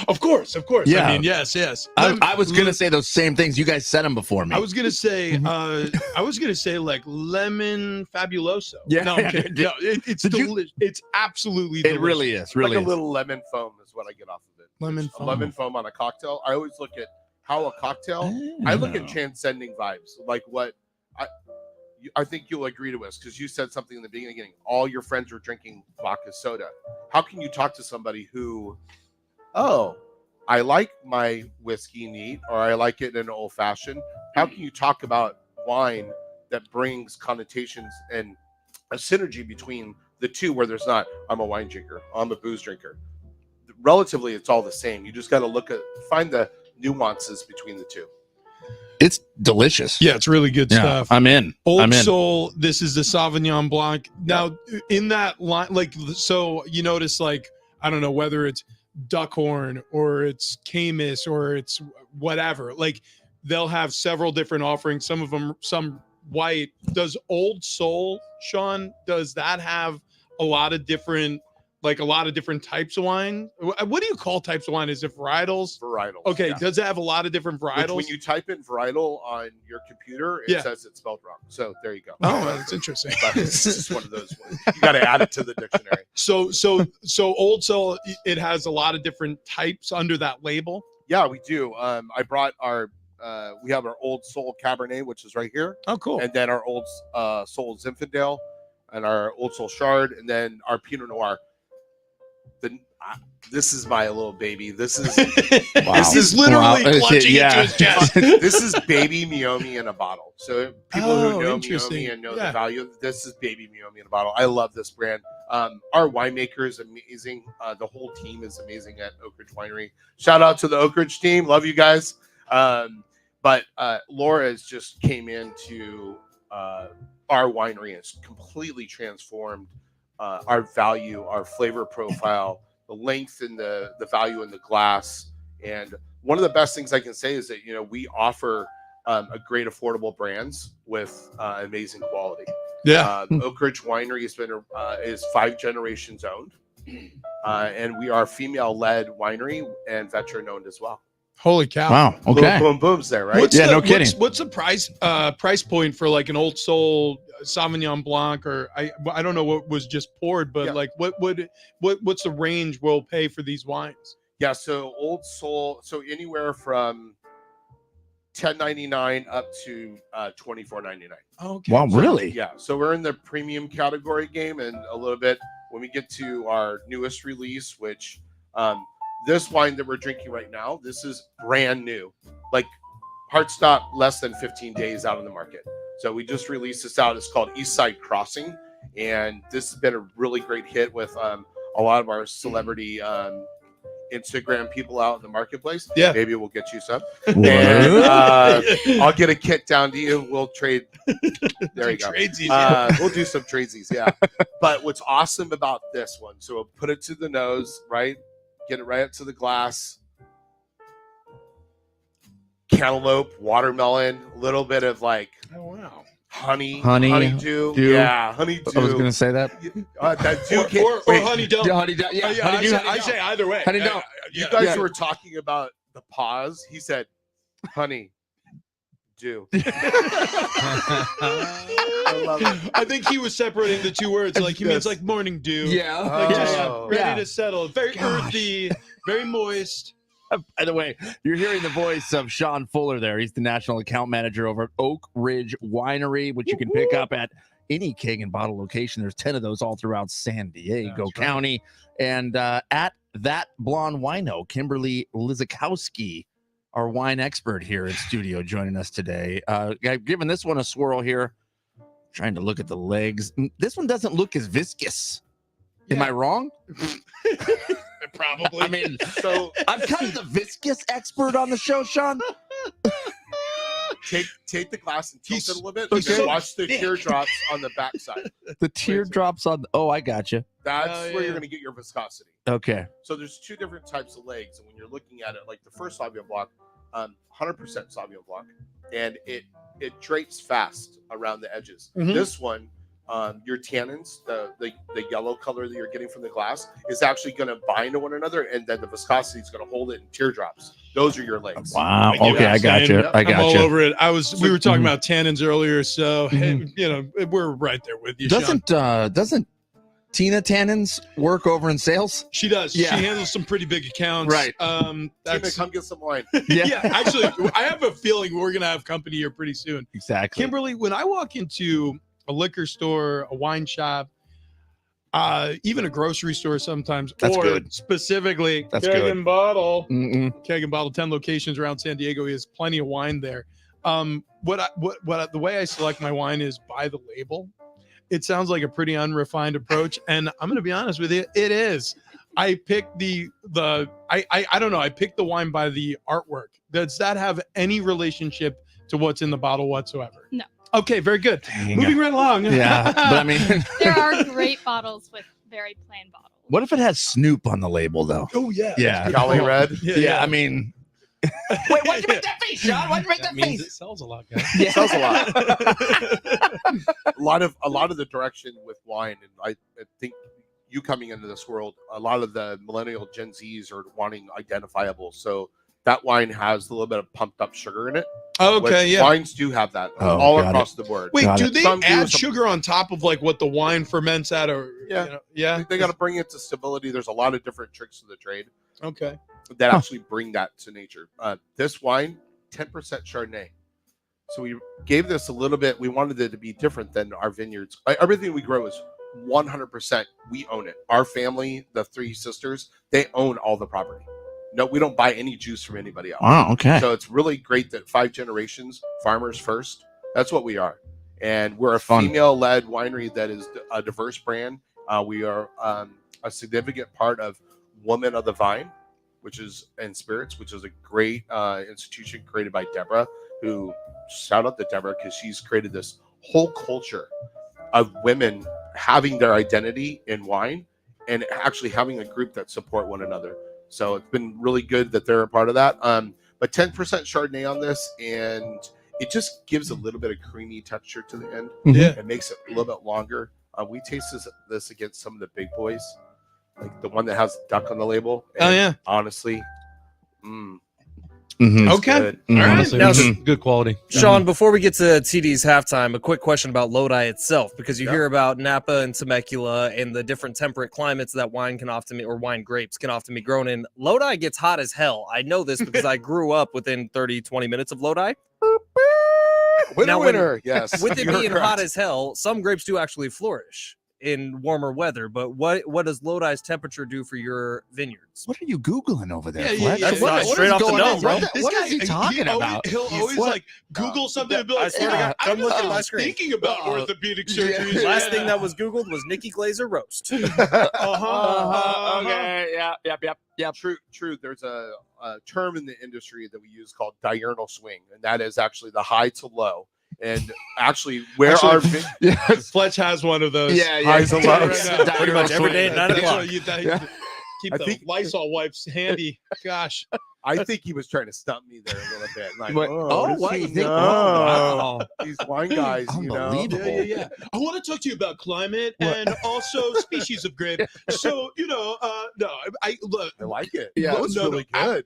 of course. Yeah. I mean, yes. I was gonna say those same things. You guys said them before me. I was gonna say, like lemon fabuloso. Yeah. No, I'm kidding. No, it's delicious. It's absolutely delicious. It really is. Like a little lemon foam is what I get off of it. Lemon A lemon foam on a cocktail. I always look at how a cocktail. I look at transcending vibes, like what I think you'll agree to us, because you said something in the beginning. All your friends are drinking vodka soda. How can you talk to somebody who, I like my whiskey neat, or I like it in an old fashioned? How can you talk about wine that brings connotations and a synergy between the two, where there's not, I'm a wine drinker, I'm a booze drinker. Relatively, it's all the same. You just got to find the nuances between the two. It's delicious. Yeah, it's really good stuff. I'm in. Old Soul. This is the Sauvignon Blanc. Now, in that line, like, so you notice, like, I don't know whether it's Duckhorn or it's Skenes or it's whatever. Like, they'll have several different offerings. Some of them, some white. Does Old Soul, Sean? Does that have a lot of different types of wine? What do you call types of wine? Is it varietals? Varietals. Okay. Yeah. Does it have a lot of different varietals? Which when you type in varietal on your computer, it says it's spelled wrong. So there you go. Oh, that's interesting. It's just one of those ones. You got to add it to the dictionary. So Old Soul, it has a lot of different types under that label. Yeah, we do. I brought we have our Old Soul Cabernet, which is right here. Oh, cool. And then our Old Soul Zinfandel, and our Old Soul Chard, and then our Pinot Noir. This is my little baby. This is This is literally clutching into his chest. This is baby Meiomi in a bottle. So people who know Meiomi and know the value, this is baby Meiomi in a bottle. I love this brand. Our winemaker is amazing. The whole team is amazing at Oak Ridge Winery. Shout out to the Oak Ridge team. Love you guys. But Laura has just came into our winery and has completely transformed our value, our flavor profile, the length and the value in the glass. And one of the best things I can say is that, we offer a great affordable brands with amazing quality. Yeah. Oak Ridge Winery has been is 5 generations owned. And we are female-led winery and veteran owned as well. Holy cow. Wow. Okay. Boom, boom's there, right? No kidding. What's the price point for like an Old Soul Sauvignon Blanc, or I don't know what was just poured, but like what's the range we'll pay for these wines? Yeah, so Old Soul, so anywhere from $10.99 up to $24.99. Okay. Wow, really? Yeah, so we're in the premium category game, and a little bit when we get to our newest release, which this wine that we're drinking right now, this is brand new. Like hard stop, less than 15 days out in the market. So we just released this out. It's called East Side Crossing. And this has been a really great hit with a lot of our celebrity Instagram people out in the marketplace. Yeah. Maybe we'll get you some. And I'll get a kit down to you. We'll trade. There you go. Tradesies, we'll do some tradesies, yeah. But what's awesome about this one, so we'll put it to the nose, right? Get it right up to the glass. Cantaloupe, watermelon, a little bit of like honeydew. dew. Yeah, honeydew. I was going to say that. That dew or honey don't. Yeah, I say either way. Honey don't. You guys were talking about the pause. He said, honey, dew. I love it. I think he was separating the two words. Like he means like morning dew. Yeah. Like just Oh. ready to settle. Very earthy, very moist. By the way, you're hearing the voice of Sean Fuller there. He's the national account manager over at Oak Ridge Winery, which you can pick up at any keg and bottle location. There's 10 of those all throughout San Diego County. And at That Blonde Wino, Kimberly Lizakowski, our wine expert here in studio, joining us today. I've given this one a swirl here. Trying to look at the legs. This one doesn't look as viscous. Am I wrong? Probably. I mean, so I'm kind of the viscous expert on the show, Sean. Take the glass and tilt it a little bit. Okay. And then watch the teardrops on the backside. The teardrops on. Oh, I got you. That's where you're going to get your viscosity. Okay. So there's two different types of legs, and when you're looking at it, like the first Sauvignon Blanc, 100% Sauvignon Blanc, and it drapes fast around the edges. Mhm. This one, your tannins, the yellow color that you're getting from the glass, is actually going to bind to one another, and then the viscosity is going to hold it in teardrops. Those are your legs. Wow. I get Okay, what I you're got saying. you. Yep. I I'm got all you. over it. We were talking Mhm. about tannins earlier, so Mhm. you know we're right there with you. Sean. Doesn't Tina Tannins work over in sales? She does? Yeah. She handles some pretty big accounts. Right. Tina, That's come get some wine. yeah. Actually, I have a feeling we're gonna have company here pretty soon. Exactly. Kimberly, when I walk into a liquor store, a wine shop, even a grocery store sometimes, That's or good. specifically That's Keg good. and Bottle. Mm-mm. Keg and Bottle, 10 locations around San Diego. He has plenty of wine there. The way I select my wine is by the label. It sounds like a pretty unrefined approach, and I'm going to be honest with you, it is. I picked I don't know. I picked the wine by the artwork. Does that have any relationship to what's in the bottle whatsoever? No. Okay, very good. Moving right along. Yeah, but I mean, There are great bottles with very plain bottles. what if it has Snoop on the label though? Oh yeah. Yeah. Jolly Red. Yeah, I mean. Wait, why'd you make that face, Sean? Why'd you make that means face? it sells a lot, guys. Yeah. Sells a lot. a lot of the direction with wine, and I think you coming into this world, a lot of the millennial Gen Zs are wanting identifiable. So that wine has a little bit of pumped up sugar in it. Okay, which yeah. Wines do have that Oh, all got across the board. Wait, Got do it. they Some do, add some- sugar on top of like what the wine ferments at, or Yeah. you know, yeah? They got to bring it to stability. There's a lot of different tricks of the trade Okay. that actually bring that to nature. This wine, 10% Chardonnay. So we gave this a little bit. We wanted it to be different than our vineyards. Everything we grow is 100%. We own it. Our family, the three sisters, they own all the property. No, we don't buy any juice from anybody else. Wow. Okay. So it's really great that 5 generations, farmers first. That's what we are. And we're a Fun. female-led winery that is a diverse brand. We are a significant part of Women of the Vine, which is in spirits, which is a great institution created by Deborah, who shout out to Deborah because she's created this whole culture of women having their identity in wine and actually having a group that support one another. So it's been really good that they're a part of that. But 10% Chardonnay on this, and it just gives a little bit of creamy texture to the end. Yeah. It makes it a little bit longer. We taste this against some of the big boys, like the one that has duck on the label. Oh And yeah. honestly, Mhm. Okay. good. All right. Honestly, Now, this is good quality. Sean, before we get to TD's halftime, a quick question about Lodi itself, because you hear about Napa and Temecula and the different temperate climates that wine can often, or wine grapes can often be grown in. Lodi gets hot as hell. I know this because I grew up within 30, 20 minutes of Lodi. Winner, Now, winner. Yes. With it you're being correct. hot as hell, some grapes do actually flourish. in warmer weather. But what does Lodi's temperature do for your vineyards? What are you Googling over there? Yeah, Fletch? That's What- not what straight is off the going dome, on? bro. What is he talking about? He'll always What? like Google something and be I like, swear to God, I come was look at my just screen. thinking about orthopedic surgery. Last thing that was Googled was Nikki Glazer roast. Okay. Yeah. True. There's a term in the industry that we use called diurnal swing, and that is actually the high to low. And actually, where our Yes. Fletch has one of those. Yeah. highs and Right lows. now. Pretty much every day at 9 That's o'clock. what you- that- Yeah. Keep I the think- Lysol wipes handy. Gosh. I think he was trying to stump me there a little bit. Like, What- oh, does what he you think? know? Oh, wow. These wine guys, you know. Unbelievable. Yeah. I want to talk to you about climate and also species of grape. So, no, I look. I like it. Yeah, that was really good.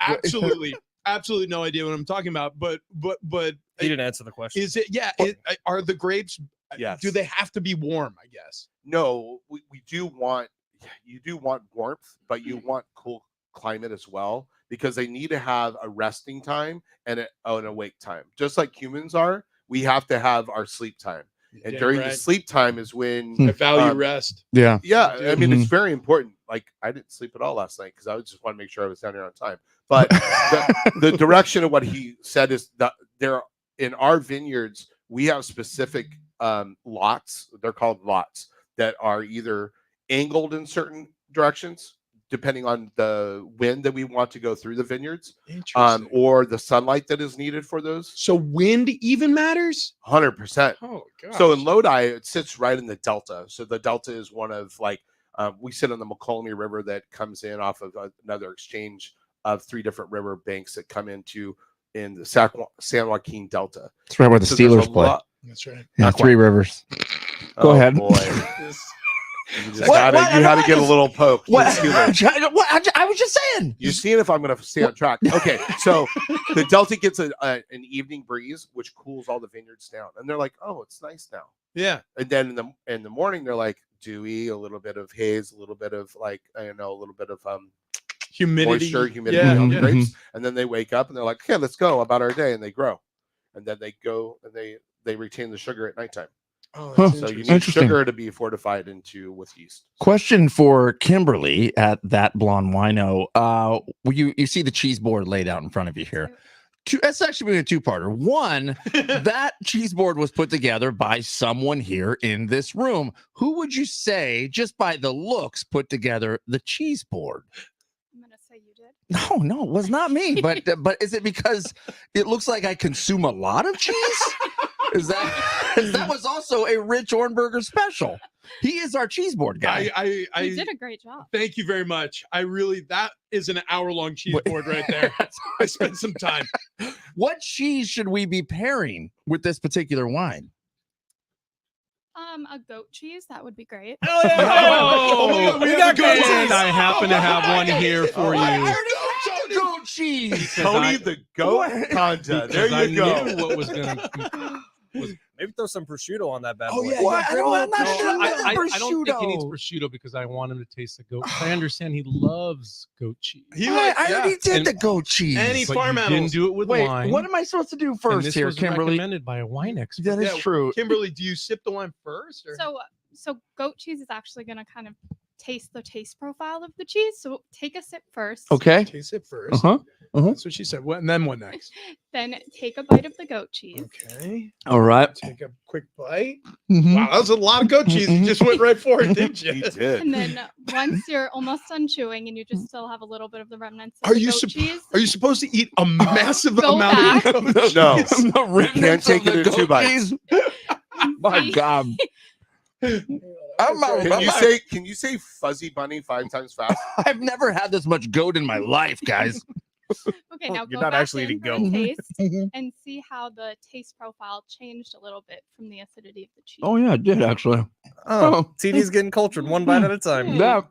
Absolutely no idea what I'm talking about. But He didn't answer the question. is it? Yeah. Are the grapes? Yes. Do they have to be warm? I guess. No, we do want, you do want warmth, but you want cool climate as well, because they need to have a resting time and an awake time. Just like humans are, we have to have our sleep time. And Damn during right. the sleep time is when I value rest. Yeah. yeah, I mean, Mhm. it's very important. Like, I didn't sleep at all last night because I just want to make sure I was down here on time. But the direction of what he said is that there, in our vineyards, we have specific lots. They're called lots that are either angled in certain directions, depending on the wind that we want to go through the vineyards, Interesting. or the sunlight that is needed for those. So wind even matters. 100%. Oh god. So in Lodi, it sits right in the delta. So the delta is one of like, we sit on the McColmy River that comes in off of another exchange of 3 different river banks that come into in the San Joaquin Delta. That's right where the So there's Steelers a play. lot- That's right. Yeah, Not 3 Rivers. Go ahead. Boy. You just What- had what- to what get a is- little poke. What? Steelers. I was just saying. You're seeing if I'm going to stay on track. Okay, so the Delta gets an evening breeze, which cools all the vineyards down, and they're like, "Oh, it's nice now." Yeah. And then in the morning, they're like dewy, a little bit of haze, a little bit of like a little bit of Humidity. moisture, humidity Yeah. on the yeah. grapes, and then they wake up and they're like, "Okay, let's go about our day," and they grow, and then they go and they retain the sugar at nighttime. Oh, Huh. that's So you interesting. need Interesting. sugar to be fortified with yeast. Question for Kimberly at That Blonde Wino. You see the cheese board laid out in front of you here. That's actually a 2-parter. One, that cheese board was put together by someone here in this room. Who would you say, just by the looks, put together the cheese board? I'm gonna say you did. No, it was not me. But is it because it looks like I consume a lot of cheese? Is that was also a Rich Ornberger special? He is our cheese board guy. You did a great job. Thank you very much. that is an hour-long cheese board right there. I spent some time. What cheese should we be pairing with this particular wine? A goat cheese, that would be great. Oh my God, we got goat cheese. And I happen to have one here for I you. already had goat cheese. Tony the goat Conta. There Because you I go. knew what was gonna. Maybe throw some prosciutto on that bad Oh, boy. yeah. What? I'm not No, sure I about don't think he needs prosciutto. prosciutto because I want him to taste the goat. I understand he loves goat cheese. I already did And- the goat cheese. And he But farm you animals. didn't do it with Wait, wine. what am I supposed to do and first this here, was Kimberly? recommended by a wine expert. That is Yeah, true. Kimberly, do you sip the wine first? Or? So goat cheese is actually gonna kind of taste the taste profile of the cheese. So take a sip first. Okay. Taste it first. Uh-huh. That's what she said. What? And then what next? Then take a bite of the goat cheese. Okay. All right. Take a quick bite. Mhm. Wow, that was a lot of goat cheese. You just went right for it, didn't He you? did. And then once you're almost done chewing and you just still have a little bit of the remnants of Are the you goat cheese, Are you supposed to eat a massive Go amount back. of goat No. cheese? The remnants take of the it in 2 goat bites. cheese. My see- God. Can you say fuzzy bunny 5 times fast? I've never had this much goat in my life, guys. Okay, now You're go not back actually in eating for a goat. taste Mhm. and see how the taste profile changed a little bit from the acidity of the cheese. Oh yeah, it did actually. Oh, TD's getting cultured one bite at a time. That,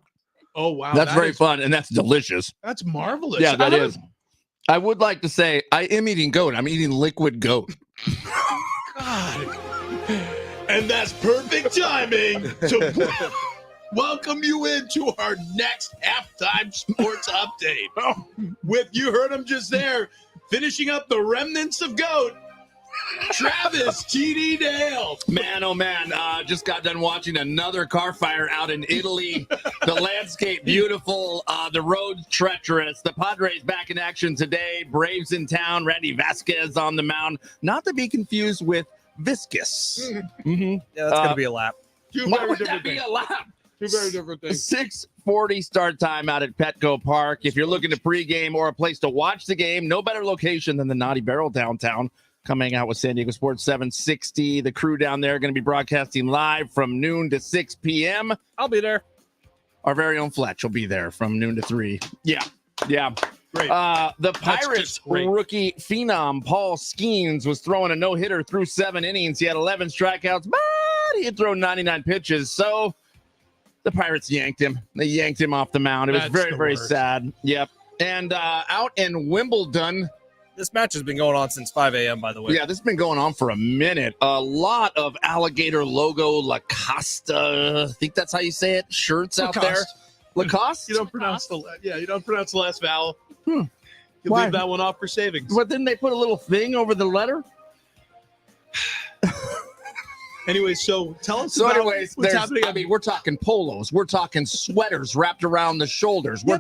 Oh wow, that's that very is- fun and that's delicious. That's marvelous. Yeah, that I is. I would like to say I am eating goat. I'm eating liquid goat. God. And that's perfect timing to welcome you into our next halftime sports update. With, you heard him just there, finishing up the remnants of goat. Travis TD Dale. Man, oh man, just got done watching another car fire out in Italy. The landscape beautiful, the road treacherous. The Padres back in action today. Braves in town. Randy Vasquez on the mound. Not to be confused with Viscous. Yeah, that's going to be a lap. Why would that be a lap? Two very different things. 6:40 start time out at Petco Park. If you're looking to pregame or a place to watch the game, no better location than the Naughty Barrel downtown. Coming out with San Diego Sports 760. The crew down there going to be broadcasting live from noon to 6 p.m. I'll be there. Our very own Fletch will be there from noon to 3. Yeah. Great. The Pirates rookie phenom Paul Skenes was throwing a no-hitter through 7 innings. He had 11 strikeouts, but he had thrown 99 pitches. So the Pirates yanked him. They yanked him off the mound. It was very, very sad. Yep. And out in Wimbledon, this match has been going on since 5 a.m., by the way. yeah, this has been going on for a minute. A lot of alligator logo Lacoste, I think that's how you say it, shirts out there. Lacoste? You don't pronounce the last vowel. You Why? leave that one off for savings. But didn't they put a little thing over the letter? Anyway, so tell us So about anyways, what's happening. I mean, we're talking polos. We're talking sweaters wrapped around the shoulders. Yeah, We're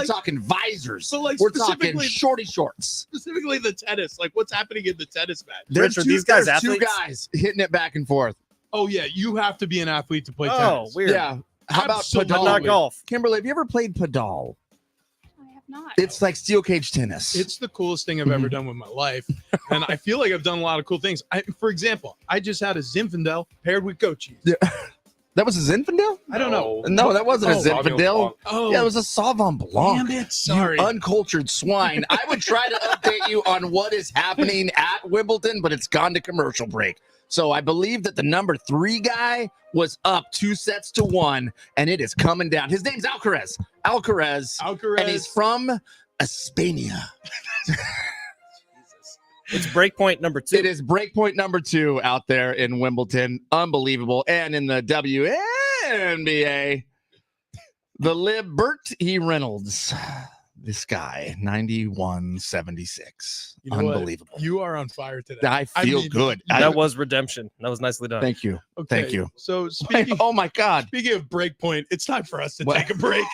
talking visors. But like we're talking specifically- shorty shorts. specifically the tennis. Like, what's happening in the tennis match? Rich, are these guys there's two athletes? guys hitting it back and forth. Oh yeah, you have to be an athlete to play Oh, tennis. weird. Yeah. How about Absolutely. But not padel? golf. Kimberly, have you ever played padel? I have not. It's like steel cage tennis. It's the coolest thing I've ever done with my life, and I feel like I've done a lot of cool things. For example, I just had a Zinfandel paired with goat cheese. That was a Zinfandel? I don't know. No, that wasn't a Oh, Zinfandel. Oh, Yeah, it was a Sauvignon Blanc. damn it! Sorry. You uncultured swine. I would try to update you on what is happening at Wimbledon, but it's gone to commercial break. So I believe that the number 3 guy was up 2-1, and it is coming down. His name's Alcaraz. Alcaraz. And he's from España. It's breakpoint number 2. It is breakpoint number 2 out there in Wimbledon. Unbelievable. And in the WNBA, the Liberty Reynolds. This guy, 91.76. You know what? Unbelievable. You are on fire today. I feel mean, good. That was redemption. That was nicely done. Thank you. Okay, Thank you. So speaking Oh my God. of breakpoint, it's time for us to What? take a break.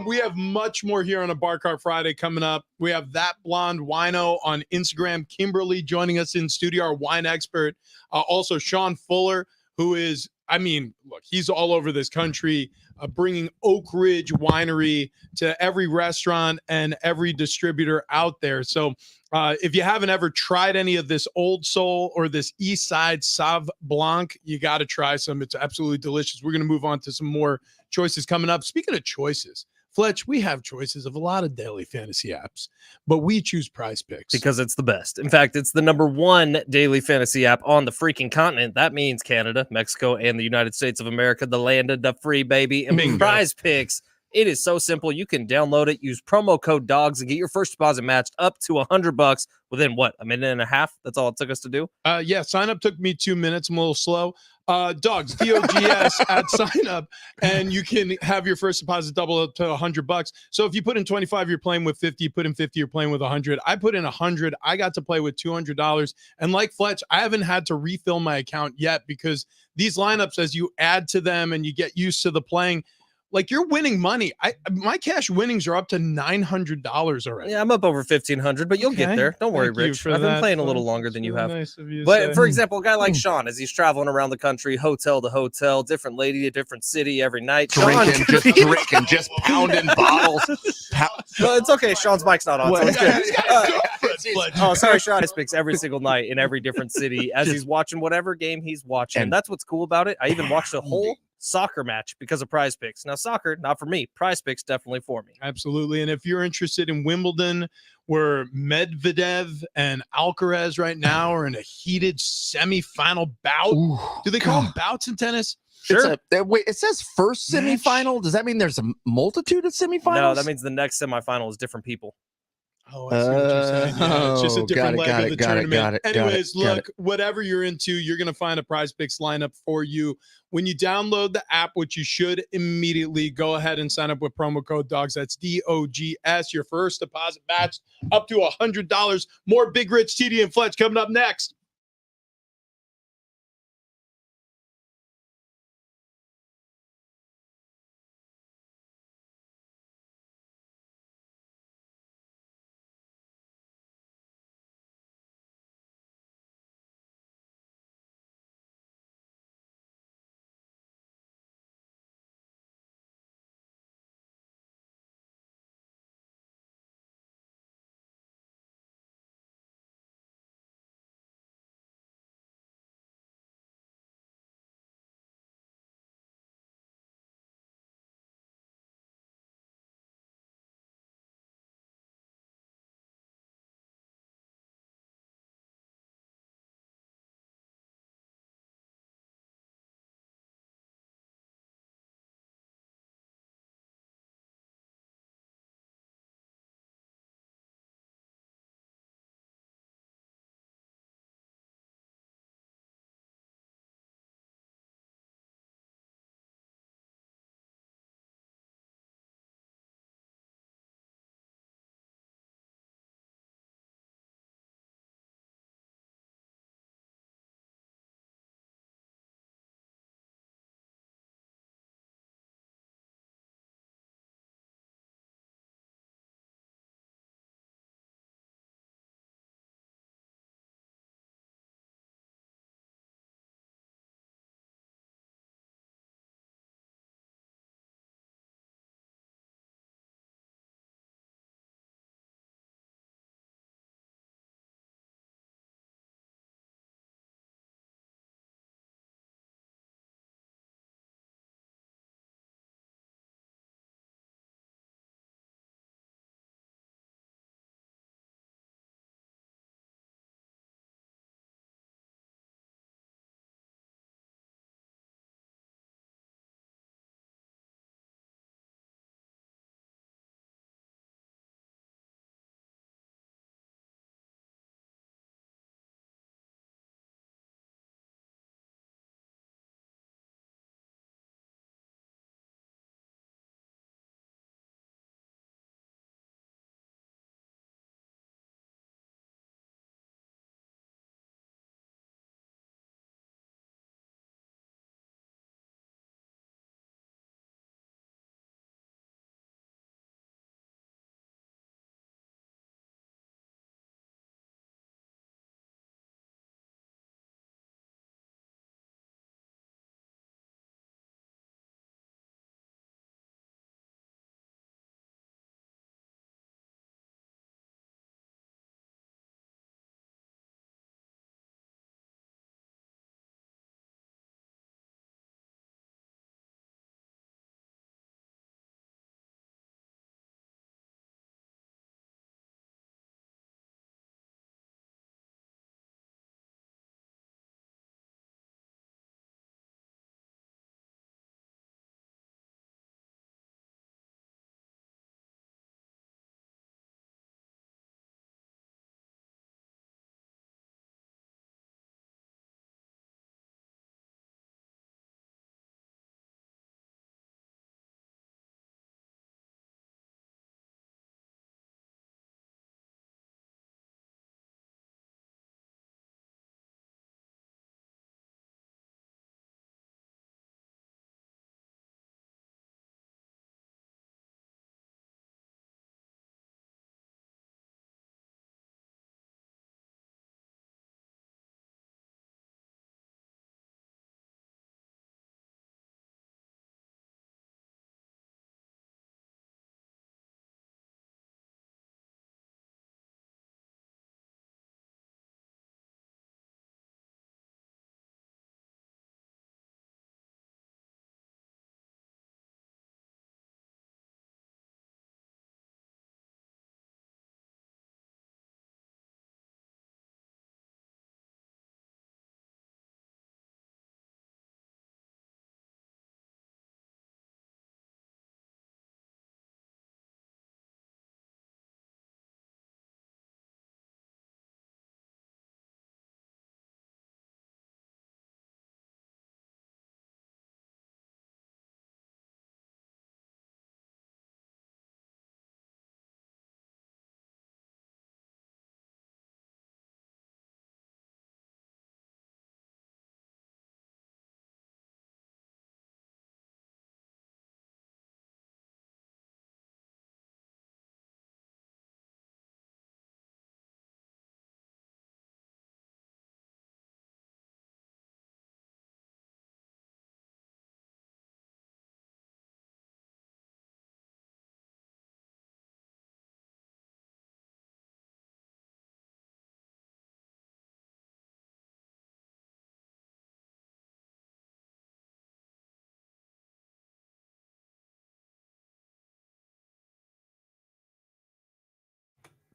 We have much more here on a Bar Cart Friday coming up. We have That Blonde Wino on Instagram. Kimberly joining us in studio, our wine expert. Also, Sean Fuller, who is, I mean, look, he's all over this country, bringing Oak Ridge Winery to every restaurant and every distributor out there. So if you haven't ever tried any of this Old Soul or this East Side Sauv Blanc, you got to try some. It's absolutely delicious. We're going to move on to some more choices coming up. Speaking of choices, Fletch, we have choices of a lot of daily fantasy apps, but we choose Prize Picks. Because it's the best. In fact, it's the number 1 daily fantasy app on the freaking continent. That means Canada, Mexico, and the United States of America, the land of the free, baby. And with Prize Picks, it is so simple. You can download it, use promo code DOGS, and get your first deposit matched up to $100 within what, a minute and a half? That's all it took us to do. Yeah, sign up took me 2 minutes. I'm a little slow. Dogs, DOGS at sign up, and you can have your first deposit double up to $100. So if you put in 25, you're playing with 50. You put in 50, you're playing with 100. I put in 100. I got to play with $200. And like Fletch, I haven't had to refill my account yet because these lineups, as you add to them and you get used to the playing, like you're winning money. My cash winnings are up to $900 already. Yeah, I'm up over 1,500, but you'll get Okay. there. Don't worry, Thank you Rich. for I've been that, playing a little folks. longer than you Really have. nice of you to But say. for example, a guy like Sean, as he's traveling around the country, hotel to hotel, different lady, a different city every night. Drinking, just pounding bottles. Well, it's okay. Sean's mic's not on. So it's good. Fletch. Oh, sorry, Sean. He speaks every single night in every different city as he's watching whatever game he's watching. And- That's what's cool about it. I even watched a whole soccer match because of Prize Picks. Now, soccer, not for me. Prize Picks, definitely for me. Absolutely. And if you're interested in Wimbledon, where Medvedev and Alcaraz right now are in a heated semifinal bout. Ooh, Do they call them bouts in tennis? Sure. Wait, it says first semifinal. Does that mean there's a multitude of semifinals? No, that means the next semifinal is different people. Oh, I see what you're saying. Yeah, it's just a Oh, different leg of the tournament. got Anyways, it, got look, whatever you're into, you're going to find a Prize Picks lineup for you. When you download the app, which you should immediately, go ahead and sign up with promo code DOGS. That's DOGS. Your first deposit matched up to $100. More Big Rich, TD, and Fletch coming up next.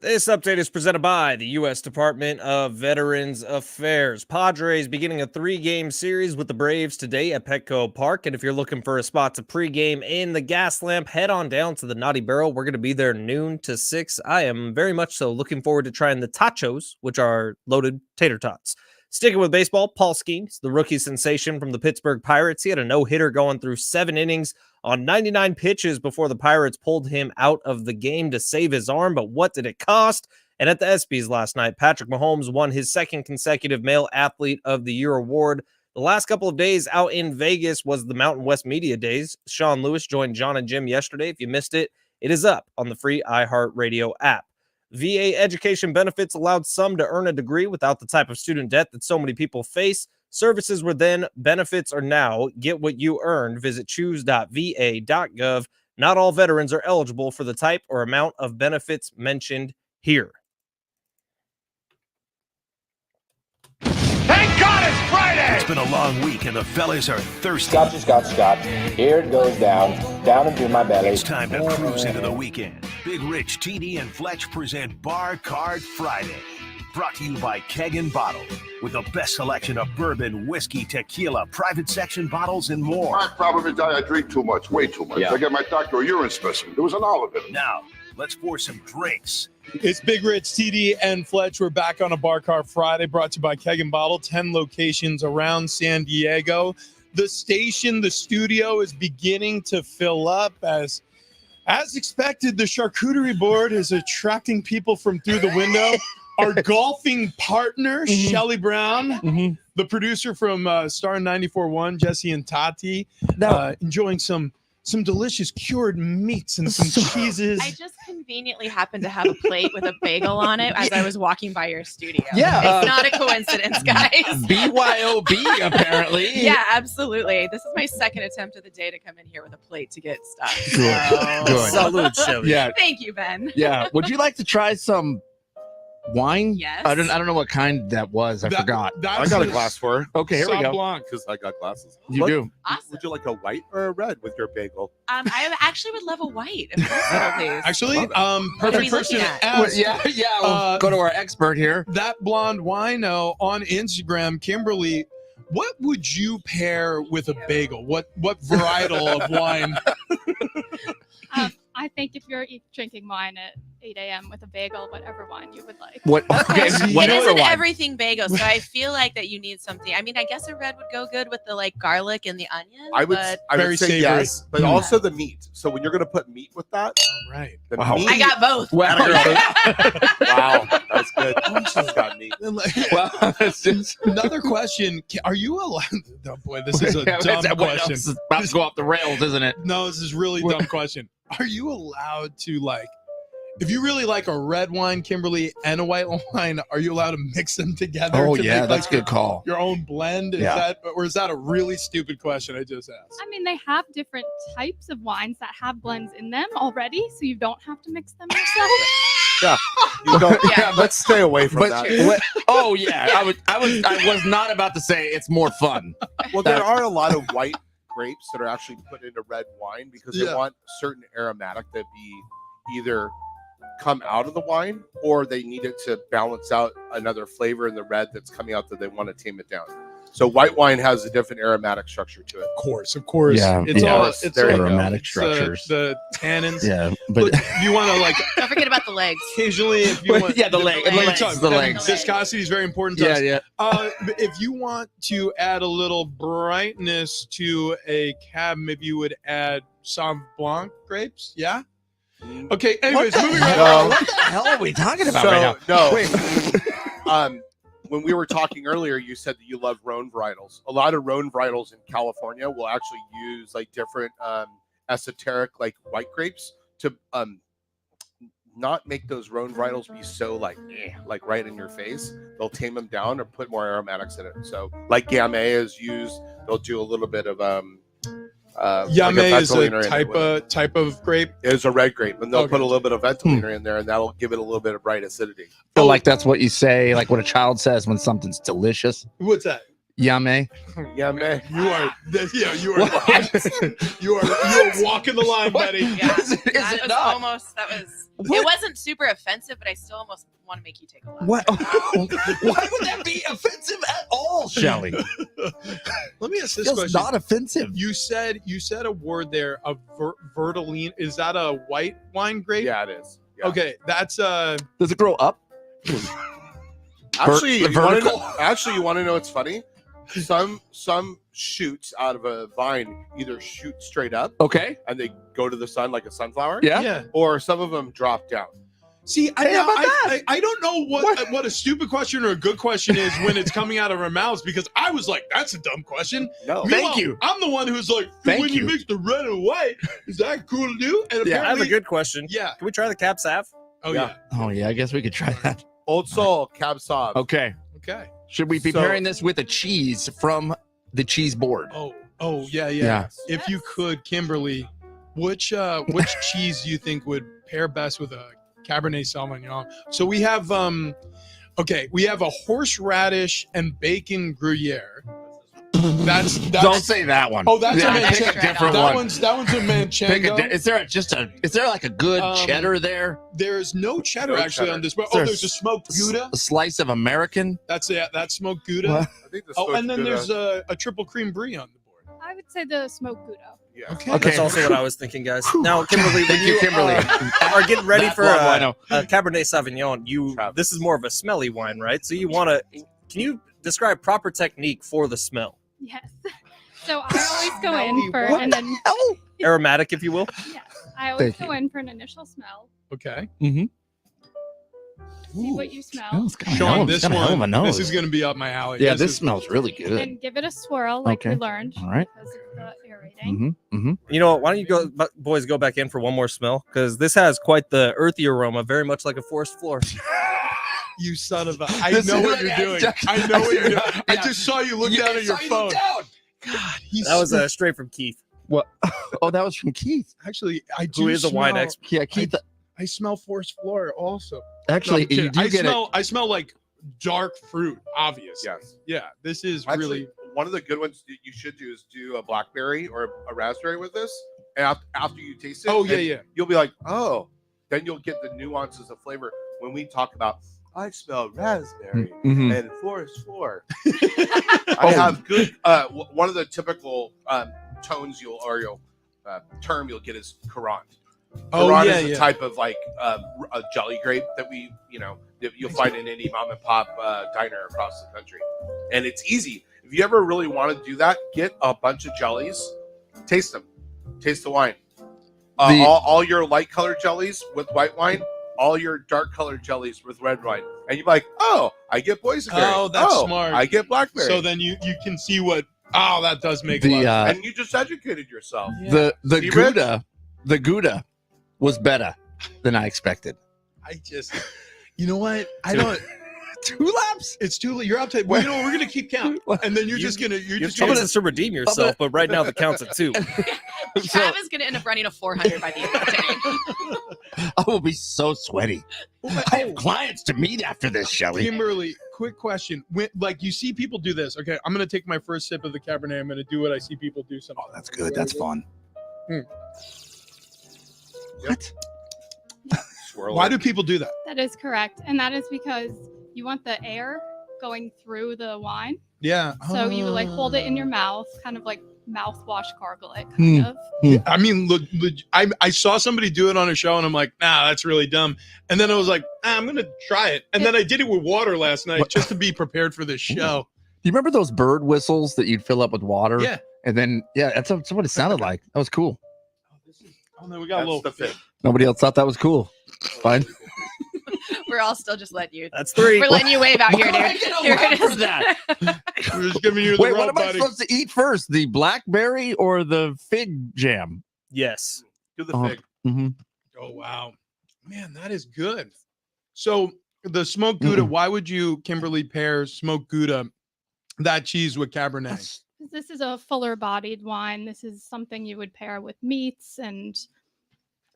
This update is presented by the U.S. Department of Veterans Affairs. Padres beginning a 3-game series with the Braves today at Petco Park. And if you're looking for a spot to pregame in the gas lamp, head on down to the Naughty Barrel. We're going to be there noon to 6. I am very much so looking forward to trying the tachos, which are loaded tater tots. Sticking with baseball, Paul Skenes, the rookie sensation from the Pittsburgh Pirates. He had a no-hitter going through 7 innings on 99 pitches before the Pirates pulled him out of the game to save his arm. But what did it cost? And at the ESPYs last night, Patrick Mahomes won his 2nd consecutive Male Athlete of the Year award. The last couple of days out in Vegas was the Mountain West Media Days. Sean Lewis joined John and Jim yesterday. If you missed it, it is up on the free iHeartRadio app. VA education benefits allowed some to earn a degree without the type of student debt that so many people face. Services were then, benefits are now. Get what you earned. Visit choose.va.gov. Not all veterans are eligible for the type or amount of benefits mentioned here. Thank God it's Friday! It's been a long week and the fellas are thirsty. Scotch. Here it goes down into my belly. It's time to cruise into the weekend. Big Rich, TD, and Fletch present Bar Card Friday. Brought to you by Keg and Bottle, with the best selection of bourbon, whiskey, tequila, private section bottles, and more. My problem is I drink too much, way too much. Yeah. I get my doctor a urine specimen. There was an olive in it. Now, let's pour some drinks. It's Big Rich, TD, and Fletch. We're back on a Bar Car Friday, brought to you by Keg and Bottle, 10 locations around San Diego. The station, the studio is beginning to fill up as expected. The charcuterie board is attracting people from through the window. Our golfing partner, Shelly Brown, the producer from Star 94.1, Jesse and Tati, enjoying some delicious cured meats and some cheeses. I just conveniently happened to have a plate with a bagel on it as I was walking by your studio. Yeah. It's not a coincidence, guys. BYOB, apparently. Yeah, absolutely. This is my 2nd attempt of the day to come in here with a plate to get stuff. Good. Salute, Shelly. Yeah. Thank you, Ben. Yeah. Would you like to try some wine? Yes. I don't know what kind that was. I forgot. I got a glass for her. Okay, here we Sauv go. Blanc. Because I got glasses. You do. Awesome. Would you like a white or a red with your bagel? I actually would love a white, if possible, please. Actually, What are perfect we person looking to at? ask. We'll go to our expert here. That blonde wino on Instagram, Kimberly, what would you pair with a bagel? What varietal of wine? I think if you're drinking wine at 8 a.m. with a bagel, whatever wine you would like. What? Okay, It whatever is an wine. everything bagel, so I feel like that you need something. I mean, I guess a red would go good with the garlic and the onion. I would Very say savory. yes, but also the meat. So when you're going to put meat with that, Right. the Wow. meat. I got both. Well, Wow, that's good. She's got meat. well, it's just Another question. Are you allowed? Oh boy, this is a dumb question. It's about to go off the rails, isn't it? No, this is really dumb question. Are you allowed to if you really like a red wine, Kimberly, and a white wine, are you allowed to mix them together? Oh to yeah, make, that's a good call. Your own blend? Is that a really stupid question I just asked? I mean, they have different types of wines that have blends in them already, so you don't have to mix them yourself. Yeah, you don't. Yeah. Let's stay away from But that. oh yeah, I was not about to say it's more fun. Well, there are a lot of white grapes that are actually put into red wine because they Yeah. want certain aromatic to be either come out of the wine or they need it to balance out another flavor in the red that's coming out that they want to tame it down. So white wine has a different aromatic structure to it. Of course. Yeah, It's yeah. all It's it's very all aromatic it's structures. The tannins. Yeah, But but you want to Don't forget about the legs. occasionally if you want yeah, the leg, the legs, talk- the legs. Viscosity is very important to us. Yeah. If you want to add a little brightness to a cab, maybe you would add Sauv Blanc grapes. Yeah. Okay. Anyways, moving right No. on. What the hell are we talking about So right now? no, Wait. when we were talking earlier, you said that you love Rhone varietals. A lot of Rhone varietals in California will actually use different esoteric white grapes to not make those Rhone varietals be so right in your face. They'll tame them down or put more aromatics in it. So Gamay is used. They'll do a little bit of Yame is Ventoliner in a it. type of grape. It's a red grape, and they'll Okay. put a little bit of Ventoliner in there, and that'll give it a little bit of bright acidity. feel like that's what you say, like what a child says when something's delicious. What's that? Yame. Yeah, man. You are you are walking the line, buddy. Yeah, Is it that was not? almost. That was. What? It wasn't super offensive, but I still almost want to make you take a look. What? Why would that be offensive at all, Shelly? Let me ask this It's question. not offensive. You said a word there, a verdeline. Is that a white wine grape? Yeah, it is. Yeah. Okay, that's Does it grow up? Actually, The you wanna vertical? you want to know what's funny? Some shoots out of a vine either shoot straight up Okay. and they go to the sun like a sunflower, Yeah. or some of them drop down. See, Hey, how about I don't know what a stupid question or a good question is when it's coming out of our mouths, because I was like, that's a dumb question. No, Thank you. I'm the one who's like, Thank when you. you mix the red and white, is that cool to do? And Yeah, I have a apparently, good question. yeah. Can we try the Cab Sav? Oh Yeah. yeah. Oh, yeah. I guess we could try that. Old Soul Cab Sauv. Okay. Okay. Should we be So- pairing this with a cheese from the cheese board? Oh yeah. Yeah. If you could, Kimberly, which cheese do you think would pair best with a Cabernet Sauvignon? So we have we have a horseradish and bacon Gruyere. That's Don't say that one. Oh, that's Yeah, a pick Manchego. a different that one. one's a Pick a Manchego. di- is there like a good cheddar there? There's no cheddar No actually cheddar. on this. But Is there there's a smoked Gouda. A slice of American? That's it. That's smoked Gouda. What? I think the Oh, and then smoked there's Gouda- a triple cream brie on the board. I would say the smoked Gouda. yeah. Okay. Okay. That's also what I was thinking, guys. Now, Kimberly, Thank when you, Kimberly. are getting ready That's for one I know. a Cabernet Sauvignon, this is more of a smelly wine, right? So you want to, can you describe proper technique for the smell? Yes. So I always go in for What and then Hell? Aromatic, if you will. yes, I always Thank go in for an initial smell. Okay. See what you smell. Smells kinda Sean, hell- this kinda hell of a one, nose. this is going to be up my alley. Yeah, this is- smells really good. And give it a swirl like Okay. we learned. All right. Because of the aerating. You know what? Why don't you boys, go back in for one more smell? Because this has quite the earthy aroma, very much like a forest floor. You son of a! I This know is- what you're doing. I know what you're doing. I Yeah. just saw you look down at your phone. God, he's That was straight from Keith. What? Oh, that was from Keith. actually. I do. Who is a wine smell- expert. Yeah, Keith. I smell forest floor also. Actually, No, I'm you kidding. do get it. I smell like dark fruit. Obvious. Yes. Yeah. This is Actually, really. one of the good ones that you should do is do a blackberry or a raspberry with this. And after you taste it, Oh yeah, then yeah. you'll be like, oh. Then you'll get the nuances of flavor when we talk about. I smell raspberry Mhm. and forest floor. I have good. One of the typical tones you'll term you'll get is Currant. Oh Currant yeah, is a yeah. type of like a jelly grape that that you'll find in any mom and pop diner across the country, and it's easy. If you ever really want to do that, get a bunch of jellies, taste them, taste the wine. All your light colored jellies with white wine, all your dark colored jellies with red wine, and you're like, oh, I get boysenberry. Oh, that's smart. I get blackberry. So then you can see what. Oh, that does make The a lot. and you just educated yourself. the See, Rich? Gouda was better than I expected. I just, you know what? I don't. 2 laps? It's too late. You're up to. Well, you know, we're gonna keep count, and then you're You- just gonna. You're You have just gonna. chances to redeem yourself, but right now the count's at 2. Trav is going to end up running a 400 by the end of the day. I will be so sweaty. I have clients to meet after this, Shelly. Kimberly, quick question. When, like you see people do this. Okay, I'm gonna take my first sip of the Cabernet. I'm gonna do what I see people do. Sometimes. Oh, that's good. That's fun. What? Swirl Why it. do people do that? That is correct. And that is because you want the air going through the wine. Yeah. So you like hold it in your mouth, kind of like mouthwash gargle it, Hmm. kind of. I mean, look, I saw somebody do it on a show, and I'm like, nah, that's really dumb. And then I was like, I'm gonna try it. And then I did it with water last night What? just to be prepared for this show. Do you remember those bird whistles that you'd fill up with water? Yeah. And then, yeah, that's what it sounded like. That was cool. Oh no, we got That's a little. the thing. Nobody else thought that was cool. Fine. We're all still just letting you. That's 3. We're letting you wave out here, Why do I dude. get a Here lot it for is. that? We're just giving you the Wait, what rope, am I buddy. supposed to eat first? The blackberry or the fig jam? Yes. Do the Oh. fig. Mm-hmm. Oh wow, man, that is good. So the smoked Gouda. Why would you, Kimberly, pair smoked Gouda, that cheese with Cabernet? This is a fuller bodied wine. This is something you would pair with meats, and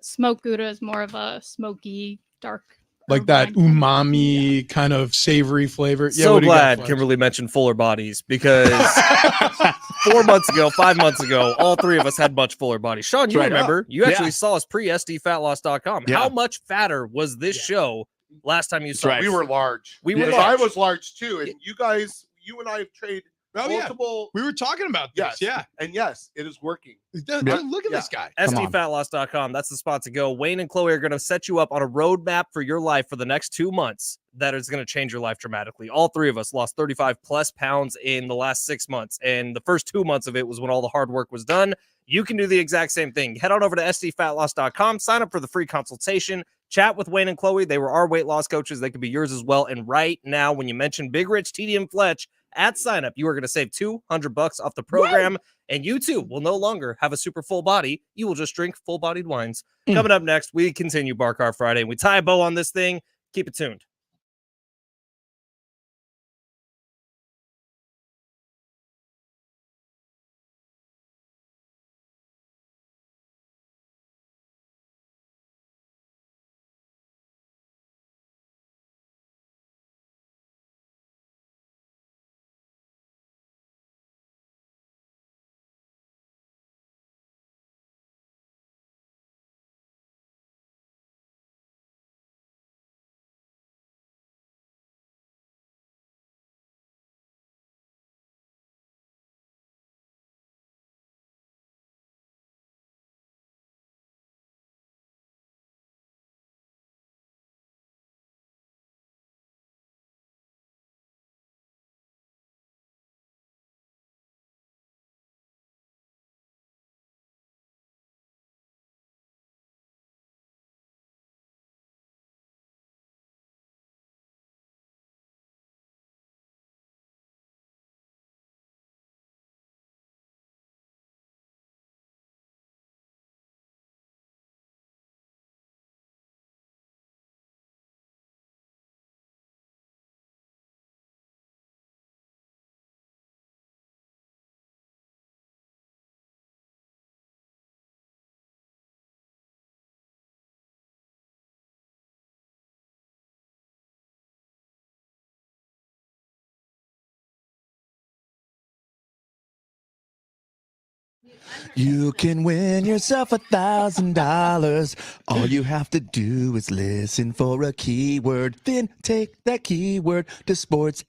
smoked Gouda is more of a smoky, dark like that umami kind of savory flavor. So what do you got, glad Fletch? Kimberly mentioned fuller bodies because 4 months ago, 5 months ago, all three of us had much fuller bodies. Sean, you Right. remember, you actually Yeah. saw us pre-sdfatloss.com. Yeah. How much fatter was this show last time you saw right. us? We were large. We were Because large. I was large too, and you guys, you and I have traded multiple. We were talking about this. Yes, and yes, it is working. Dude, look at this guy. SDFatLoss.com. That's the spot to go. Wayne and Chloe are going to set you up on a roadmap for your life for the next 2 months that is going to change your life dramatically. All three of us lost 35 plus pounds in the last 6 months. And the first 2 months of it was when all the hard work was done. You can do the exact same thing. Head on over to SDFatLoss.com. Sign up for the free consultation. Chat with Wayne and Chloe. They were our weight loss coaches. They could be yours as well. And right now, when you mention Big Rich, TD, and Fletch at sign up, you are going to save $200 off the program. And you too will no longer have a super full body. You will just drink full bodied wines. Coming up next, we continue Bar Car Friday and we tie a bow on this thing. Keep it tuned. You can win yourself $1,000. All you have to do is listen for a keyword. Then take that keyword to sportssd.com.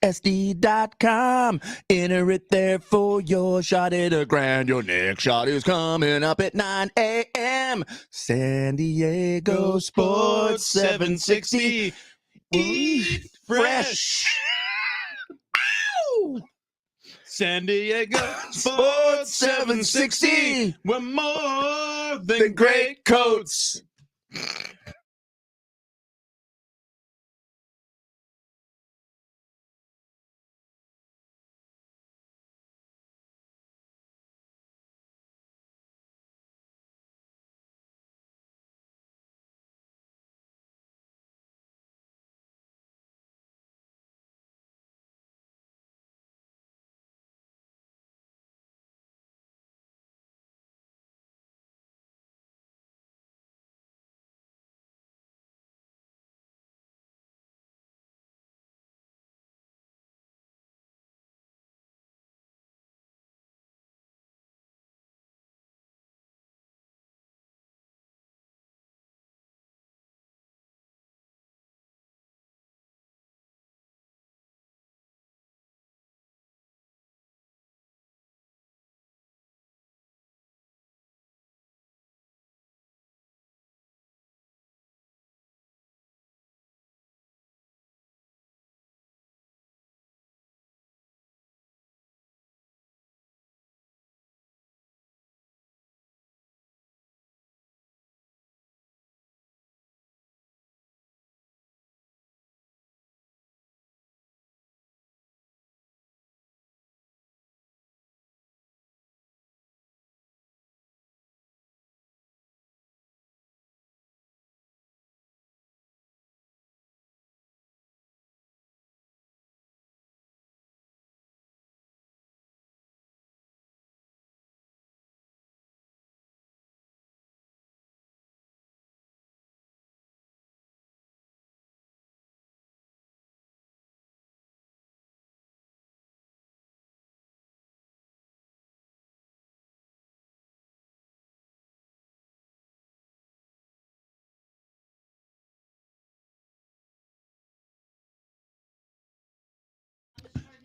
Enter it there for your shot at a grand. Your next shot is coming up at 9 a.m. San Diego Sports 760. Eat fresh. Ow! San Diego Sports 760. We're more than great coats.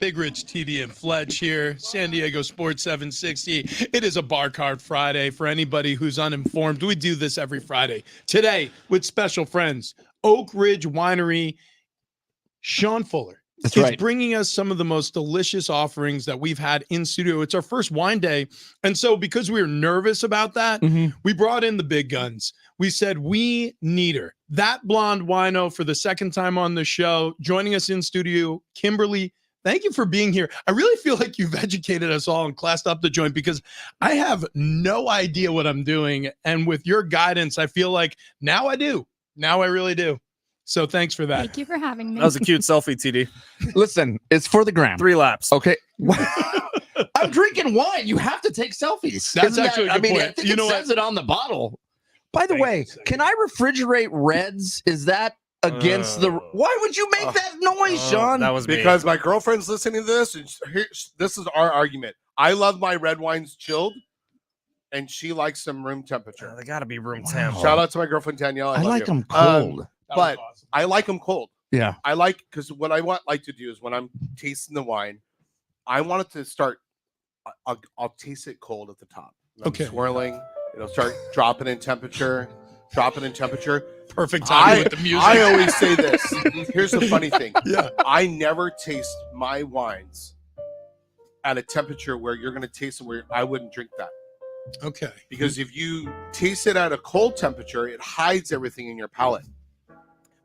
Big Rich, TD, and Fletch here. San Diego Sports 760. It is a Bar Card Friday for anybody who's uninformed. We do this every Friday. Today, with special friends, Oak Ridge Winery, Sean Fuller. That's He's right. bringing us some of the most delicious offerings that we've had in studio. It's our first wine day. And so because we were nervous about that, we brought in the big guns. We said, we need her. That blonde wino for the second time on the show, joining us in studio, Kimberly. Thank you for being here. I really feel like you've educated us all and classed up the joint because I have no idea what I'm doing. And with your guidance, I feel like now I do. Now I really do. So thanks for that. Thank you for having me. That was a cute selfie, TD. Listen, it's for the gram. 3 laps. Okay. I'm drinking wine. You have to take selfies. That's Isn't actually a I good mean, point. I think You it know says what? it on the bottle. By the Thank way, you. can I refrigerate reds? Is that against the... Why would you make that noise, Sean? That was Because my girlfriend's listening to this, and this is our argument. I love my red wines chilled, and she likes them room temperature. They gotta be room temp. Shout out to my girlfriend Danielle. I love like you. them cold. But I like them cold. Yeah. I like, because what I like to do is when I'm tasting the wine, I want it to start. I'll taste it cold at the top. I'm Okay. swirling. It'll start dropping in temperature. Perfect timing with the music. I always say this. Here's the funny thing. Yeah. I never taste my wines at a temperature where you're going to taste it where I wouldn't drink that. Okay. Because if you taste it at a cold temperature, it hides everything in your palate.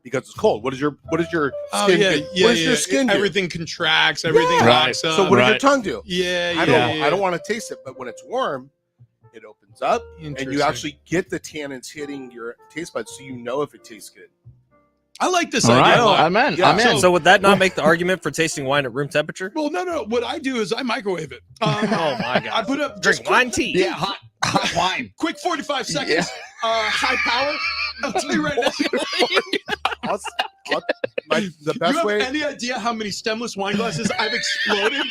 Because it's cold. What is your skin Oh, do? yeah, What does your skin do? Everything contracts. Everything Yeah. locks up. So what does your tongue do? Yeah, yeah. I don't want to taste it, but when it's warm, it opens up and you actually get the tannins hitting your taste buds, so you know if it tastes good. I like this All idea. right. a lot. I'm in. Yeah. I'm in. So would that not make the argument for tasting wine at room temperature? Well, no. What I do is I microwave it. Oh my god! I put up Drink just wine tea. Yeah, hot wine. quick 45 seconds. High power. I'll tell you right now. The You best have way. any idea how many stemless wine glasses I've exploded?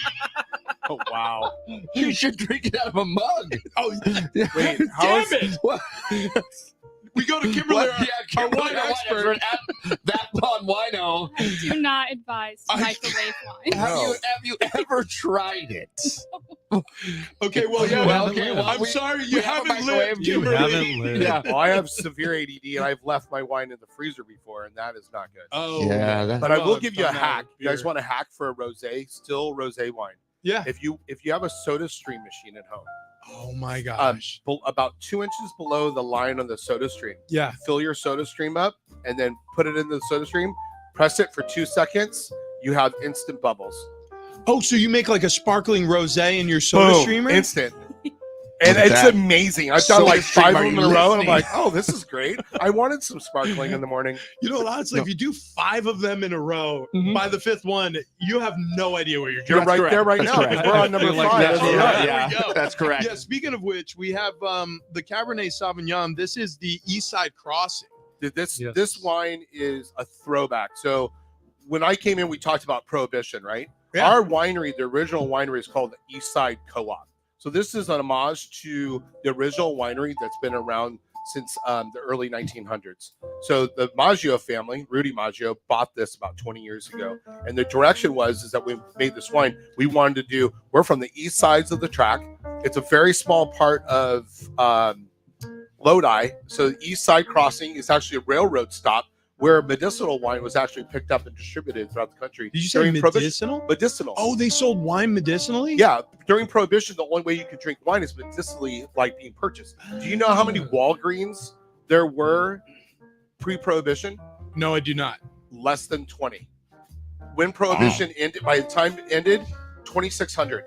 Oh wow! You should drink it out of a mug. Oh, Wait, how damn is it! What? We go to Kimberly, Yeah, our wine expert. That blonde wino. Do not advise microwave wine. Have you ever tried it? Okay, well, yeah. Well, okay, well, I'm sorry you we have a haven't lived. microwave. You Kimberly. haven't lived. Yeah. Well, I have severe ADD, and I've left my wine in the freezer before, and that is not good. Oh, Yeah, that- But I will Well, give you a done that hack. with You guys beer. want a hack for a rosé, still rosé wine? Yeah. If you have a Soda Stream machine at home, Oh my gosh. about 2 inches below the line on the Soda Stream, Yeah. fill your Soda Stream up, and then put it in the Soda Stream. Press it for 2 seconds. You have instant bubbles. Oh, so you make like a sparkling rosé in your soda Boom, streamer? instant. And Look at it's that. amazing. I've Soda done like Stream, 5 of are them you in a row, and I'm listening? like, oh, this is great. I wanted some sparkling in the morning. You know, honestly, if you do 5 of them in a row, by the 5th one, you have no idea where you're You're drinking. right there right That's now. correct. Because we're on number Like 5. that. That's Yeah, right. there we go. That's correct. Yeah, speaking of which, we have the Cabernet Sauvignon. This is the East Side Crossing. This Yes. this wine is a throwback. So when I came in, we talked about Prohibition, right? Yeah. Our winery, the original winery, is called the East Side Co-op. So this is an homage to the original winery that's been around since the early 1900s. So the Maggio family, Rudy Maggio, bought this about 20 years ago. And the direction is that we made this wine. We wanted to we're from the east sides of the track. It's a very small part of Lodi. So the East Side Crossing is actually a railroad stop where medicinal wine was actually picked up and distributed throughout the country. Did you say during Prohibition. medicinal? Medicinal. Oh, they sold wine medicinally? Yeah, during Prohibition, the only way you could drink wine is medicinally, like being purchased. Do you know how many Walgreens there were pre-Prohibition? No, I do not. Less than 20. When Prohibition ended, by the time it ended, 2,600.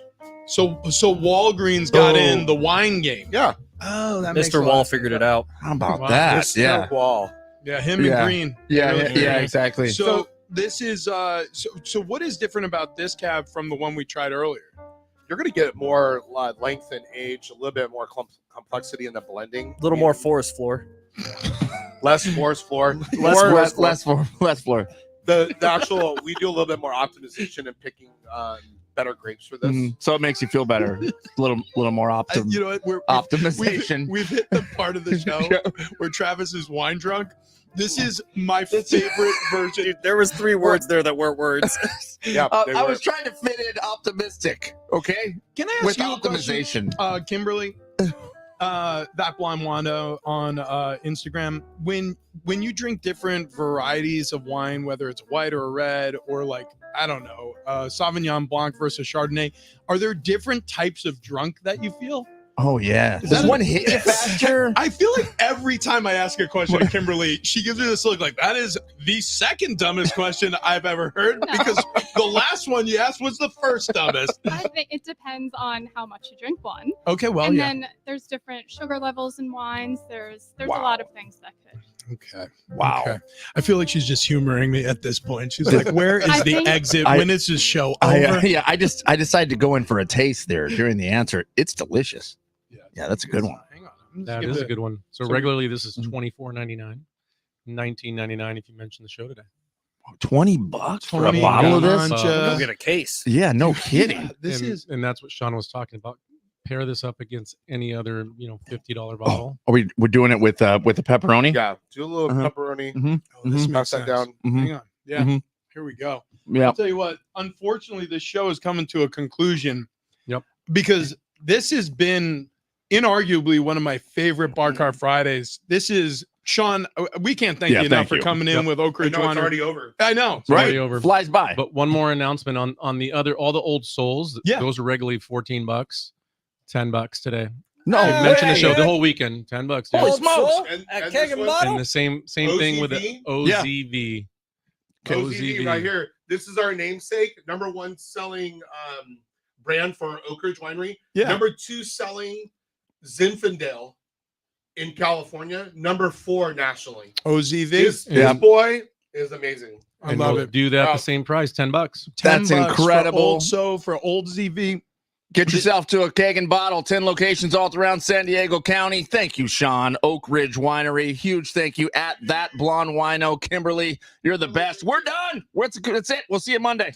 So Walgreens got in the wine game. Yeah. Oh, that makes Mr. a Wall lot. figured it out. How about Wow. that? Mr. Yeah. Wall. Yeah, him Yeah. and Green. Yeah, Really yeah, good. yeah, exactly. So this is so what is different about this cab from the one we tried earlier? You're going to get more length and age, a little bit more complexity in the blending. A little more forest floor. Less forest floor. less floor. The actual, we do a little bit more optimization in picking better grapes for this. So it makes you feel better. A little more You know what? optimization. We've hit the part of the show where Travis is wine drunk. This is my favorite version. Dude, there was 3 words there that weren't words. Yeah, I was trying to fit in optimistic, okay? Can I ask With you a question? optimization. Kimberly, that blonde Wando on Instagram. When you drink different varieties of wine, whether it's white or a red, or like I don't know, Sauvignon Blanc versus Chardonnay, are there different types of drunk that you feel? Oh, yeah. Is Does that one a- hit you faster? I feel like every time I ask a question to Kimberly, she gives me this look like that is the second dumbest question I've ever heard, because the last one you asked was the first dumbest. I think it depends on how much you drink one. Okay, well, and yeah. then there's different sugar levels in wines. There's a Wow. lot of things that could. Okay. Wow. Okay. I feel like she's just humoring me at this point. She's like, "Where is I the think- exit? I- When is this show over?" I decided to go in for a taste there during the answer. It's delicious. Yeah, that's a good one. Hang on. I'm just That gonna- is a good one. So so- regularly this is $24.99, $19.99 if you mention the show today. $20 for a 20 bottle of this? Galancha. Go get a case. Yeah, no kidding. Yeah, this and, is and that's what Sean was talking about. Pair this up against any other, $50 bottle. Are we're doing it with the pepperoni? Yeah, do a little Uh-huh. pepperoni. oh, this Mhm. makes Pass that sense. down. Mhm. Hang on. Yeah. Mhm. Here we go. Yeah. I'll tell you what, unfortunately, this show is coming to a conclusion. Yep. Because this has been inarguably one of my favorite Bar Car Fridays. This is Sean. We can't thank Yeah, you enough thank for you. coming in Yep. with Oak I Ridge know it's Winery. already over. I know. It's already Right. over. Flies by. But one more announcement on the other, all the old souls. Yeah. Those are regularly $14, $10 today. No, I mentioned the way. show the whole weekend, $10. dude. Holy Old smokes. Soul And- at and Keg this and one- Bottle. And the same thing with the OZV? OZV. OZV right here. This is our namesake. Number 1 selling brand for Oak Ridge Winery. Yeah. Number 2 selling Zinfandel in California. Number 4 nationally. OZV. This Yeah. boy is amazing. I And love we'll it. do that Wow. the same price, $10. That's $10 incredible. For old so for old ZV. Get yourself to a Keg and Bottle, 10 locations all throughout San Diego County. Thank you, Sean. Oak Ridge Winery. Huge thank you at That Blonde Wino. Kimberly, you're the best. We're done. That's it. We'll see you Monday.